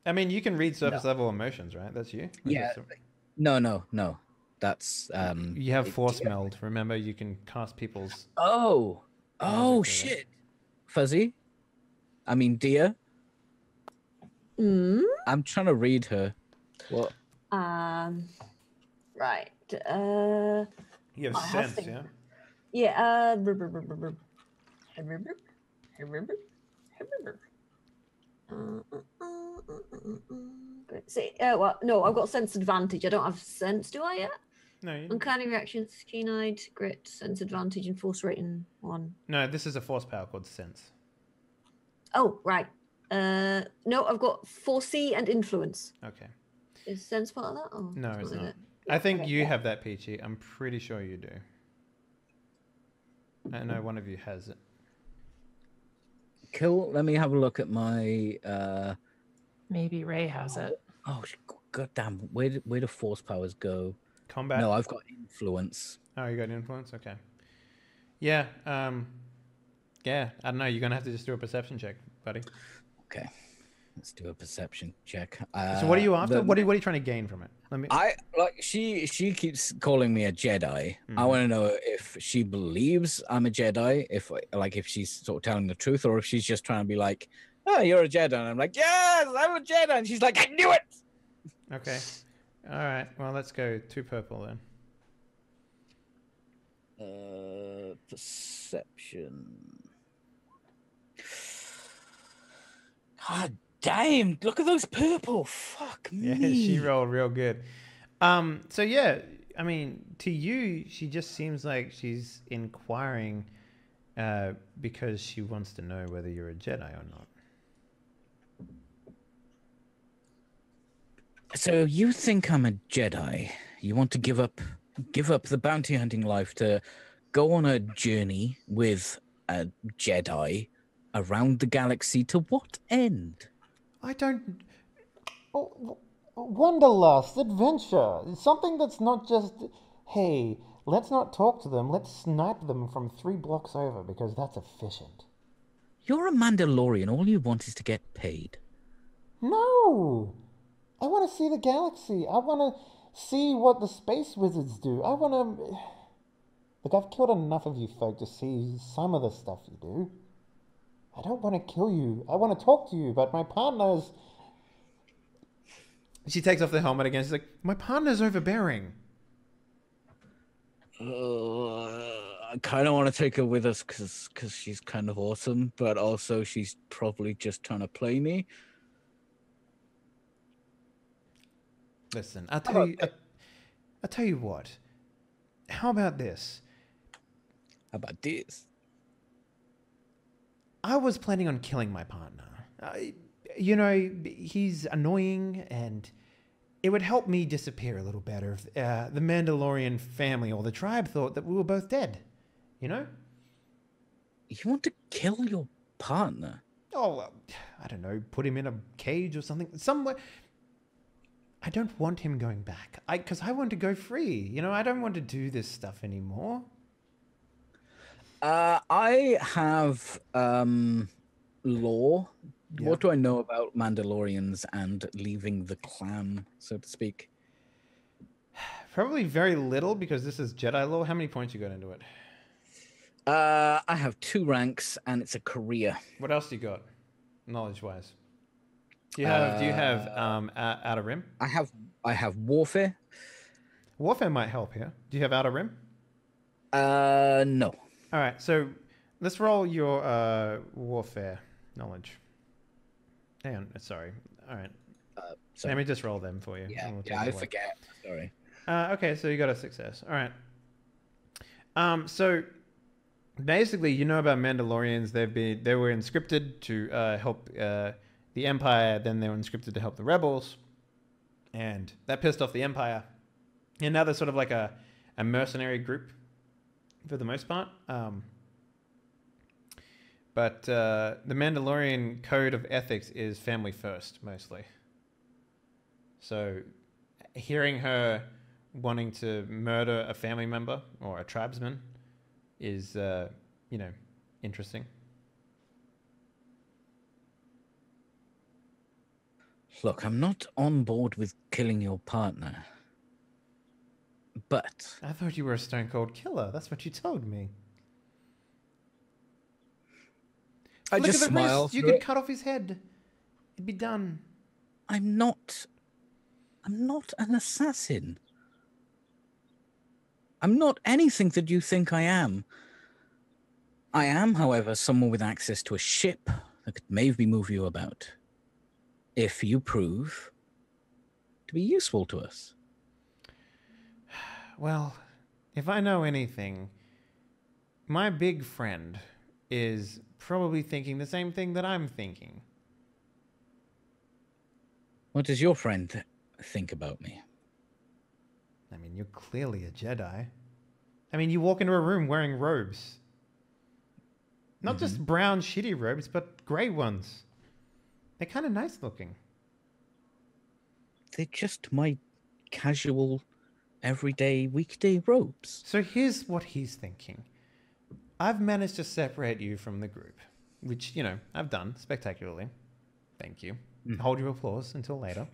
I mean, you can read surface level emotions, right? That's you. Yeah. No. That's You have force meld. Remember, you can cast people's. Oh shit. Fuzzy. I mean, dear. I'm trying to read her. What? Right. You have I sense, have yeah. Yeah. See, well, no, I've got sense advantage. I don't have sense, do I yet? No, you... Uncanny reactions, keen-eyed, grit, sense advantage, and force rating 1. No, this is a force power called sense. Oh, right. No, I've got foresee and influence. Okay. Is sense part of that? Oh, No, it's is not. it? I think Okay, you yeah. have that, Peachy. I'm pretty sure you do. I know one of you has it. Cool. Let me have a look at my. Maybe Ray has it. Oh, goddamn! Where do force powers go? Combat. No, I've got influence. Oh, you got influence. Okay. Yeah. Yeah. I don't know. You're gonna have to just do a perception check, buddy. Okay. Let's do a perception check. So what are you after? What are you trying to gain from it? Let me. She keeps calling me a Jedi. Mm-hmm. I want to know if she believes I'm a Jedi, if she's sort of telling the truth, or if she's just trying to be like, "Oh, you're a Jedi," and I'm like, "Yes, I'm a Jedi," and she's like, "I knew it." Okay. All right. Well, let's go 2 purple then. Perception. God damn! Look at those purple. Fuck me. Yeah, she rolled real good. So yeah, I mean, to you, she just seems like she's inquiring, because she wants to know whether you're a Jedi or not. So you think I'm a Jedi? You want to give up the bounty hunting life to go on a journey with a Jedi around the galaxy to what end? I don't. Wanderlust, adventure. Something that's not just, hey, let's not talk to them, let's snipe them from 3 blocks over because that's efficient. You're a Mandalorian. All you want is to get paid. No! I want to see the galaxy. I want to see what the space wizards do. I want to... Look, I've killed enough of you folk to see some of the stuff you do. I don't want to kill you. I want to talk to you, but my partner's... She takes off the helmet again. She's like, my partner's overbearing. I kind of want to take her with us because she's kind of awesome, but also she's probably just trying to play me. Listen, I'll tell you what. How about this? How about this? I was planning on killing my partner. You know, he's annoying, and it would help me disappear a little better if the Mandalorian family or the tribe thought that we were both dead. You know? You want to kill your partner? Oh, I don't know. Put him in a cage or something. Somewhere. I don't want him going back. Because I want to go free. You know, I don't want to do this stuff anymore. I have lore. Yeah. What do I know about Mandalorians and leaving the clan, so to speak? Probably very little because this is Jedi lore. How many points you got into it? I have 2 ranks and it's a career. What else do you got, knowledge-wise? Do you have Outer Rim? I have warfare. Warfare might help here. Do you have Outer Rim? No. All right, so let's roll your warfare knowledge. Hang on, sorry. All right. Let me just roll them for you. Yeah, We'll I forget. Sorry. Okay, so you got a success. All right. So basically, you know about Mandalorians. They were inscripted to help the Empire. Then they were inscripted to help the rebels, and that pissed off the Empire. And now they're sort of like a mercenary group, for the most part. But the Mandalorian code of ethics is family first, mostly. So hearing her wanting to murder a family member or a tribesman is, you know, interesting. Look, I'm not on board with killing your partner. But I thought you were a stone cold killer. That's what you told me. I Look just at the smile. wrist. You could cut off his head. It'd be done. I'm not an assassin. I'm not anything that you think I am. I am, however, someone with access to a ship that could maybe move you about. If you prove to be useful to us. Well, if I know anything, my big friend is probably thinking the same thing that I'm thinking. What does your friend think about me? I mean, you're clearly a Jedi. I mean, you walk into a room wearing robes. Not just brown, shitty robes, but grey ones. They're kind of nice looking. They're just my casual, everyday, weekday robes. So here's what he's thinking. I've managed to separate you from the group, which, you know, I've done spectacularly. Thank you. Hold your applause until later.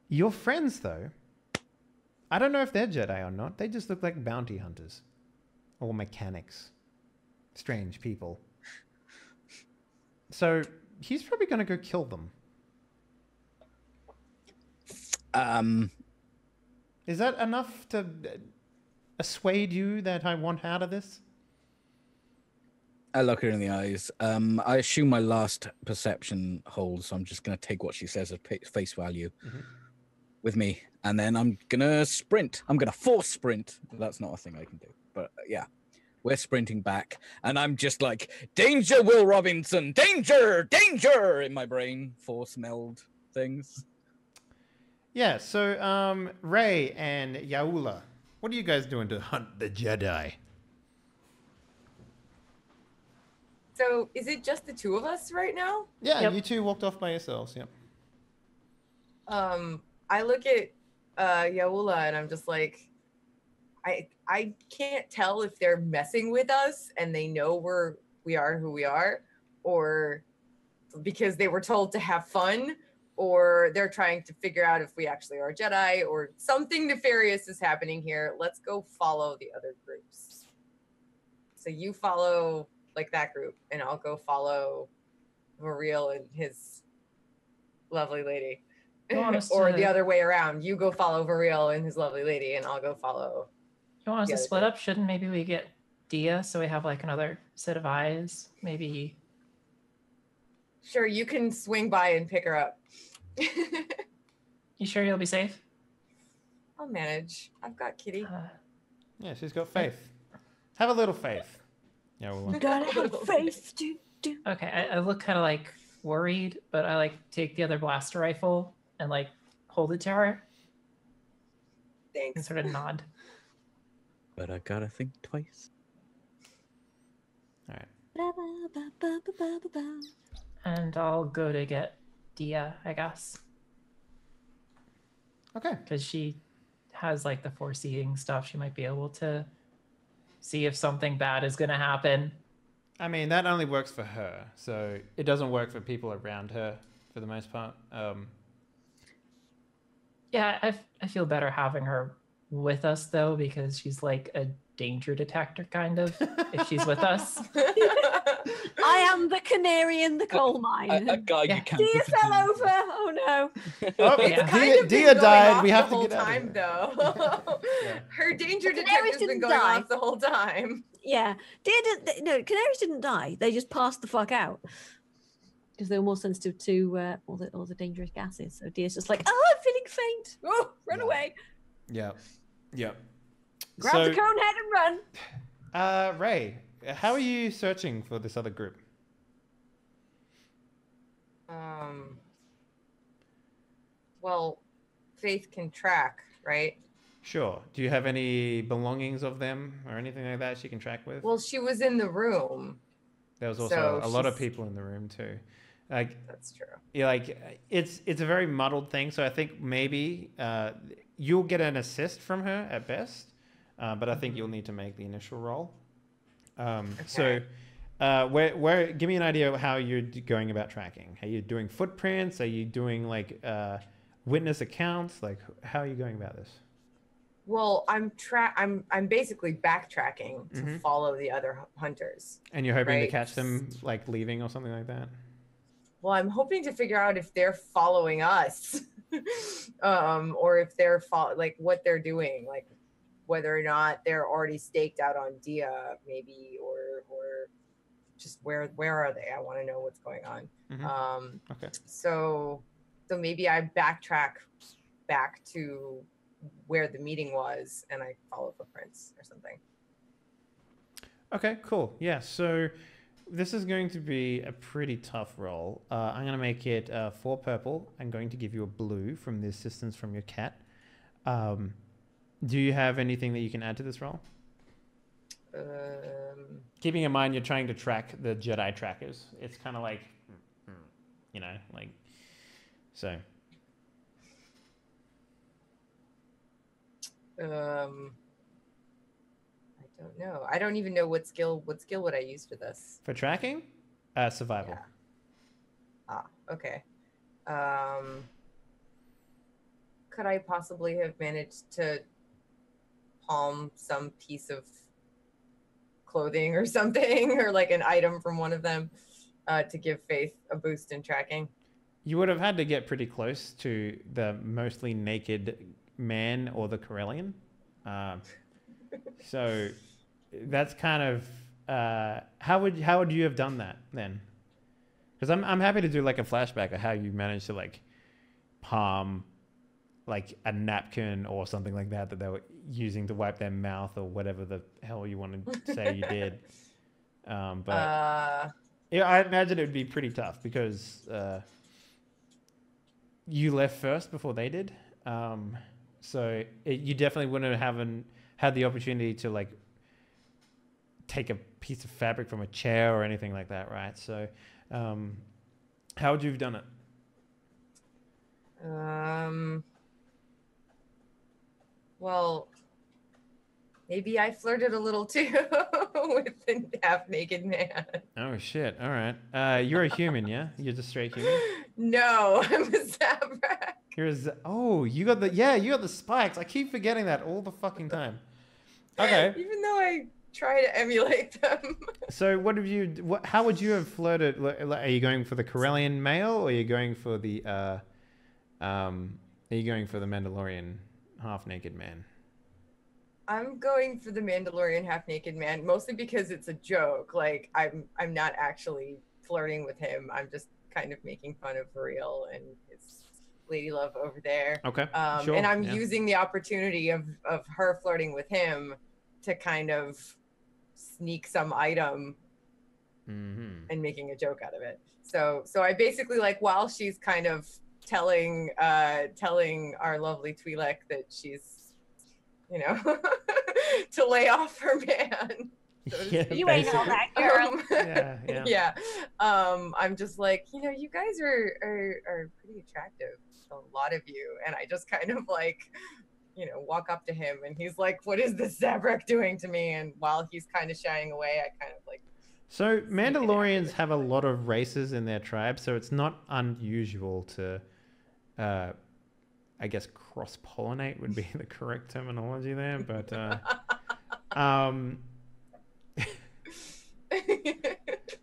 Your friends, though, I don't know if they're Jedi or not. They just look like bounty hunters or mechanics. Strange people. So he's probably going to go kill them. Is that enough to assuade you that I want out of this? I look her in the eyes. I assume my last perception holds, so I'm just going to take what she says at face value with me. And then I'm going to sprint. I'm going to force sprint. That's not a thing I can do. But yeah, we're sprinting back. And I'm just like, danger, Will Robinson! Danger! Danger! In my brain, force meld things. Yeah, so Rey and Yaula, what are you guys doing to hunt the Jedi? So is it just the two of us right now? Yeah, Yep. you two walked off by yourselves, yep. I look at Yaula and I'm just like, I can't tell if they're messing with us and they know we are who we are, or because they were told to have fun, or they're trying to figure out if we actually are Jedi, or something nefarious is happening here. Let's go follow the other groups. So you follow like that group, and I'll go follow Variel and his lovely lady. You want us Or to- the other way around. You go follow Variel and his lovely lady, and I'll go follow. You want us the to other split group. up? Shouldn't maybe we get Dia so we have like another set of eyes? Maybe. Sure, you can swing by and pick her up. You sure you'll be safe? I'll manage. I've got Kitty. Yeah, she's got faith. Have a little faith. Yeah, You we'll. gotta have faith. Do. Okay, I look kind of like worried, but I like take the other blaster rifle and like hold it to her and Thanks. sort of nod. But I gotta think twice. All right. Ba, ba, ba, ba, ba, ba, ba, ba. And I'll go to get Dia, I guess, Okay. because she has like the foreseeing stuff. She might be able to see if something bad is going to happen. I mean, that only works for her, so it doesn't work for people around her for the most part. Yeah, I feel better having her with us though, because she's like a danger detector kind of if she's with us. I am the canary in the coal mine. A guy Yeah. you can't. Dia fell over. Oh no. Oh, Yeah. It's kind of been Dia going died. off We have the to whole get out of time, here. though. Yeah. Her danger The canaries detector's been didn't going die. off the whole time. Yeah. No, canaries didn't die. They just passed the fuck out. Because they were more sensitive to all the dangerous gases. So Dia's just like, oh, I'm feeling faint. Oh, run away. Yeah. Yeah. Grab the cone head and run. Ray, how are you searching for this other group? Well, Faith can track, right? Sure. Do you have any belongings of them or anything like that she can track with? Well, she was in the room. There was also so a lot of she's- people in the room too. Like, That's true. yeah, like it's a very muddled thing. So I think maybe you'll get an assist from her at best, but I think you'll need to make the initial roll. So, where? Give me an idea of how you're going about tracking. Are you doing footprints? Are you doing like witness accounts? Like, how are you going about this? Well, I'm basically backtracking to Mhm. follow the other hunters. And you're hoping to Right. catch them like leaving or something like that. Well, I'm hoping to figure out if they're following us, or if they're like what they're doing, like whether or not they're already staked out on Dia, maybe, or just where are they? I want to know what's going on. Mhm. Okay. So maybe I backtrack back to where the meeting was, and I follow footprints or something. Okay, cool. Yeah, so this is going to be a pretty tough roll. I'm going to make it 4 purple. I'm going to give you a blue from the assistance from your cat. Do you have anything that you can add to this roll? Keeping in mind you're trying to track the Jedi trackers. It's kind of like, you know, like, so. I don't know. I don't even know what skill would I use for this. For tracking? Survival. Yeah. Ah, okay. Could I possibly have managed to palm some piece of clothing or something, or like an item from one of them, to give Faith a boost in tracking? You would have had to get pretty close to the mostly naked man or the Corellian. So that's kind of how would you have done that then? Because I'm happy to do like a flashback of how you managed to like palm like a napkin or something like that that they were using to wipe their mouth or whatever the hell you wanted to say you did. But yeah, I imagine it would be pretty tough because you left first before they did. So you definitely wouldn't have had the opportunity to like take a piece of fabric from a chair or anything like that, right? So how would you have done it? Well, maybe I flirted a little too with the half-naked man. Oh shit! All right, you're a human, yeah? You're just straight human. No, I'm a Zabrak. You got the spikes. I keep forgetting that all the fucking time. Okay. Even though I try to emulate them. So what have you? How would you have flirted? Are you going for the Corellian male, or are you going for the Mandalorian half-naked man? I'm going for the Mandalorian half-naked man, mostly because it's a joke. Like I'm not actually flirting with him. I'm just kind of making fun of Real and his lady love over there. Okay. Sure. And I'm using the opportunity of her flirting with him to kind of sneak some item and making a joke out of it. So I basically, like, while she's kind of telling our lovely Twi'lek that she's, you know, to lay off her man. So you ain't all that, girl. Yeah. I'm just like, you know, you guys are pretty attractive, a lot of you, and I just kind of like, you know, walk up to him, and he's like, "What is this Zabrak doing to me?" And while he's kind of shying away, I kind of like. So Mandalorians have a lot of races in their tribe, so it's not unusual to, I guess, cross-pollinate would be the correct terminology there, but.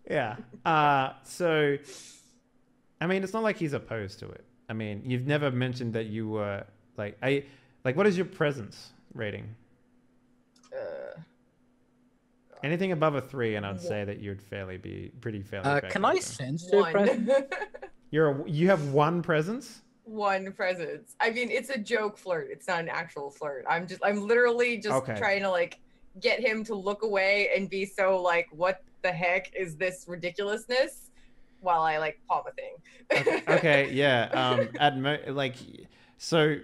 Yeah. So, I mean, it's not like he's opposed to it. I mean, you've never mentioned that you were like, what is your presence rating? Anything above a 3, and I'd say that you'd be pretty fairly. Can I sense your presence? You have 1 presence. 1 presence. I mean, it's a joke flirt. It's not an actual flirt. I'm literally just trying to like get him to look away and be so like, what the heck is this ridiculousness? While I like palm a thing. Okay, yeah. So,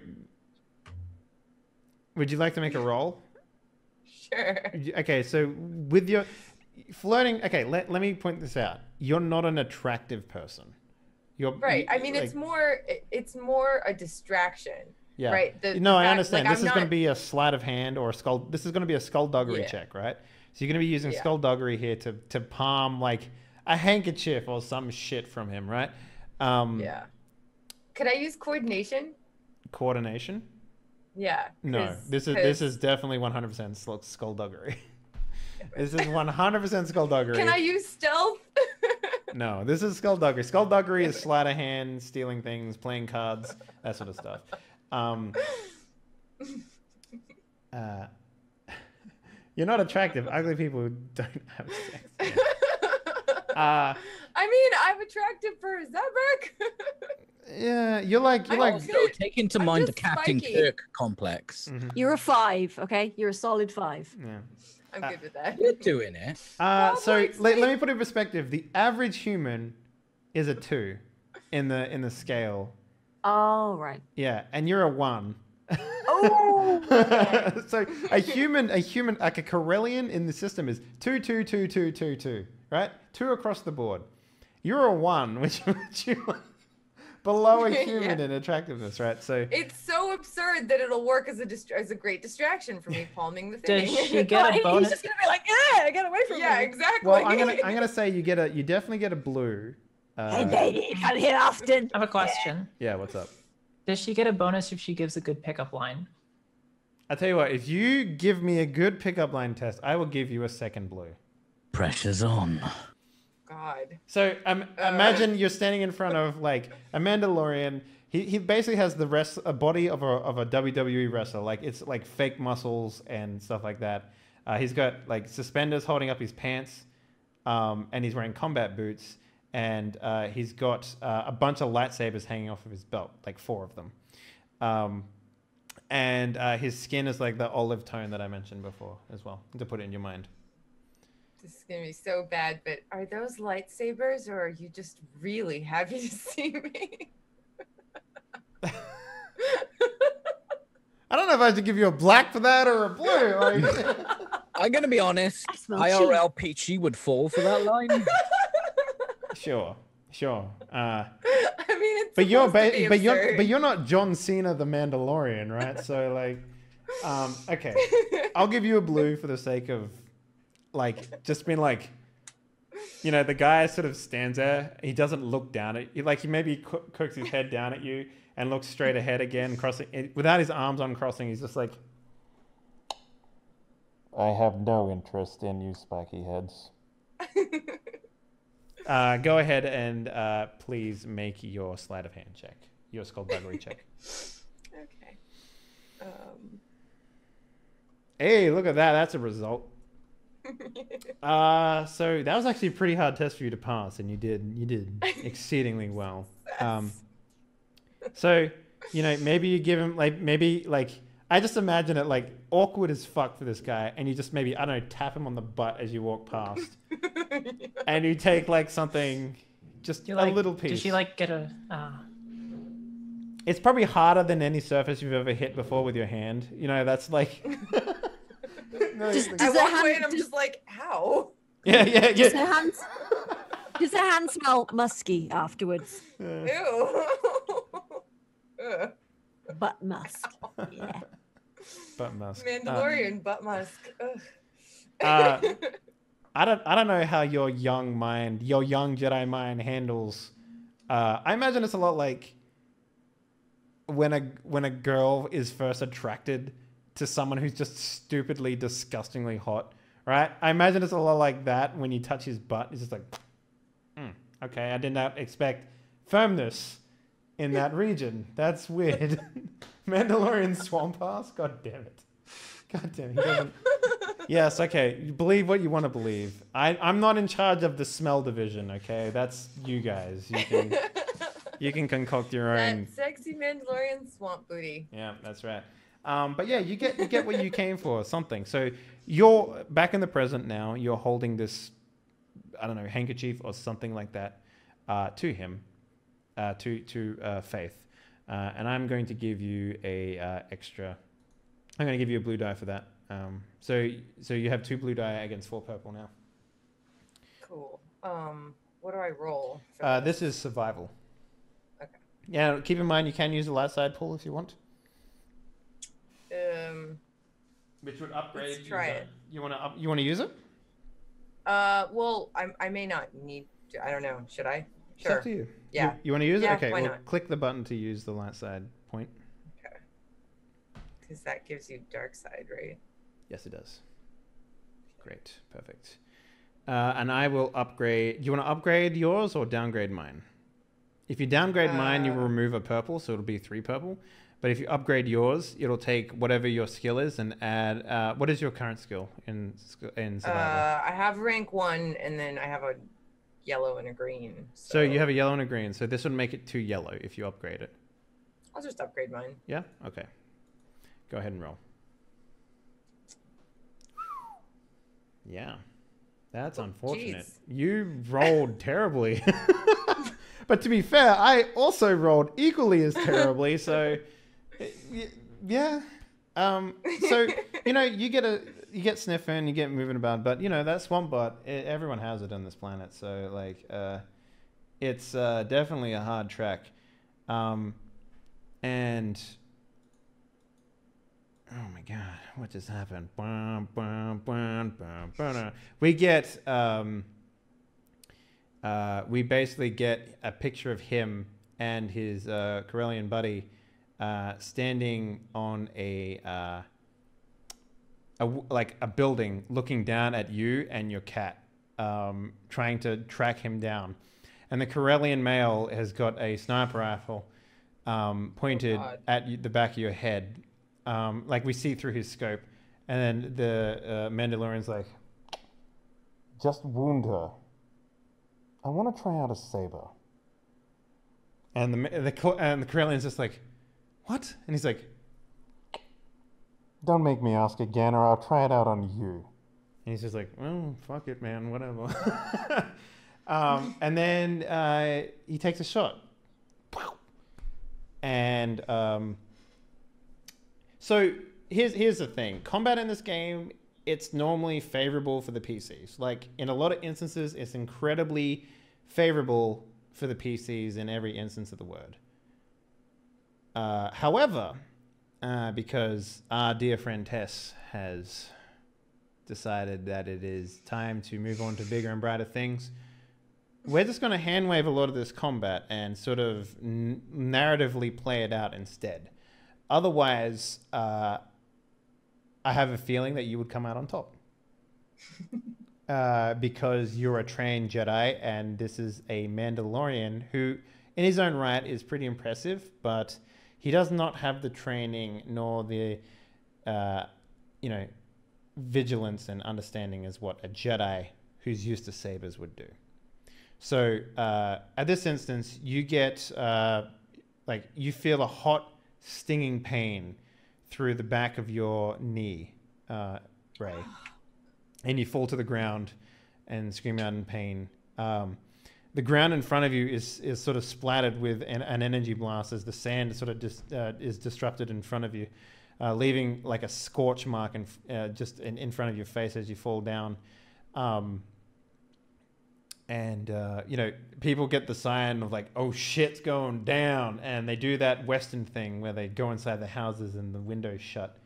would you like to make a roll? Sure. Okay, so with your flirting, okay, let me point this out. You're not an attractive person. You're right. I mean, it's more a distraction. Yeah. Right. I understand. Like, this is going to be a sleight of hand or a skull. This is going to be a skullduggery check, right? So you're going to be using skullduggery here to palm like a handkerchief or some shit from him, right? Yeah. Could I use coordination? Coordination? Yeah. No. This is definitely 100% skullduggery. This is 100% skullduggery. Can I use stealth? No, this is skullduggery. Skullduggery is sleight of hand, stealing things, playing cards, that sort of stuff. You're not attractive. Ugly people don't have sex. I mean, I'm attractive for Zabrak. Yeah, you're like. Also, take into mind the Captain spiky. Kirk complex. Mm-hmm. You're a 5, okay? You're a solid 5. Yeah. I'm good with that. You're doing it. So let me put it in perspective. The average human is a 2 in the scale. Oh, right. Yeah, and you're a 1. Oh. So a human like a Corellian in the system is 2, 2, 2, 2, 2, 2, right? 2 across the board. You're a 1, which you below a human in attractiveness, right? So it's so absurd that it'll work as a great distraction for me palming the thing. Does she get a bonus? He's just gonna be like, get away from me. Yeah, exactly. well, I'm gonna say you definitely get a blue. Hey, baby, come here often. I have a question. Yeah, what's up? Does she get a bonus if she gives a good pickup line? I tell you what, if you give me a good pickup line test, I will give you a 2nd blue. Pressure's on. God. So imagine you're standing in front of like a Mandalorian. He basically has a body of a WWE wrestler. Like it's like fake muscles and stuff like that. He's got like suspenders holding up his pants, and he's wearing combat boots. And he's got a bunch of lightsabers hanging off of his belt, like 4 of them. And his skin is like the olive tone that I mentioned before as well, to put it in your mind. This is going to be so bad, but are those lightsabers, or are you just really happy to see me? I don't know if I should give you a black for that or a blue. Like... I'm going to be honest. IRL Peachy would fall for that line. Sure. I mean, it's but you're not John Cena the Mandalorian, right? So like, okay, I'll give you a blue for the sake of like just being like, you know, the guy sort of stands there. He doesn't look down at you. Like he maybe cooks his head down at you and looks straight ahead again, crossing without his arms uncrossing. He's just like, I have no interest in you spiky heads. Go ahead and please make your sleight of hand check. Your skullduggery check. Okay. Hey, look at that. That's a result. So that was actually a pretty hard test for you to pass, and you did exceedingly well. So, you know, maybe you give him I just imagine it like awkward as fuck for this guy, and you just maybe, I don't know, tap him on the butt as you walk past. And you take like something, just a little piece. Did she like get a... It's probably harder than any surface you've ever hit before with your hand. You know, that's like... I walk away and I'm just like, how? Yeah. Does her hand smell musky afterwards? Ew. Butt musk. Yeah. Butt musk. Mandalorian butt musk. I don't know how your young Jedi mind handles. I imagine it's a lot like when a girl is first attracted to someone who's just stupidly, disgustingly hot, right? I imagine it's a lot like that when you touch his butt. It's just like, okay, I did not expect firmness in that region. That's weird. Mandalorian swamp ass? God damn it. God damn it. He doesn't... Yes, okay. You believe what you want to believe. I'm not in charge of the smell division, okay? That's you guys. You can concoct your own. That sexy Mandalorian swamp booty. Yeah, that's right. But yeah, you get what you came for, something. So you're back in the present now. You're holding this, I don't know, handkerchief or something like that to him, to Faith. And I'm going to give you a extra. I'm going to give you a blue die for that. So you have 2 blue die against 4 purple now. Cool. What do I roll? This is survival. Okay. Yeah, keep in mind you can use the light side pull if you want. Which would upgrade. Let's try it. You want to use it? Well, I may not need to. I don't know. Should I? Sure. It's up to you. Yeah. You want to use it? Yeah, Okay. why Well, not? click the button to use the light side point. Okay. Because that gives you dark side, right? Yes, it does. Great. Perfect. And I will upgrade. Do you want to upgrade yours or downgrade mine? If you downgrade mine, you will remove a purple, so it'll be 3 purple. But if you upgrade yours, it'll take whatever your skill is and add. What is your current skill in survival? I have rank 1, and then I have a yellow and a green. So you have a yellow and a green. So this would make it 2 yellow if you upgrade it. I'll just upgrade mine. Yeah. Okay. Go ahead and roll. Yeah, that's unfortunate. Geez. You rolled terribly. But to be fair, I also rolled equally as terribly. So, yeah. So you get sniffing, you get moving about, but that swamp bot. Everyone has it on this planet. So like, it's definitely a hard track, and. Oh my God! What just happened? We get we basically get a picture of him and his Corellian buddy standing on a building, looking down at you and your cat, trying to track him down. And the Corellian male has got a sniper rifle pointed at the back of your head. Like we see through his scope, and then the Mandalorian's like, just wound her. I want to try out a saber. And the Corellian's just like, what? And he's like, don't make me ask again, or I'll try it out on you. And he's just like, well, fuck it, man, whatever. And then he takes a shot, and so here's the thing. Combat in this game, it's normally favorable for the PCs. Like, in a lot of instances, it's incredibly favorable for the PCs in every instance of the word. However, because our dear friend Tess has decided that it is time to move on to bigger and brighter things, we're just going to hand wave a lot of this combat and sort of narratively play it out instead. Otherwise, I have a feeling that you would come out on top. Because you're a trained Jedi, and this is a Mandalorian who, in his own right, is pretty impressive, but he does not have the training nor the, vigilance and understanding as what a Jedi who's used to sabers would do. So at this instance, you get you feel a hot, stinging pain through the back of your knee, Ray, and you fall to the ground and scream out in pain. The ground in front of you is sort of splattered with an energy blast as the sand sort of is disrupted in front of you, leaving like a scorch mark just in front of your face as you fall down. People get the sign of like, oh shit's going down, and they do that Western thing where they go inside the houses and the windows shut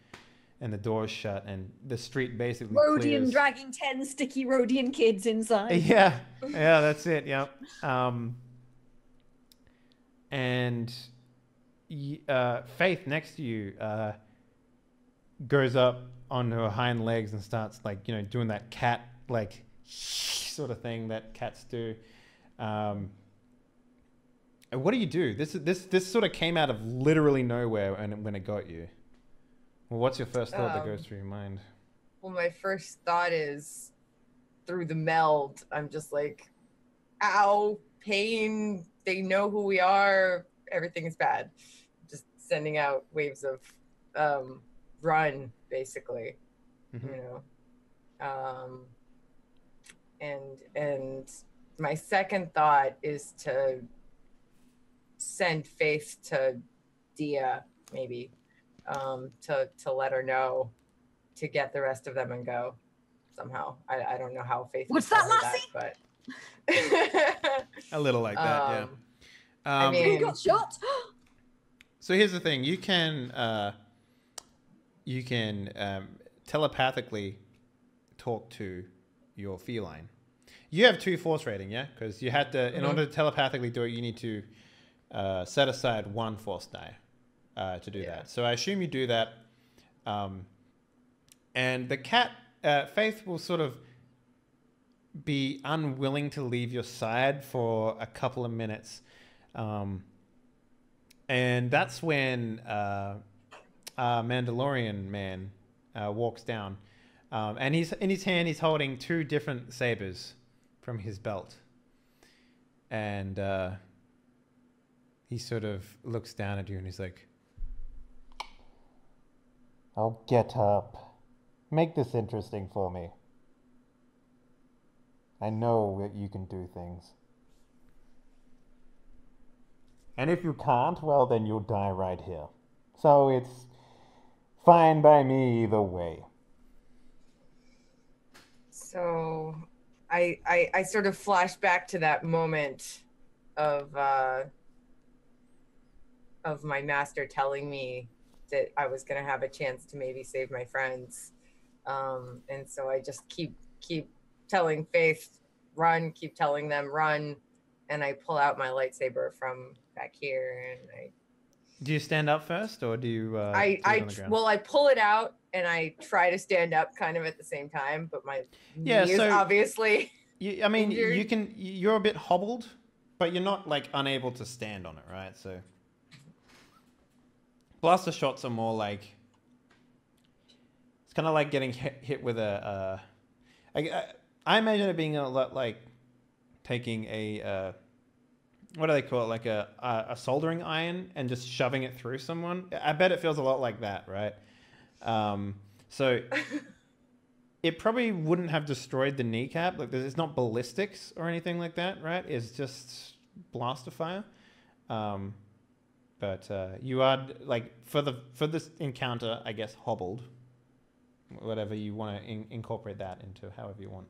and the doors shut and the street basically Rodian clears. dragging 10 sticky Rodian kids inside. Yeah, that's it. Yeah. Faith next to you goes up on her hind legs and starts doing that cat sort of thing that cats do. And what do you do? This sort of came out of literally nowhere when it got you. Well, what's your first thought that goes through your mind? Well, my first thought is through the meld. I'm just like, ow, pain. They know who we are. Everything is bad. Just sending out waves of run, basically. Mm-hmm. And my second thought is to send Faith to Dia, maybe, to let her know to get the rest of them and go somehow. I don't know how Faith. What's that, Lassie? But a little like that, yeah. I mean, he got shot. So here's the thing: you can telepathically talk to your feline. You have 2 force rating, yeah? Because you had to, in order to telepathically do it, you need to set aside 1 force die to do that. So I assume you do that. And the cat, Faith, will sort of be unwilling to leave your side for a couple of minutes. And that's when Mandalorian man walks down. And in his hand, he's holding 2 different sabers from his belt. And he sort of looks down at you and he's like, "Oh, get up. Make this interesting for me. I know that you can do things. And if you can't, well, then you'll die right here. So it's fine by me either way." So I sort of flash back to that moment of my master telling me that I was going to have a chance to maybe save my friends. And so I just keep telling Faith, run, keep telling them, run. And I pull out my lightsaber from back here and I... Do you stand up first or do you... I pull it out and I try to stand up kind of at the same time, but my knee is obviously... You're a bit hobbled, but you're not unable to stand on it, right? So blaster shots are more like... It's kind of like getting hit with a... I imagine it being a lot like taking a... what do they call it? Like a soldering iron and just shoving it through someone. I bet it feels a lot like that, right? So it probably wouldn't have destroyed the kneecap. It's not ballistics or anything like that, right? It's just blaster fire. But you are for this encounter, I guess, hobbled. Whatever you want to incorporate that into, however you want.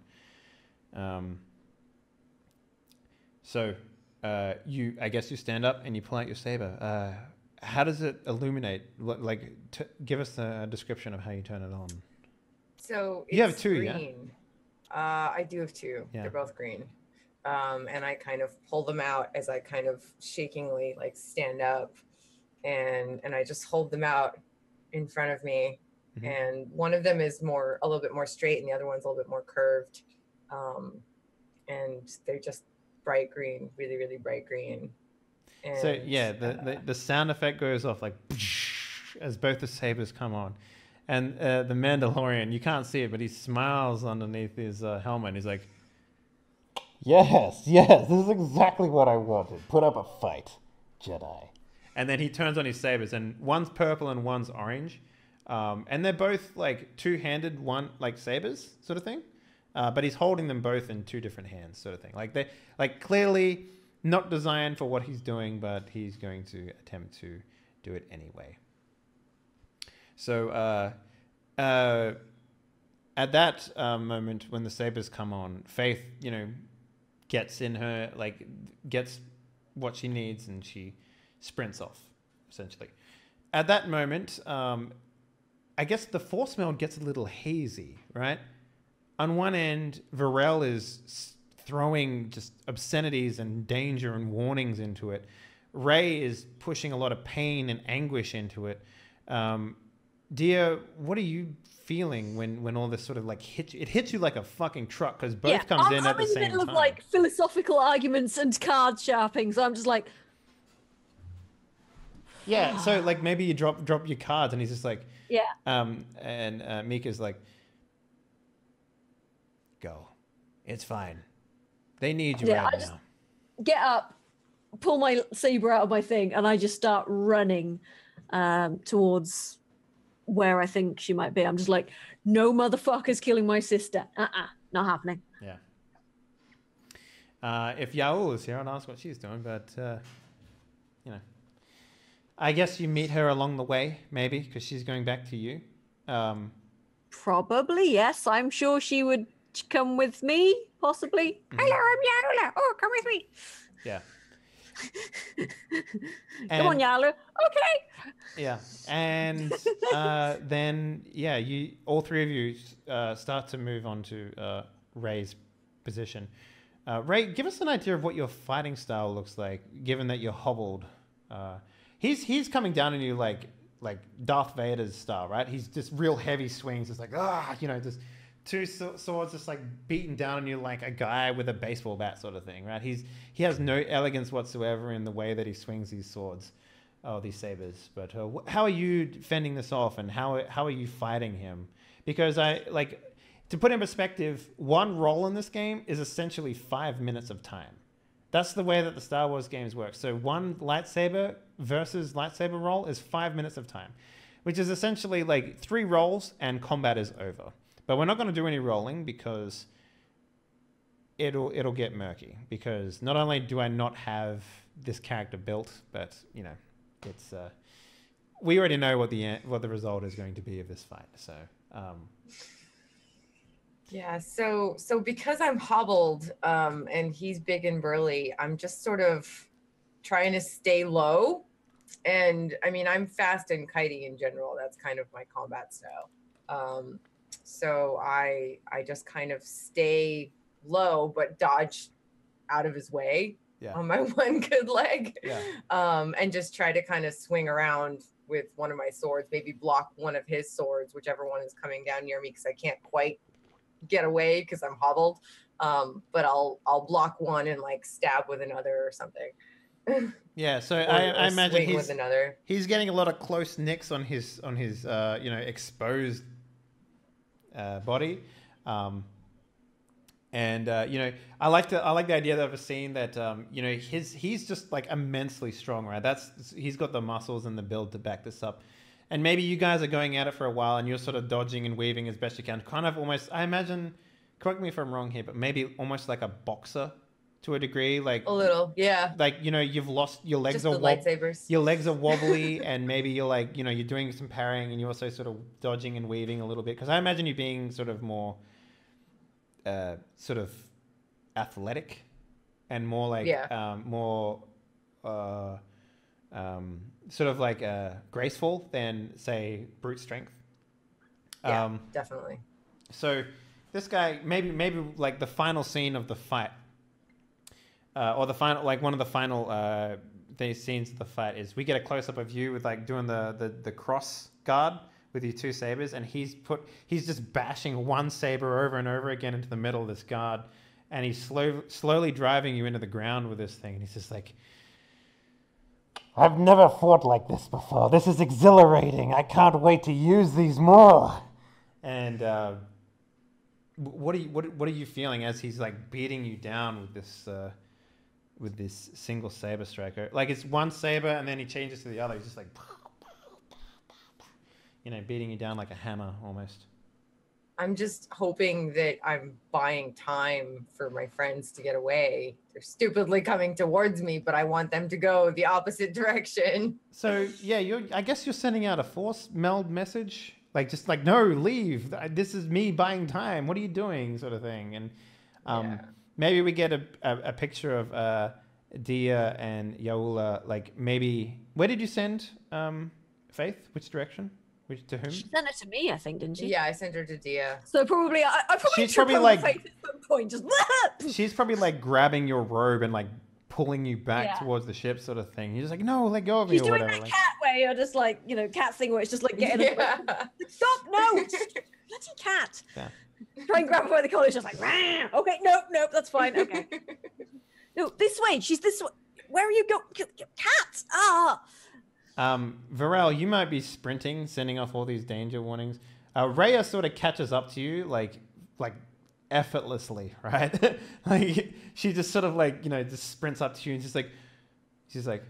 I guess you stand up and you pull out your saber. How does it illuminate? Give us a description of how you turn it on. So you have 2, green. Yeah? I do have 2. Yeah. They're both green. And I kind of pull them out as I kind of shakingly stand up, and I just hold them out in front of me, and one of them is a little bit more straight, and the other one's a little bit more curved. And they're just bright green, really, really bright green. And, so yeah, the sound effect goes off like as both the sabers come on, and the Mandalorian, you can't see it, but he smiles underneath his helmet. And he's like, Yes, this is exactly what I wanted. Put up a fight, Jedi. and then he turns on his sabers, and one's purple and one's orange, and they're both like two-handed, one like sabers sort of thing, but he's holding them both in two different hands, sort of thing. Like they like clearly not designed for what he's doing, but he's going to attempt to do it anyway. So at that moment when the sabers come on, Faith, gets in her, like gets what she needs, and she sprints off, essentially. At that moment, I guess the force meld gets a little hazy, right? On one end, Varel is throwing just obscenities and danger and warnings into it. Ray is pushing a lot of pain and anguish into it. Dia, what are you feeling when all this sort of like hits you? It hits you like a fucking truck because both comes in at the same time. I'm in the middle of like philosophical arguments and card sharping, so I'm just like, yeah. So like maybe you drop your cards, and he's just like, yeah. And Mika's like, go, it's fine. They need you right now. Get up, pull my saber out of my thing, and I just start running towards where I think she might be. I'm just like, no motherfuckers killing my sister. Not happening. Yeah. If Yaul is here, I'd ask what she's doing, but I guess you meet her along the way, maybe, because she's going back to you. Probably, yes. I'm sure she would come with me, possibly. Hello, I'm Yaula. Oh, come with me. Yeah. Come on, Yalu. Okay. Yeah, and then you all three of you start to move on to Ray's position. Ray, give us an idea of what your fighting style looks like, given that you're hobbled. He's coming down on you like Darth Vader's style, right? He's just real heavy swings. It's like just two swords just like beating down on you like a guy with a baseball bat sort of thing, right? He has no elegance whatsoever in the way that he swings these swords, these sabers. But how are you fending this off, and how are you fighting him? Because to put in perspective, one roll in this game is essentially 5 minutes of time. That's the way that the Star Wars games work. So one lightsaber versus lightsaber roll is 5 minutes of time, which is essentially like 3 rolls and combat is over. But we're not going to do any rolling because it'll get murky. Because not only do I not have this character built, but it's we already know what the result is going to be of this fight. So yeah. So because I'm hobbled and he's big and burly, I'm just sort of trying to stay low. And I mean, I'm fast and kitey in general. That's kind of my combat style. So I just kind of stay low, but dodge out of his way on my one good leg. Yeah. And just try to kind of swing around with one of my swords, maybe block one of his swords, whichever one is coming down near me, because I can't quite get away because I'm hobbled. But I'll block one and like stab with another or something. Yeah, so I imagine he's getting a lot of close nicks on his exposed body, and I like the idea of a scene that he's just like immensely strong, right? He's got the muscles and the build to back this up, and maybe you guys are going at it for a while and you're sort of dodging and weaving as best you can, kind of almost, I imagine, correct me if I'm wrong here, but maybe almost like a boxer to a degree, like a little, yeah. Like you've lost your legs, just the lightsabers. Your legs are wobbly, and maybe you're like you're doing some parrying, and you're also sort of dodging and weaving a little bit. Because I imagine you being sort of more, sort of athletic, and more like sort of like graceful than say brute strength. Yeah, definitely. So this guy, maybe like the final scene of the fight. Or the final, like one of the final scenes of the fight is we get a close up of you with like doing the cross guard with your two sabers, and he's just bashing one saber over and over again into the middle of this guard, and he's slowly driving you into the ground with this thing, and he's just like, I've never fought like this before. This is exhilarating. I can't wait to use these more. and what are you feeling as he's like beating you down with this single saber striker? Like it's one saber and then he changes to the other. He's just like, beating you down like a hammer almost. I'm just hoping that I'm buying time for my friends to get away. They're stupidly coming towards me, but I want them to go the opposite direction. So yeah, I guess you're sending out a force meld message, like just like, no, leave. This is me buying time. What are you doing, sort of thing. And maybe we get a picture of Dia and Yaula. Like maybe where did you send Faith? Which direction? To whom? She sent it to me, I think, didn't she? Yeah, I sent her to Dia. So probably, I probably She's probably like, Faith at some point, just. She's probably like grabbing your robe and like pulling you back towards the ship, sort of thing. You're just like, no, let go of me, She's or doing whatever. that cat way, or just like cat thing where it's just like getting. Stop! No, bloody cat! Yeah. Try and grab her by the collar. She's just like, rah! Okay, nope, that's fine. Okay. No, this way. She's this way. Where are you going? Cat! Ah! Varel, you might be sprinting, sending off all these danger warnings. Rhea sort of catches up to you, like effortlessly, right? Like she just sort of like just sprints up to you and she's like,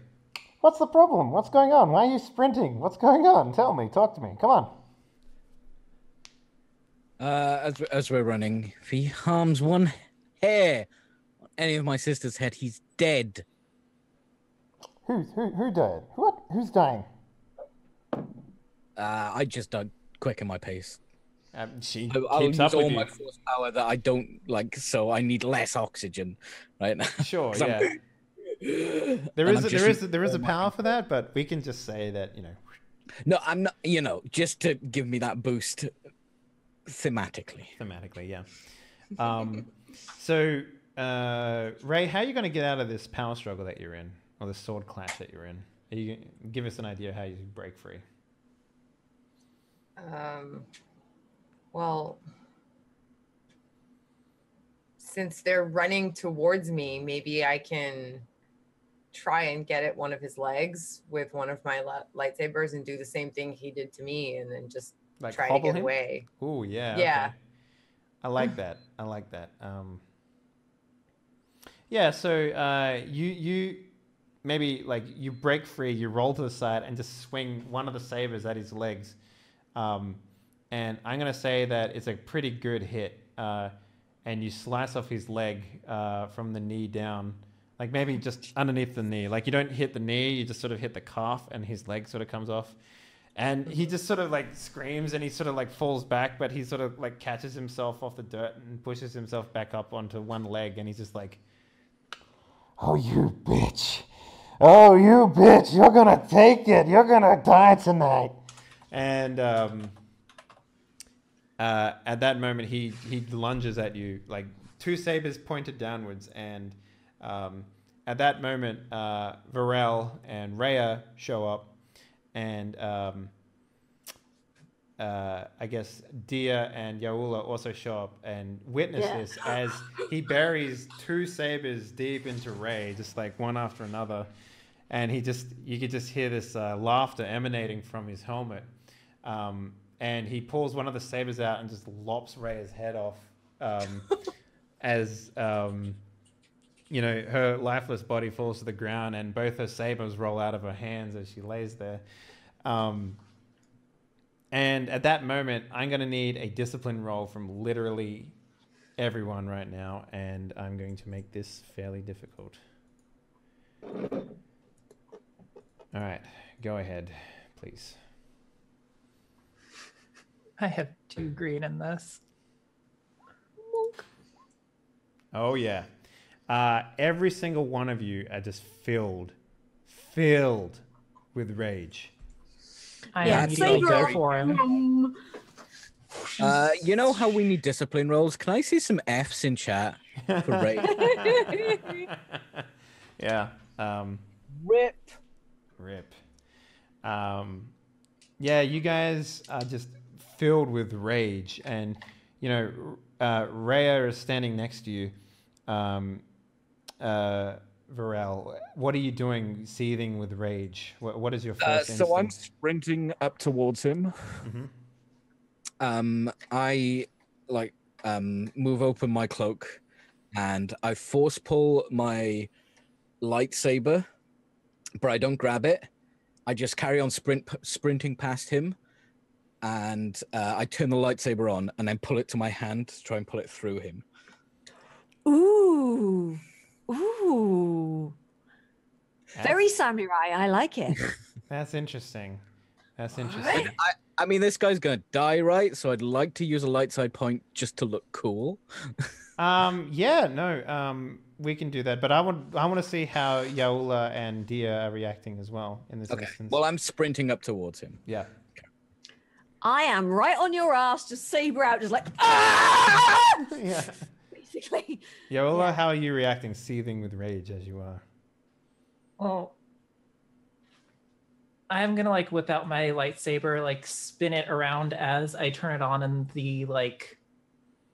what's the problem? What's going on? Why are you sprinting? What's going on? Tell me. Talk to me. Come on. As we're running, if he harms one hair on any of my sister's head, he's dead. Who died? What? Who's dying? I just don't quicken my pace. She I'll keeps use up all with my you. force power that I don't like, so I need less oxygen right now. Sure, yeah. There is a power for that, but we can just say that No, I'm not. Just to give me that boost thematically. Thematically, yeah. So, Ray, how are you going to get out of this power struggle that you're in, or the sword clash that you're in? Give us an idea how you break free. Well, since they're running towards me, maybe I can try and get at one of his legs with one of my lightsabers and do the same thing he did to me, and then just Like try to hobble get him? away. Oh yeah. Yeah. Okay. I like that. Yeah. So you maybe like you break free, you roll to the side and just swing one of the sabers at his legs. And I'm going to say that it's a pretty good hit. And you slice off his leg from the knee down, like maybe just underneath the knee. Like you don't hit the knee, you just sort of hit the calf and his leg sort of comes off. And he just sort of like screams and he sort of like falls back, but he sort of like catches himself off the dirt and pushes himself back up onto one leg. And he's just like, oh, you bitch. Oh, you bitch. You're going to take it. You're going to die tonight. And at that moment, he lunges at you, like two sabers pointed downwards. And at that moment, Varel and Rhea show up. And I guess Dia and Yaula also show up and witness this as he buries two sabers deep into Rey, just like one after another. And you could just hear this laughter emanating from his helmet. And he pulls one of the sabers out and just lops Rhea's head off as her lifeless body falls to the ground and both her sabers roll out of her hands as she lays there. And at that moment, I'm going to need a discipline roll from literally everyone right now, and I'm going to make this fairly difficult. All right, go ahead, please. I have 2 green in this. Oh, yeah. Every single one of you are just filled with rage. I immediately go for him. You know how we need discipline rolls? Can I see some Fs in chat for Ray? Yeah. Rip. Yeah, you guys are just filled with rage, and you know, Rhea is standing next to you. Varel, what are you doing, seething with rage? What is your first instinct? So I'm sprinting up towards him. I move open my cloak, and I force pull my lightsaber, but I don't grab it. I just carry on sprinting past him, and I turn the lightsaber on and then pull it to my hand to try and pull it through him. Ooh. Ooh. Very samurai. I like it. That's interesting. That's interesting. I mean, this guy's gonna die, right? So I'd like to use a light side point just to look cool. Yeah, no, we can do that. But I want to see how Yaula and Dia are reacting as well in this instance. Well, I'm sprinting up towards him. Yeah. I am right on your ass, just saber out, just like ah! Yeah. Basically. Yaula, how are you reacting, seething with rage as you are? Well, I'm gonna like whip out my lightsaber, like spin it around as I turn it on, and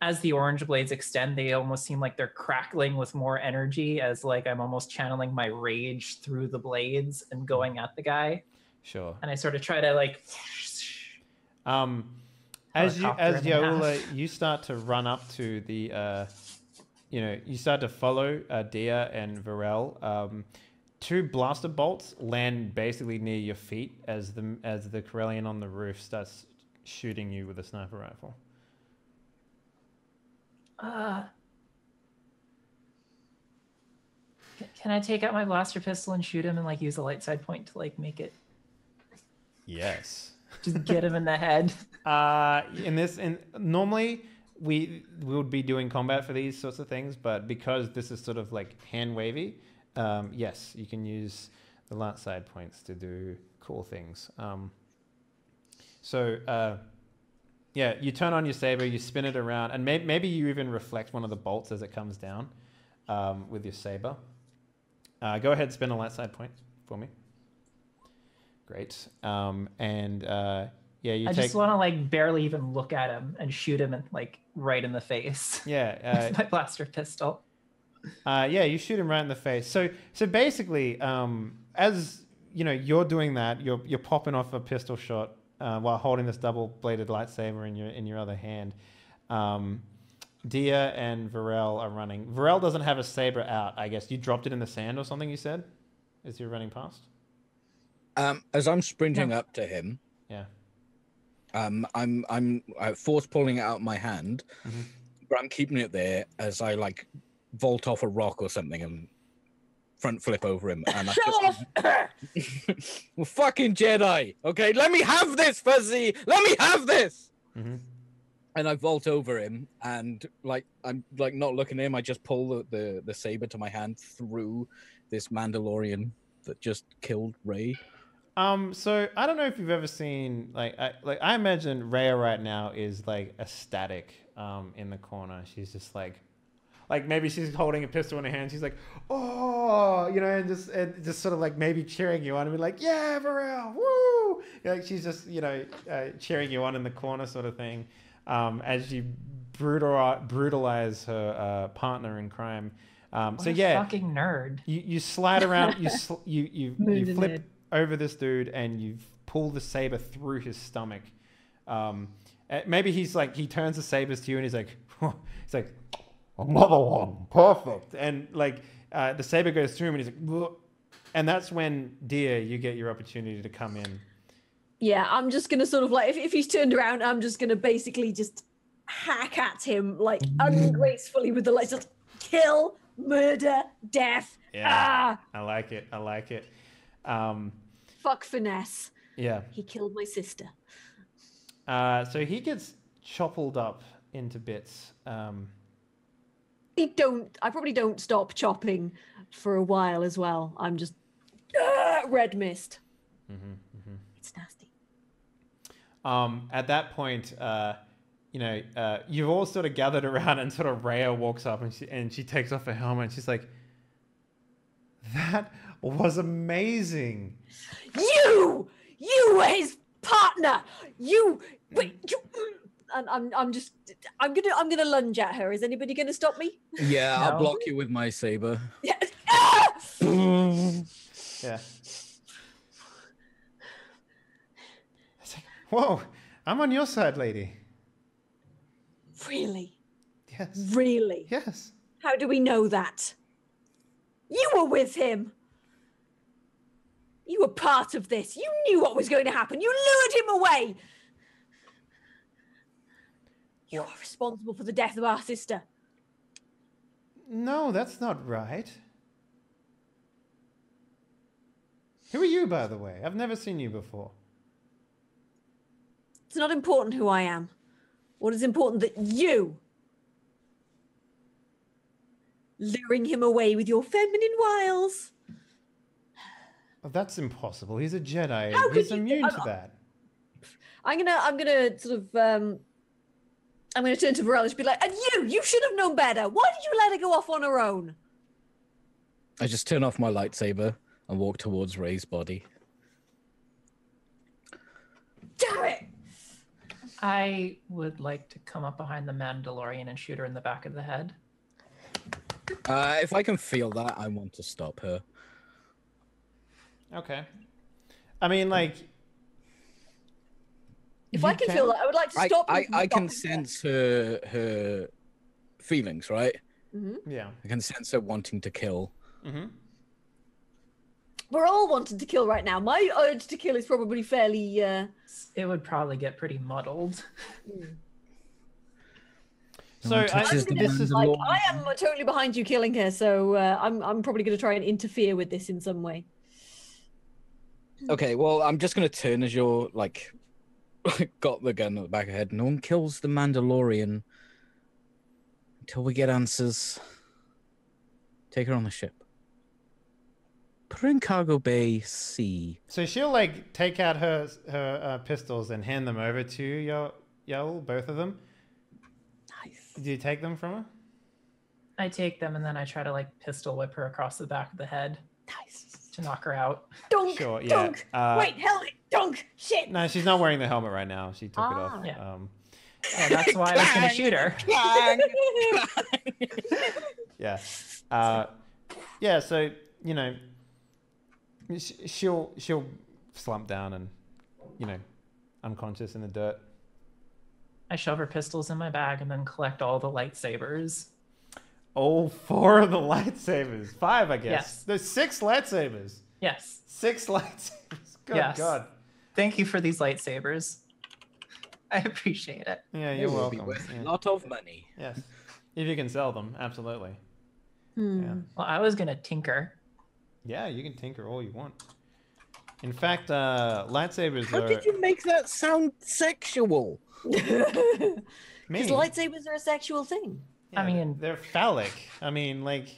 as the orange blades extend, they almost seem like they're crackling with more energy, as like I'm almost channeling my rage through the blades and going at the guy. Sure. And I sort of try to like as Yaula, you start to run up to the you start to follow Dia and Varel. Two blaster bolts land basically near your feet as the Corellian on the roof starts shooting you with a sniper rifle. Can I take out my blaster pistol and shoot him and like use a light side point to like make it? Yes. Just get him in the head. Normally we would be doing combat for these sorts of things, but because this is sort of like hand wavy, yes, you you the light side points to do cool things. Yeah, you turn on your saber, you spin it around, and maybe you even reflect one of the bolts as it comes down with your saber. Go ahead, spin a light side point for me. Great. Yeah, I just want to like barely even look at him and shoot him like right in the face. Yeah. With my blaster pistol. Yeah, you shoot him right in the face. So basically, as you know, you're doing that. You're popping off a pistol shot while holding this double-bladed lightsaber in your other hand. Dia and Varel are running. Varel doesn't have a saber out. I guess you dropped it in the sand or something. You said, as you're running past. As I'm sprinting up to him. Yeah. I'm force pulling it out of my hand, but I'm keeping it there as I like vault off a rock or something and front flip over him. And well, fucking Jedi, okay? Let me have this, Fuzzy. Let me have this. And I vault over him, and like I'm like not looking at him. I just pull the saber to my hand through this Mandalorian that just killed Rey. So I don't know if you've ever seen I imagine Rhea right now is like ecstatic in the corner. She's just like maybe she's holding a pistol in her hand. She's like, oh, you know, and just sort of like maybe cheering you on and be like, yeah, Varel, woo! Like she's just cheering you on in the corner sort of thing, as you brutalize her partner in crime. What a fucking nerd. You slide around. You flip over this dude and you pull the saber through his stomach. Maybe he turns the sabers to you and he's like another one, perfect. And the saber goes through him and he's like, whoa. And that's when, Dia, you get your opportunity to come in. Yeah, I'm just gonna sort of if he's turned around, I'm just gonna basically just hack at him ungracefully with the lights. Just kill, murder, death. Yeah, I like it. Fuck finesse. Yeah. He killed my sister. So he gets choppled up into bits. I probably don't stop chopping for a while as well. I'm just red mist. It's nasty. At that point, you've all sort of gathered around, and sort of Rhea walks up and she takes off her helmet and she's like, that was amazing. You were his partner. You wait. You, and I'm gonna lunge at her. Is anybody gonna stop me? Yeah, I'll No. block you with my saber. Yeah. Ah! Yeah. It's like, whoa, I'm on your side, lady. Really? Yes. Really? Yes. How do we know that? You were with him. You were part of this. You knew what was going to happen. You lured him away. You're responsible for the death of our sister. No, that's not right. Who are you, by the way? I've never seen you before. It's not important who I am. What is important that you, luring him away with your feminine wiles. Oh, that's impossible. He's a Jedi. How could He's you- immune to that. I'm gonna sort of I'm gonna turn to Varela and be like, and you should have known better. Why did you let her go off on her own? I just turn off my lightsaber and walk towards Ray's body. Damn it! I would like to come up behind the Mandalorian and shoot her in the back of the head. If I can feel that, I want to stop her. Okay. I mean, like... If I can feel that, I would like to stop you from I can stopping her. sense her feelings, right? Yeah. I can sense her wanting to kill. Mm-hmm. We're all wanting to kill right now. My urge to kill is probably fairly. It would probably get pretty muddled. So one touches the this is Like, Mandalorian. I am totally behind you killing her, so I'm probably going to try and interfere with this in some way. Okay, well, I'm just gonna turn as you're like got the gun at the back of the head. No one kills the Mandalorian until we get answers. Take her on the ship. Put her in cargo bay C. So she'll like take out her pistols and hand them over to you, Yael, both of them. Nice. Do you take them from her? I take them and then I try to like pistol whip her across the back of the head Nice. to knock her out. Dunk. Sure, yeah. Dunk. Wait, helmet. Dunk. Shit. No, she's not wearing the helmet right now. She took it off. Yeah. Oh, that's why I was going to shoot her. Yeah. Yeah. So you know, she'll slump down and unconscious in the dirt. I shove her pistols in my bag and then collect all the lightsabers. All 4 of the lightsabers. 5, I guess. Yes. There's 6 lightsabers. Yes. 6 lightsabers. Good Yes. God. Thank you for these lightsabers. I appreciate it. Yeah, They you're will be welcome. worth Yeah. a lot of money. Yes. If you can sell them, absolutely. Hmm. Well, I was going to tinker. Yeah, you can tinker all you want. In fact, lightsabers How are... did you make that sound sexual? Because Me. lightsabers are a sexual thing. I mean- they're phallic. I mean, like...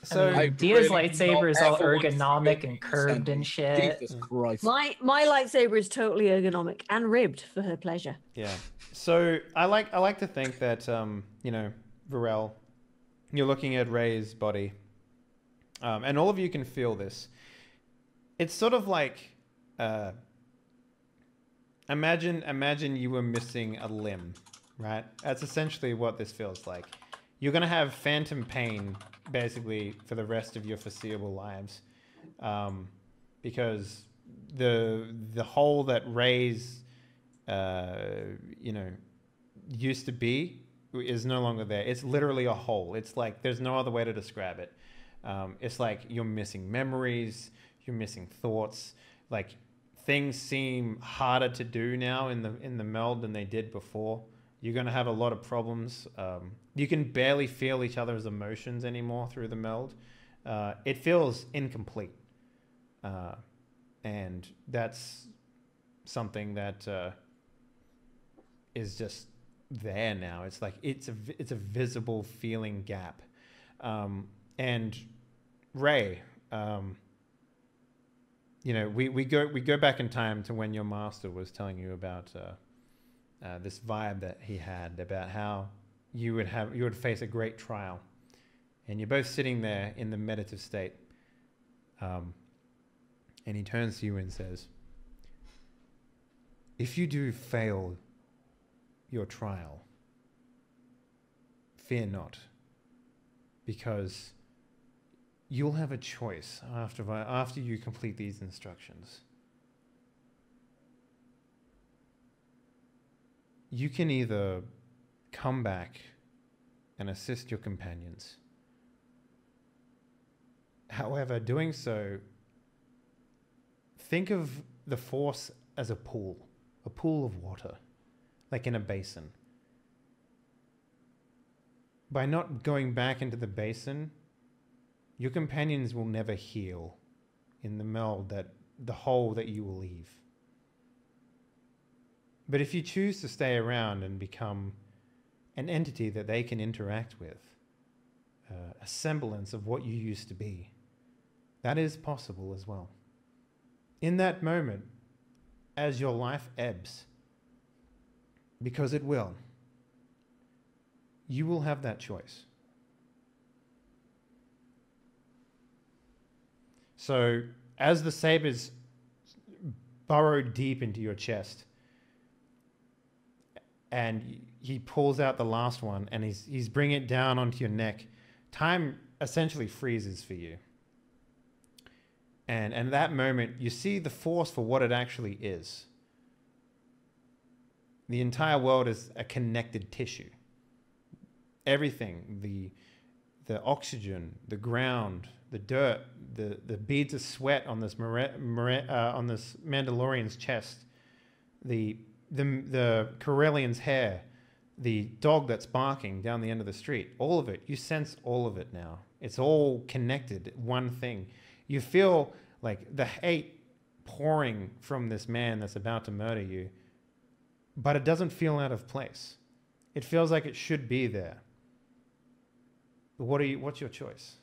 So... I mean, Dia's lightsaber is all ergonomic and curved and shit. Jesus Christ. My lightsaber is totally ergonomic and ribbed for her pleasure. Yeah. So I like to think that Varel, you're looking at Ray's body, and all of you can feel this. It's sort of like imagine you were missing a limb, right? That's essentially what this feels like. You're gonna have phantom pain basically for the rest of your foreseeable lives, because the hole that Ray's used to be is no longer there. It's literally a hole. It's like there's no other way to describe it. It's like you're missing memories, you're missing thoughts. Like things seem harder to do now in the meld than they did before. You're gonna have a lot of problems. You can barely feel each other's emotions anymore through the meld. It feels incomplete, and that's something that is just there now. It's like it's a visible feeling gap. And Ray, we go back in time to when your master was telling you about this vibe that he had about how you would face a great trial, and you're both sitting there in the meditative state. And he turns to you and says, if you do fail your trial, fear not, because you'll have a choice after you complete these instructions. You can either come back and assist your companions. However, doing so, think of the Force as a pool of water, like in a basin. By not going back into the basin, your companions will never heal in the meld, the hole that you will leave. But if you choose to stay around and become an entity that they can interact with, a semblance of what you used to be, that is possible as well. In that moment, as your life ebbs, because it will, you will have that choice. So, as the sabers burrow deep into your chest, and he pulls out the last one, and he's bringing it down onto your neck, time essentially freezes for you. And at that moment, you see the Force for what it actually is. The entire world is a connected tissue. Everything, the oxygen, the ground, the dirt, the beads of sweat on this on this Mandalorian's chest, the Corellian's hair, the dog that's barking down the end of the street, all of it, you sense all of it now. It's all connected, one thing. You feel like the hate pouring from this man that's about to murder you, but it doesn't feel out of place. It feels like it should be there. What's your choice?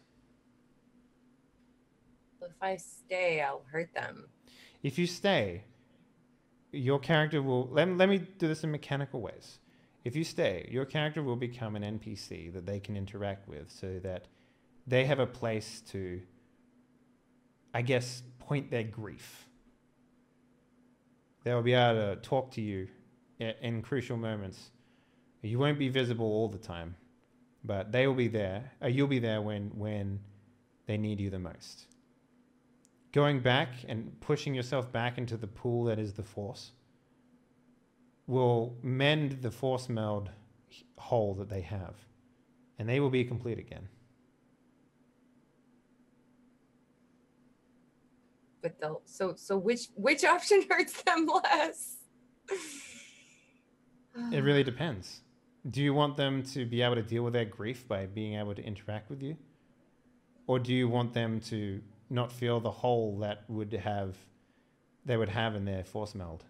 If I stay, I'll hurt them. If you stay, your character will... Let me do this in mechanical ways. If you stay, your character will become an NPC that they can interact with, so that they have a place to, I guess, point their grief. They'll be able to talk to you in crucial moments. You won't be visible all the time, but they will be there. You'll be there when they need you the most. Going back and pushing yourself back into the pool that is the Force will mend the Force meld hole that they have, and they will be complete again. But they'll so which option hurts them less? It really depends. Do you want them to be able to deal with their grief by being able to interact with you? Or do you want them to not feel the hole that they would have in their Force meld?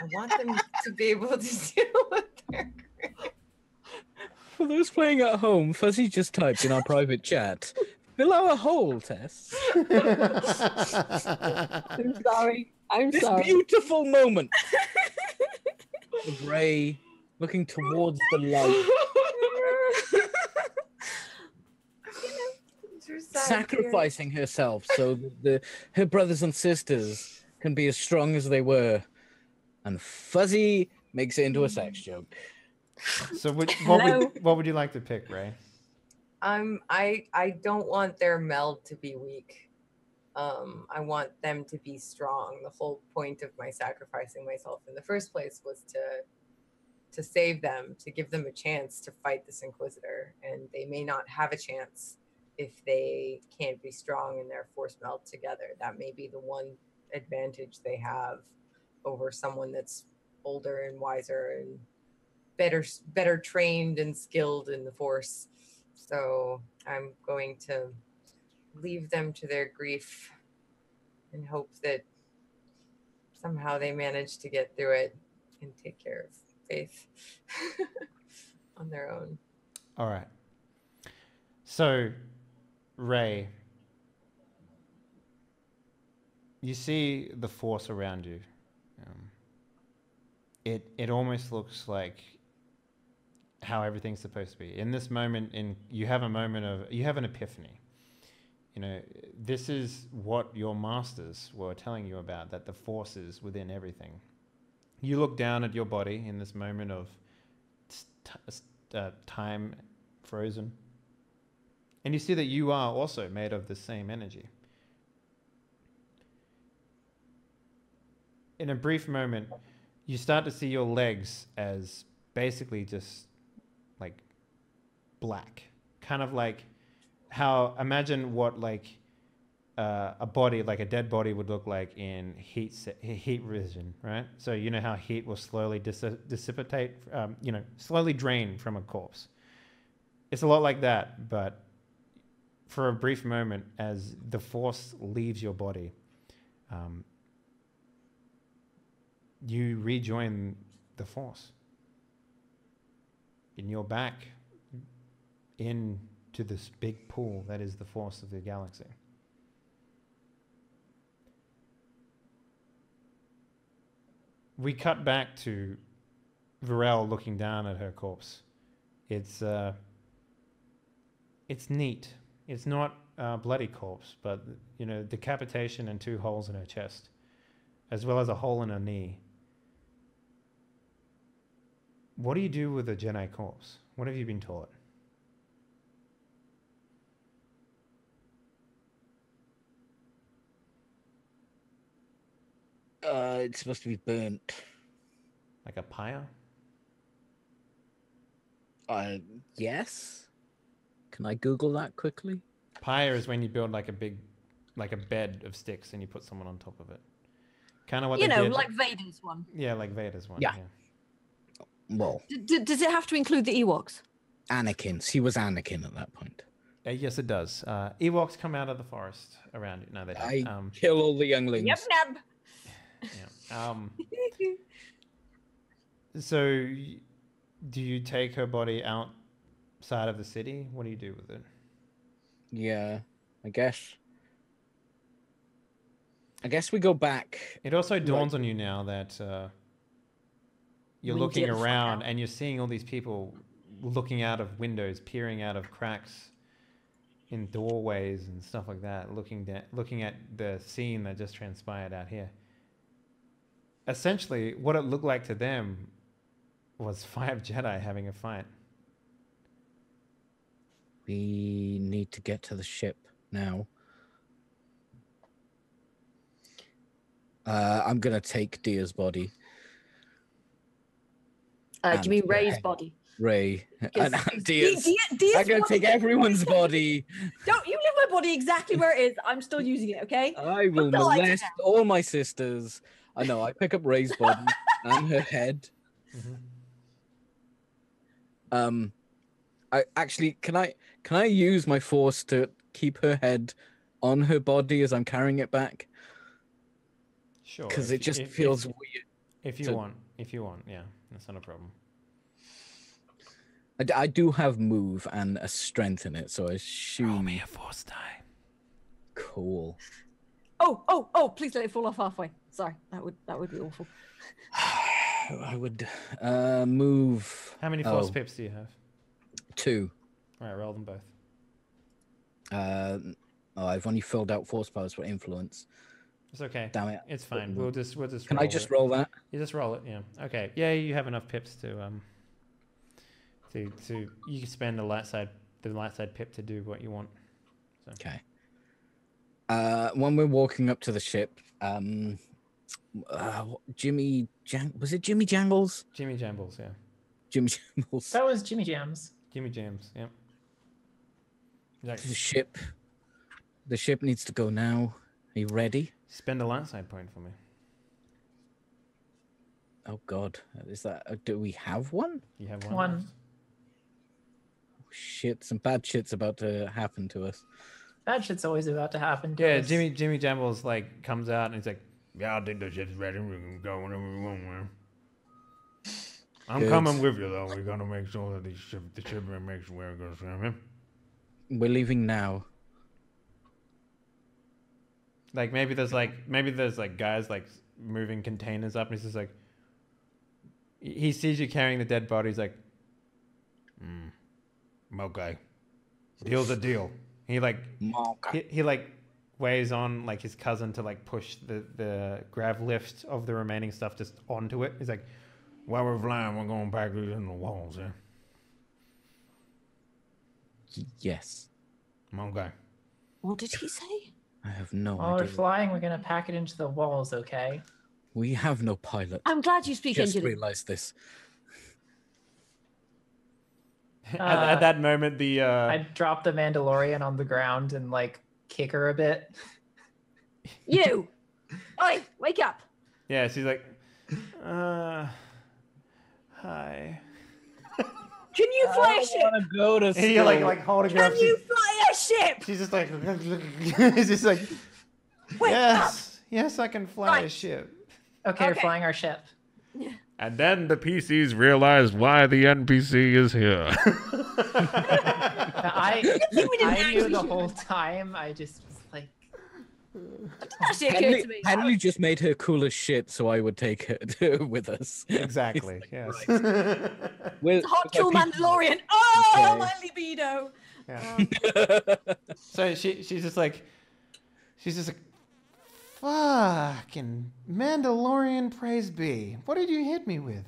I want them to be able to deal with their grief. For those playing at home, Fuzzy just typed in our private chat, fill our hole test. I'm sorry. This beautiful moment of Ray looking towards the light, sacrificing herself so that her brothers and sisters can be as strong as they were. And Fuzzy makes it into a sex joke. So what would you like to pick, Ray? I don't want their meld to be weak. I want them to be strong. The whole point of my sacrificing myself in the first place was to save them, to give them a chance to fight this Inquisitor, and they may not have a chance if they can't be strong in their Force meld together. That may be the one advantage they have over someone that's older and wiser and better trained and skilled in the Force. So I'm going to leave them to their grief and hope that somehow they manage to get through it and take care of Faith on their own. All right. So, Ray, you see the Force around you. It almost looks like how everything's supposed to be. In this moment, you have an epiphany. You know, this is what your masters were telling you about, that the Force is within everything. You look down at your body in this moment of time frozen, and you see that you are also made of the same energy. In a brief moment, you start to see your legs as basically just like black, kind of like how, imagine what like a body, like a dead body would look like in heat vision, right? So you know how heat will slowly dissipate, slowly drain from a corpse. It's a lot like that, but for a brief moment, as the Force leaves your body, you rejoin the Force. And you're back into this big pool that is the Force of the galaxy. We cut back to Varel looking down at her corpse. It's neat. It's not a bloody corpse, but you know, decapitation and 2 holes in her chest, as well as a hole in her knee. What do you do with a Jedi corpse? What have you been taught? It's supposed to be burnt. Like a pyre? Yes. Can I Google that quickly? Pyre is when you build like a bed of sticks and you put someone on top of it. Kind of what You they know, did. like Vader's one. Yeah, like Vader's one. Yeah. Well, Does it have to include the Ewoks? Anakin. He was Anakin at that point. Yes, it does. Ewoks come out of the forest around it. No, they don't. I kill all the younglings. Yep, nab. Yeah. So, do you take her body outside of the city? What do you do with it? Yeah, I guess we go back. It also dawns on you now that you're We looking get the fuck around out. and you're seeing all these people looking out of windows, peering out of cracks in doorways and stuff like that, looking at the scene that just transpired out here. Essentially, what it looked like to them was 5 Jedi having a fight. We need to get to the ship now. I'm gonna take Dia's body. Do you mean And Ray's Ray. body? Ray. Because And Dia's. Dia's I'm gonna body take is- everyone's body. Don't you leave my body exactly where it is. I'm still using it, okay? I will the lights molest all my sisters. I know. I pick up Ray's body and her head. I actually can I use my Force to keep her head on her body as I'm carrying it back? Sure. Because if it just if- feels if, weird. If you to- want, yeah, that's not a problem. I do have move and a strength in it, so I assume. a Force die. Cool. Oh! Please let it fall off halfway. Sorry, that would be awful. I would move. How many Force pips do you have? 2. All right, roll them both. I've only filled out Force powers for influence. It's okay. Damn it. It's fine. We'll just. Can roll I just it. roll that? You just roll it. Yeah. Okay. Yeah, you have enough pips to you can spend the light side pip to do what you want. So. Okay. When we're walking up to the ship, Jimmy Jangles? Jimmy Jambles, yeah. Jimmy Jangles. That was Jimmy Jams. Jimmy Jams, yeah. The ship needs to go now. Are you ready? Spend a light side point for me. Oh God, is that? Do we have one? You have one. One. left. Oh, shit, some bad shit's about to happen to us. That shit's always about to happen. To Yeah, us. Jimmy Jambles like comes out and he's like, "Yeah, I think the ship's ready. We can go whenever we want, man. I'm Good. coming with you though. We gotta make sure that the ship makes where it goes, man." We're leaving now. Like maybe there's like guys like moving containers up, and he's just like, he sees you carrying the dead body. He's like, Okay. Deal's a deal. He like he like waves on like his cousin to like push the grav lift of the remaining stuff just onto it. He's like, while we're flying, we're going to pack these in the walls, yeah? Yes. Okay. What did he say? I have no While we're idea. flying, we're gonna pack it into the walls, okay? We have no pilot. I'm glad you speak Just engineering. realized this. At that moment, the I drop the Mandalorian on the ground and like kick her a bit. You! Oi, wake up! yeah, she's like, hi. Can you fly a ship? I want to go to And you're school. like holding her up. Can you fly a ship? She's just like, it's just like, Wake up! yes, I can fly a Right. ship. Okay, we're Okay. flying our ship. And then the PCs realized why the NPC is here. I knew we didn't knew the actually- whole time. I just was like, Actually occurred to me. Henley just made her cool as shit, so I would take her with us. Exactly. Like, Yes. With, Hot with kill my people. Mandalorian. Oh, Okay. my libido. Yeah. So she's just like, fucking Mandalorian praise be. What did you hit me with?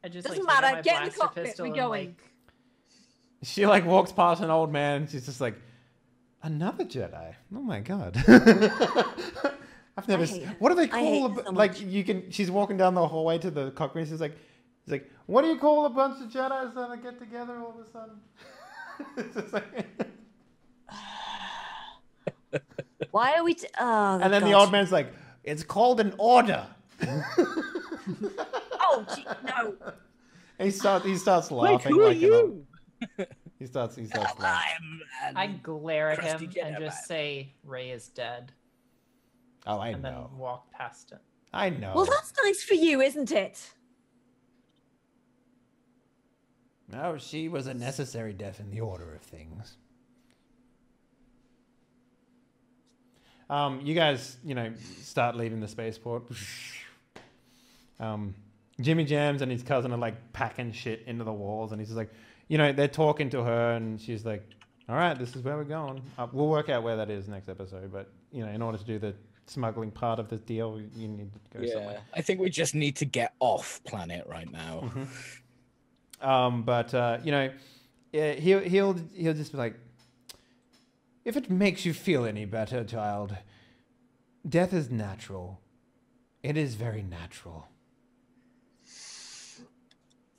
I just Doesn't like, take out matter, my get in the blaster cockpit, pistol we're and, going. like, She like walks past an old man and she's just like, another Jedi. Oh my god. I've never. hate it. What do they I hate call it so like much. you can? She's walking down the hallway to the cockpit. She's like, what do you call a bunch of Jedi's that get together all of a sudden? It's just like, Why are we? Oh, and then the gosh. old man's like, it's called an order. Oh, no. And he starts laughing. who are like you? he starts laughing. I glare at him Crusty and Jedi just say, Ray is dead, Oh, I and then know. walk past him. I know. Well, that's nice for you, isn't it? No, she was a necessary death in the order of things. You guys, start leaving the spaceport. Jimmy Jams and his cousin are like packing shit into the walls, and he's just like, they're talking to her, and she's like, "All right, this is where we're going. We'll work out where that is next episode, but in order to do the smuggling part of this deal, you need to go somewhere." I think we just need to get off planet right now. But he'll just be like, if it makes you feel any better, child, death is natural. It is very natural.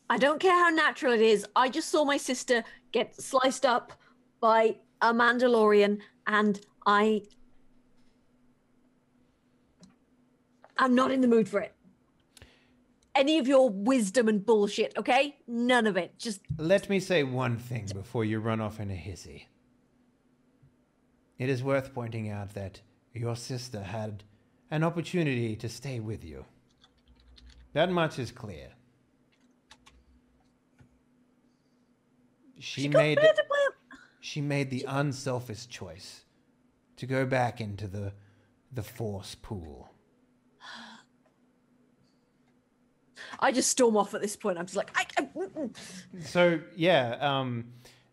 I don't care how natural it is. I just saw my sister get sliced up by a Mandalorian, and I'm not in the mood for it. Any of your wisdom and bullshit, okay? None of it. Just Let me say one thing before you run off in a hissy. It is worth pointing out that your sister had an opportunity to stay with you. That much is clear. She made the unselfish choice to go back into the Force pool. I just storm off at this point. I'm just like, So yeah,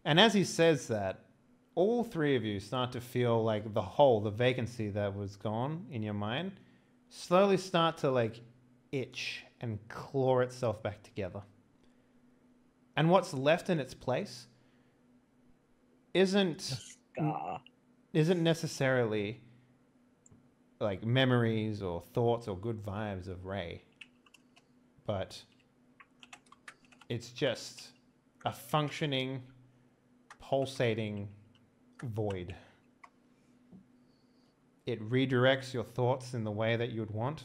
and as he says that, all three of you start to feel like the hole, the vacancy that was gone in your mind, slowly start to like itch and claw itself back together. And what's left in its place isn't necessarily like memories or thoughts or good vibes of Rey, but it's just a functioning, pulsating void. It redirects your thoughts in the way that you would want,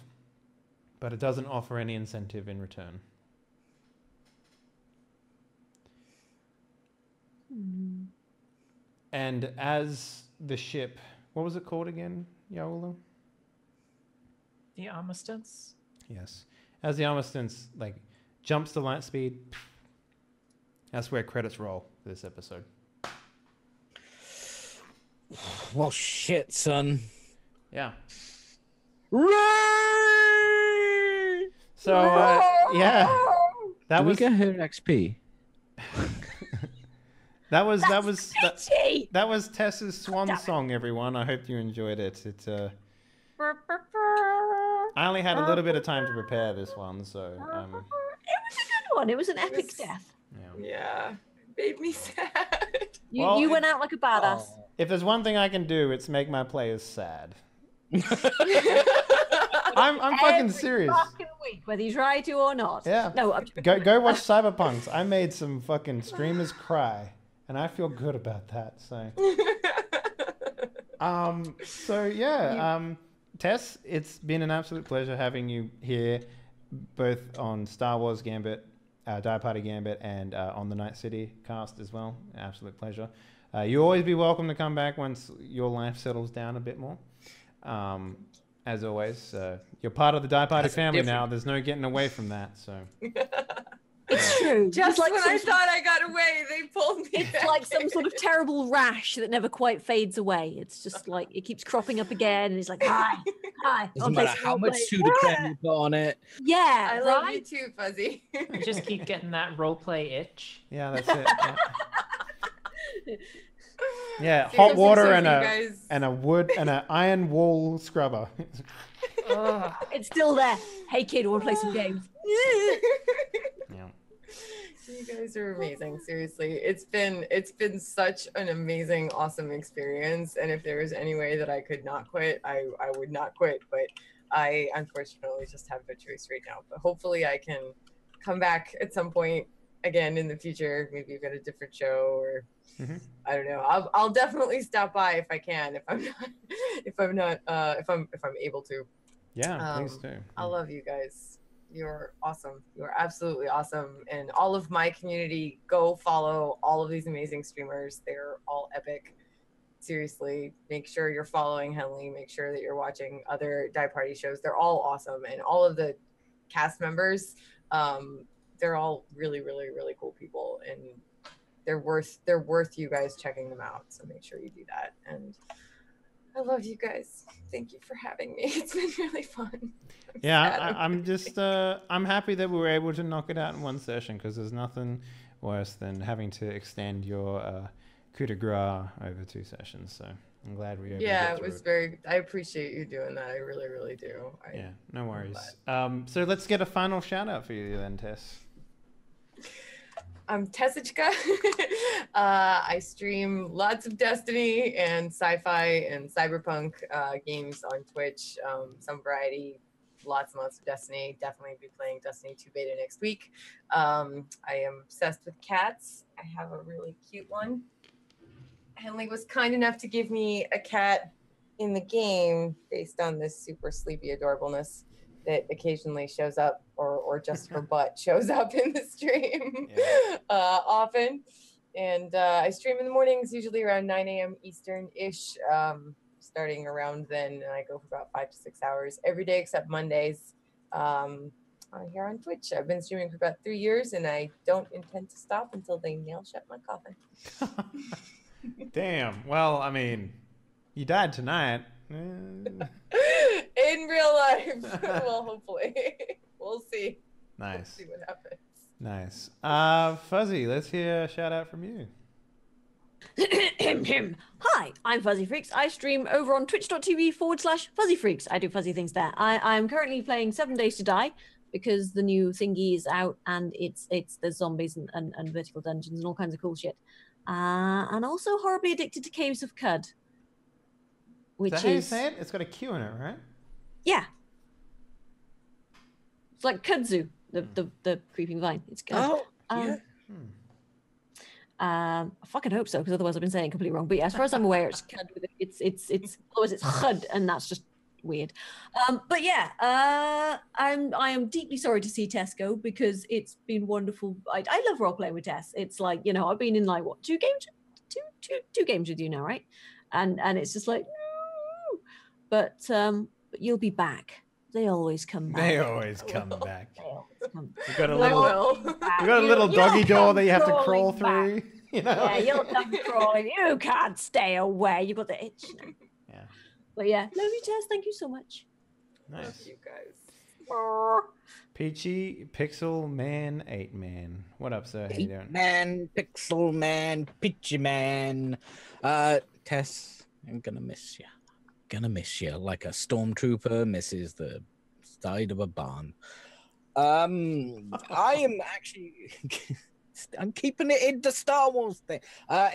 but it doesn't offer any incentive in return. And as the ship, what was it called again, Yaula? The Amistance? Yes. As the Armistice like jumps to light speed, that's where credits roll for this episode. Well, shit, son. Yeah. Ray! So yeah, that Did we was get her XP? That was Itchy. that was Tess's swan song, everyone. I hope you enjoyed it. I only had a little bit of time to prepare this one, so It was a good one. It was an epic death. Yeah, made me sad. You went out like a badass. If there's one thing I can do, it's make my players sad. I'm fucking serious. Fucking week, whether you try to or not. Yeah. No. Go watch Cyberpunks. I made some fucking streamers cry, and I feel good about that. So. Tess, it's been an absolute pleasure having you here, both on Star Wars Gambit, Die Party Gambit, and on the Night City cast as well. Absolute pleasure. You'll always be welcome to come back once your life settles down a bit more. As always, you're part of the Die Party family now. There's no getting away from that. So it's true. Just like when I thought I got away, they pulled me back. It's like some sort of terrible rash that never quite fades away. It's just like it keeps cropping up again, and it's like, hi. Doesn't matter how much pseudocreme you put on it. Yeah, I love you too, Fuzzy. I just keep getting that roleplay itch. Yeah, that's it. Yeah, hot water and a wood and an iron wall scrubber. It's still there. Hey kid, want to play some games? Yeah. You guys are amazing. Seriously, it's been such an amazing, awesome experience. And if there was any way that I could not quit, I would not quit. But I unfortunately just have no choice right now. But hopefully, I can come back at some point again in the future. Maybe you've got a different show, or I don't know. I'll definitely stop by if I can. If I'm able to. Yeah, please do. I love you guys. You're awesome. You're absolutely awesome. And all of my community, go follow all of these amazing streamers. They're all epic. Seriously, make sure you're following Henley. Make sure that you're watching other Die Party shows. They're all awesome. And all of the cast members, they're all really, really, really cool people. And they're worth you guys checking them out. So make sure you do that. And I love you guys. Thank you for having me. It's been really fun. I'm happy that we were able to knock it out in one session, because there's nothing worse than having to extend your coup de grace over 2 sessions. So I'm glad we were able to get through it. I appreciate you doing that. I really, really do. No worries. So let's get a final shout out for you then, Tess. I'm Tessichka. I stream lots of Destiny and sci-fi and cyberpunk games on Twitch. Some variety, lots and lots of Destiny. Definitely be playing Destiny 2 beta next week. I am obsessed with cats. I have a really cute one. Henley was kind enough to give me a cat in the game based on this super sleepy adorableness that occasionally shows up, or just her butt shows up in the stream often. And I stream in the mornings, usually around 9 a.m. Eastern-ish, starting around then, and I go for about 5 to 6 hours every day except Mondays here on Twitch. I've been streaming for about 3 years, and I don't intend to stop until they nail shut my coffin. Damn. Well, I mean, you died tonight. In real life. Well, hopefully. We'll see. Nice. We'll see what happens. Nice. Fuzzy, let's hear a shout out from you. Hi, I'm Fuzzy Freaks. I stream over on twitch.tv/Fuzzy Freaks. I do fuzzy things there. I'm currently playing 7 Days to Die, because the new thingy is out, and there's zombies and vertical dungeons and all kinds of cool shit. And also horribly addicted to Caves of Cud. Which is that how you say it? It's got a Q in it, right? Yeah. It's like kudzu, the creeping vine. It's good. Oh, yeah. I fucking hope so, because otherwise I've been saying it completely wrong. But yeah, as far as I'm aware, it's cud. It's otherwise it's chud, and that's just weird. But yeah, I am deeply sorry to see Tess go, because it's been wonderful. I love role playing with Tess. It's like, you know, I've been in like what, two games with you now, right? And it's just like, no. But you'll be back. They always come back. They always come back. You've got a You'll little doggy door that you have to crawl through. You know? Yeah, you'll come crawling. You can't stay away. You've got the itch. Yeah. But yeah, love you, Tess. Thank you so much. Nice. Love you guys. Peachy Pixel Man 8 Man. What up, sir? How you doing? Man, Pixel Man, Peachy Man. Tess, I'm gonna miss you. Gonna miss you like a stormtrooper misses the side of a barn. I am actually I'm keeping it in the Star Wars thing.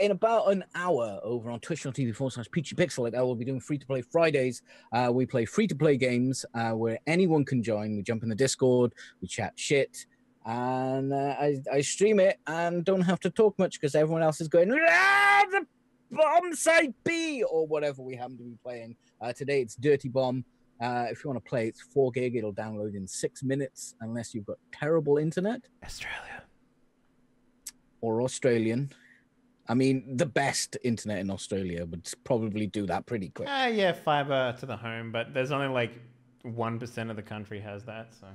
In about an hour over on twitch.tv/PeachyPixelate, I will be doing free-to-play Fridays. We play free-to-play games where anyone can join. We jump in the Discord, we chat shit, and I stream it and don't have to talk much because everyone else is going, the bomb side B, or whatever we happen to be playing. Today it's Dirty Bomb. If you want to play, it's 4 gig. It'll download in 6 minutes unless you've got terrible internet. Australia. Or Australian. I mean, the best internet in Australia would probably do that pretty quick. Yeah, fiber to the home, but there's only like 1% of the country has that, so.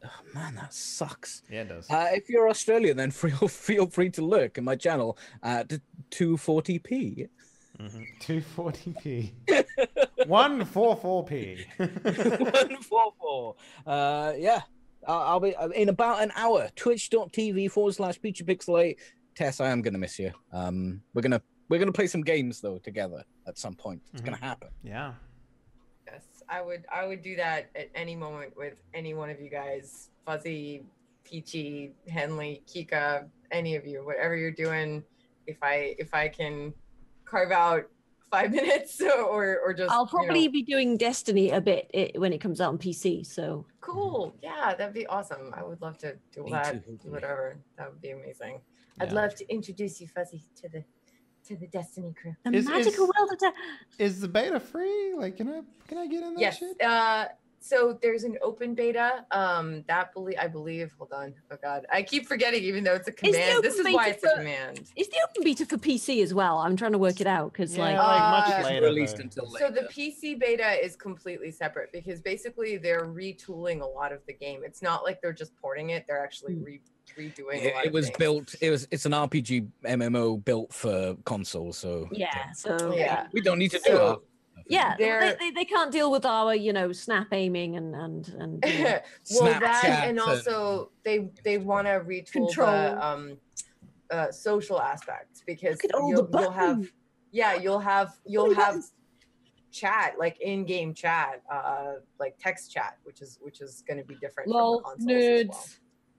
Oh, man, that sucks. Yeah, it does. If you're Australian, then feel free to lurk in my channel at 240p. 240p. 144p. 144. Yeah. I'll be in about an hour. Twitch.tv/PeachyPixelate. Tess, I am gonna miss you. We're gonna play some games though together at some point. It's gonna happen. Yeah. Yes, I would do that at any moment with any one of you guys. Fuzzy, Peachy, Henley, Kika, any of you, whatever you're doing. If I can carve out 5 minutes or just I'll probably be doing Destiny a bit when it comes out on PC. So cool. Yeah, that'd be awesome. I would love to do that. Do whatever. That would be amazing. I'd love to introduce you, Fuzzy, to the Destiny crew. The magical world of Is the beta free? Like, can I get in that yes. shit? So there's an open beta. I believe. Hold on. Oh God, I keep forgetting. Even though it's a command, this is why it's a command. Is the open beta for PC as well? I'm trying to work it out because much later. Released until later. So the PC beta is completely separate because basically they're retooling a lot of the game. It's not like they're just porting it; they're actually redoing. A lot It was of built. It's an RPG MMO built for console. So we don't need to do it. Yeah, they can't deal with our, snap aiming and well, that and also they want to retool the social aspects because you'll have chat, like in-game chat, like text chat, which is going to be different from the consoles nerds. as well.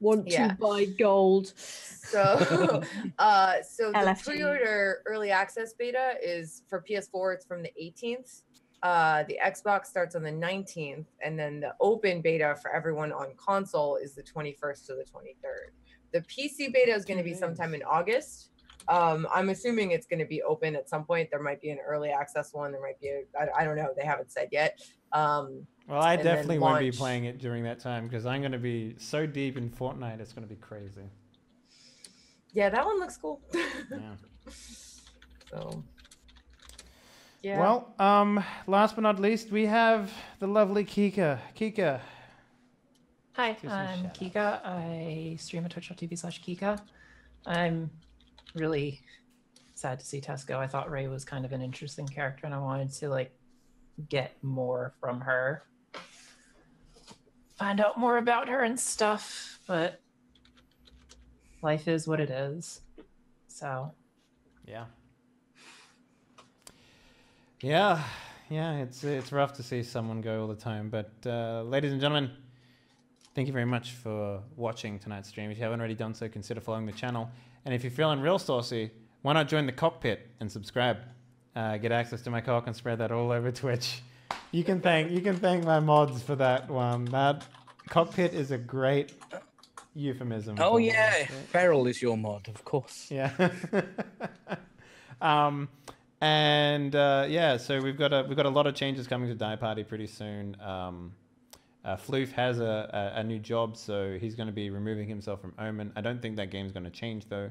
Want to buy gold. So the pre-order early access beta is for PS4. It's from the 18th. The Xbox starts on the 19th, and then the open beta for everyone on console is the 21st to the 23rd. The PC beta is going to be sometime in August. I'm assuming it's going to be open at some point. There might be an early access one. There might be I don't know. They haven't said yet. Well, I definitely won't be playing it during that time because I'm going to be so deep in Fortnite. It's going to be crazy. Yeah, that one looks cool. Yeah. So. Yeah. Well, last but not least, we have the lovely Kika. Kika. Hi, I'm Kika. I stream at twitch.tv/Kika. I'm really sad to see Tess go. I thought Ray was kind of an interesting character, and I wanted to get more from her, find out more about her and stuff. But life is what it is. So. Yeah, it's rough to see someone go all the time. But ladies and gentlemen, thank you very much for watching tonight's stream. If you haven't already done so, consider following the channel. And if you're feeling real saucy, why not join the cockpit and subscribe? Get access to my cock and spread that all over Twitch. You can thank my mods for that one. That cockpit is a great euphemism. Oh yeah, Feral is your mod, of course. Yeah. So we've got a lot of changes coming to Die Party pretty soon. Floof has a new job, so he's going to be removing himself from Omen. I don't think that game's going to change though.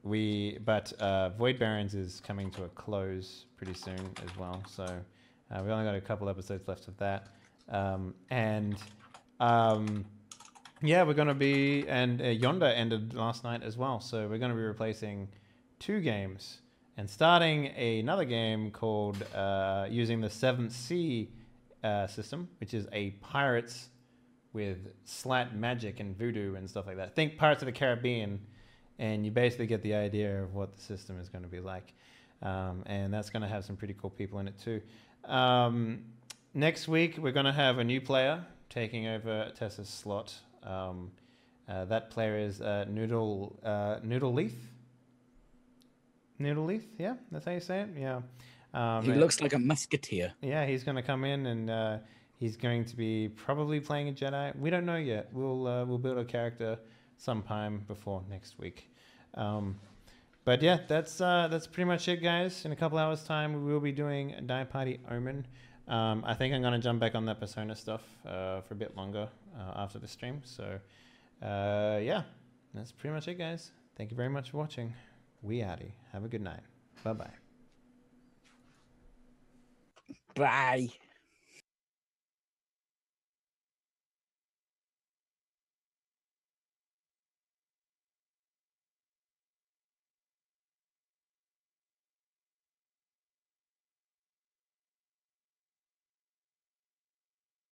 Void Barons is coming to a close pretty soon as well. So we only got a couple episodes left of that. We're going to be, and Yonder ended last night as well. So we're going to be replacing 2 games, and starting another game called using the 7th Sea system, which is a pirates with slat magic and voodoo and stuff like that. Think Pirates of the Caribbean, and you basically get the idea of what the system is going to be like. And that's going to have some pretty cool people in it too. Next week, we're going to have a new player taking over Tessa's slot. That player is Noodle Leaf. Noodle Leaf, yeah, that's how you say it. Yeah. He looks like a musketeer. Yeah, he's going to come in and he's going to be probably playing a Jedi. We don't know yet. We'll build a character sometime before next week. But yeah, that's pretty much it, guys. In a couple hours' time, we will be doing Die Party Omen. I think I'm going to jump back on that Persona stuff for a bit longer after the stream. So yeah, that's pretty much it, guys. Thank you very much for watching. We outie. Have a good night. Bye-bye. Bye.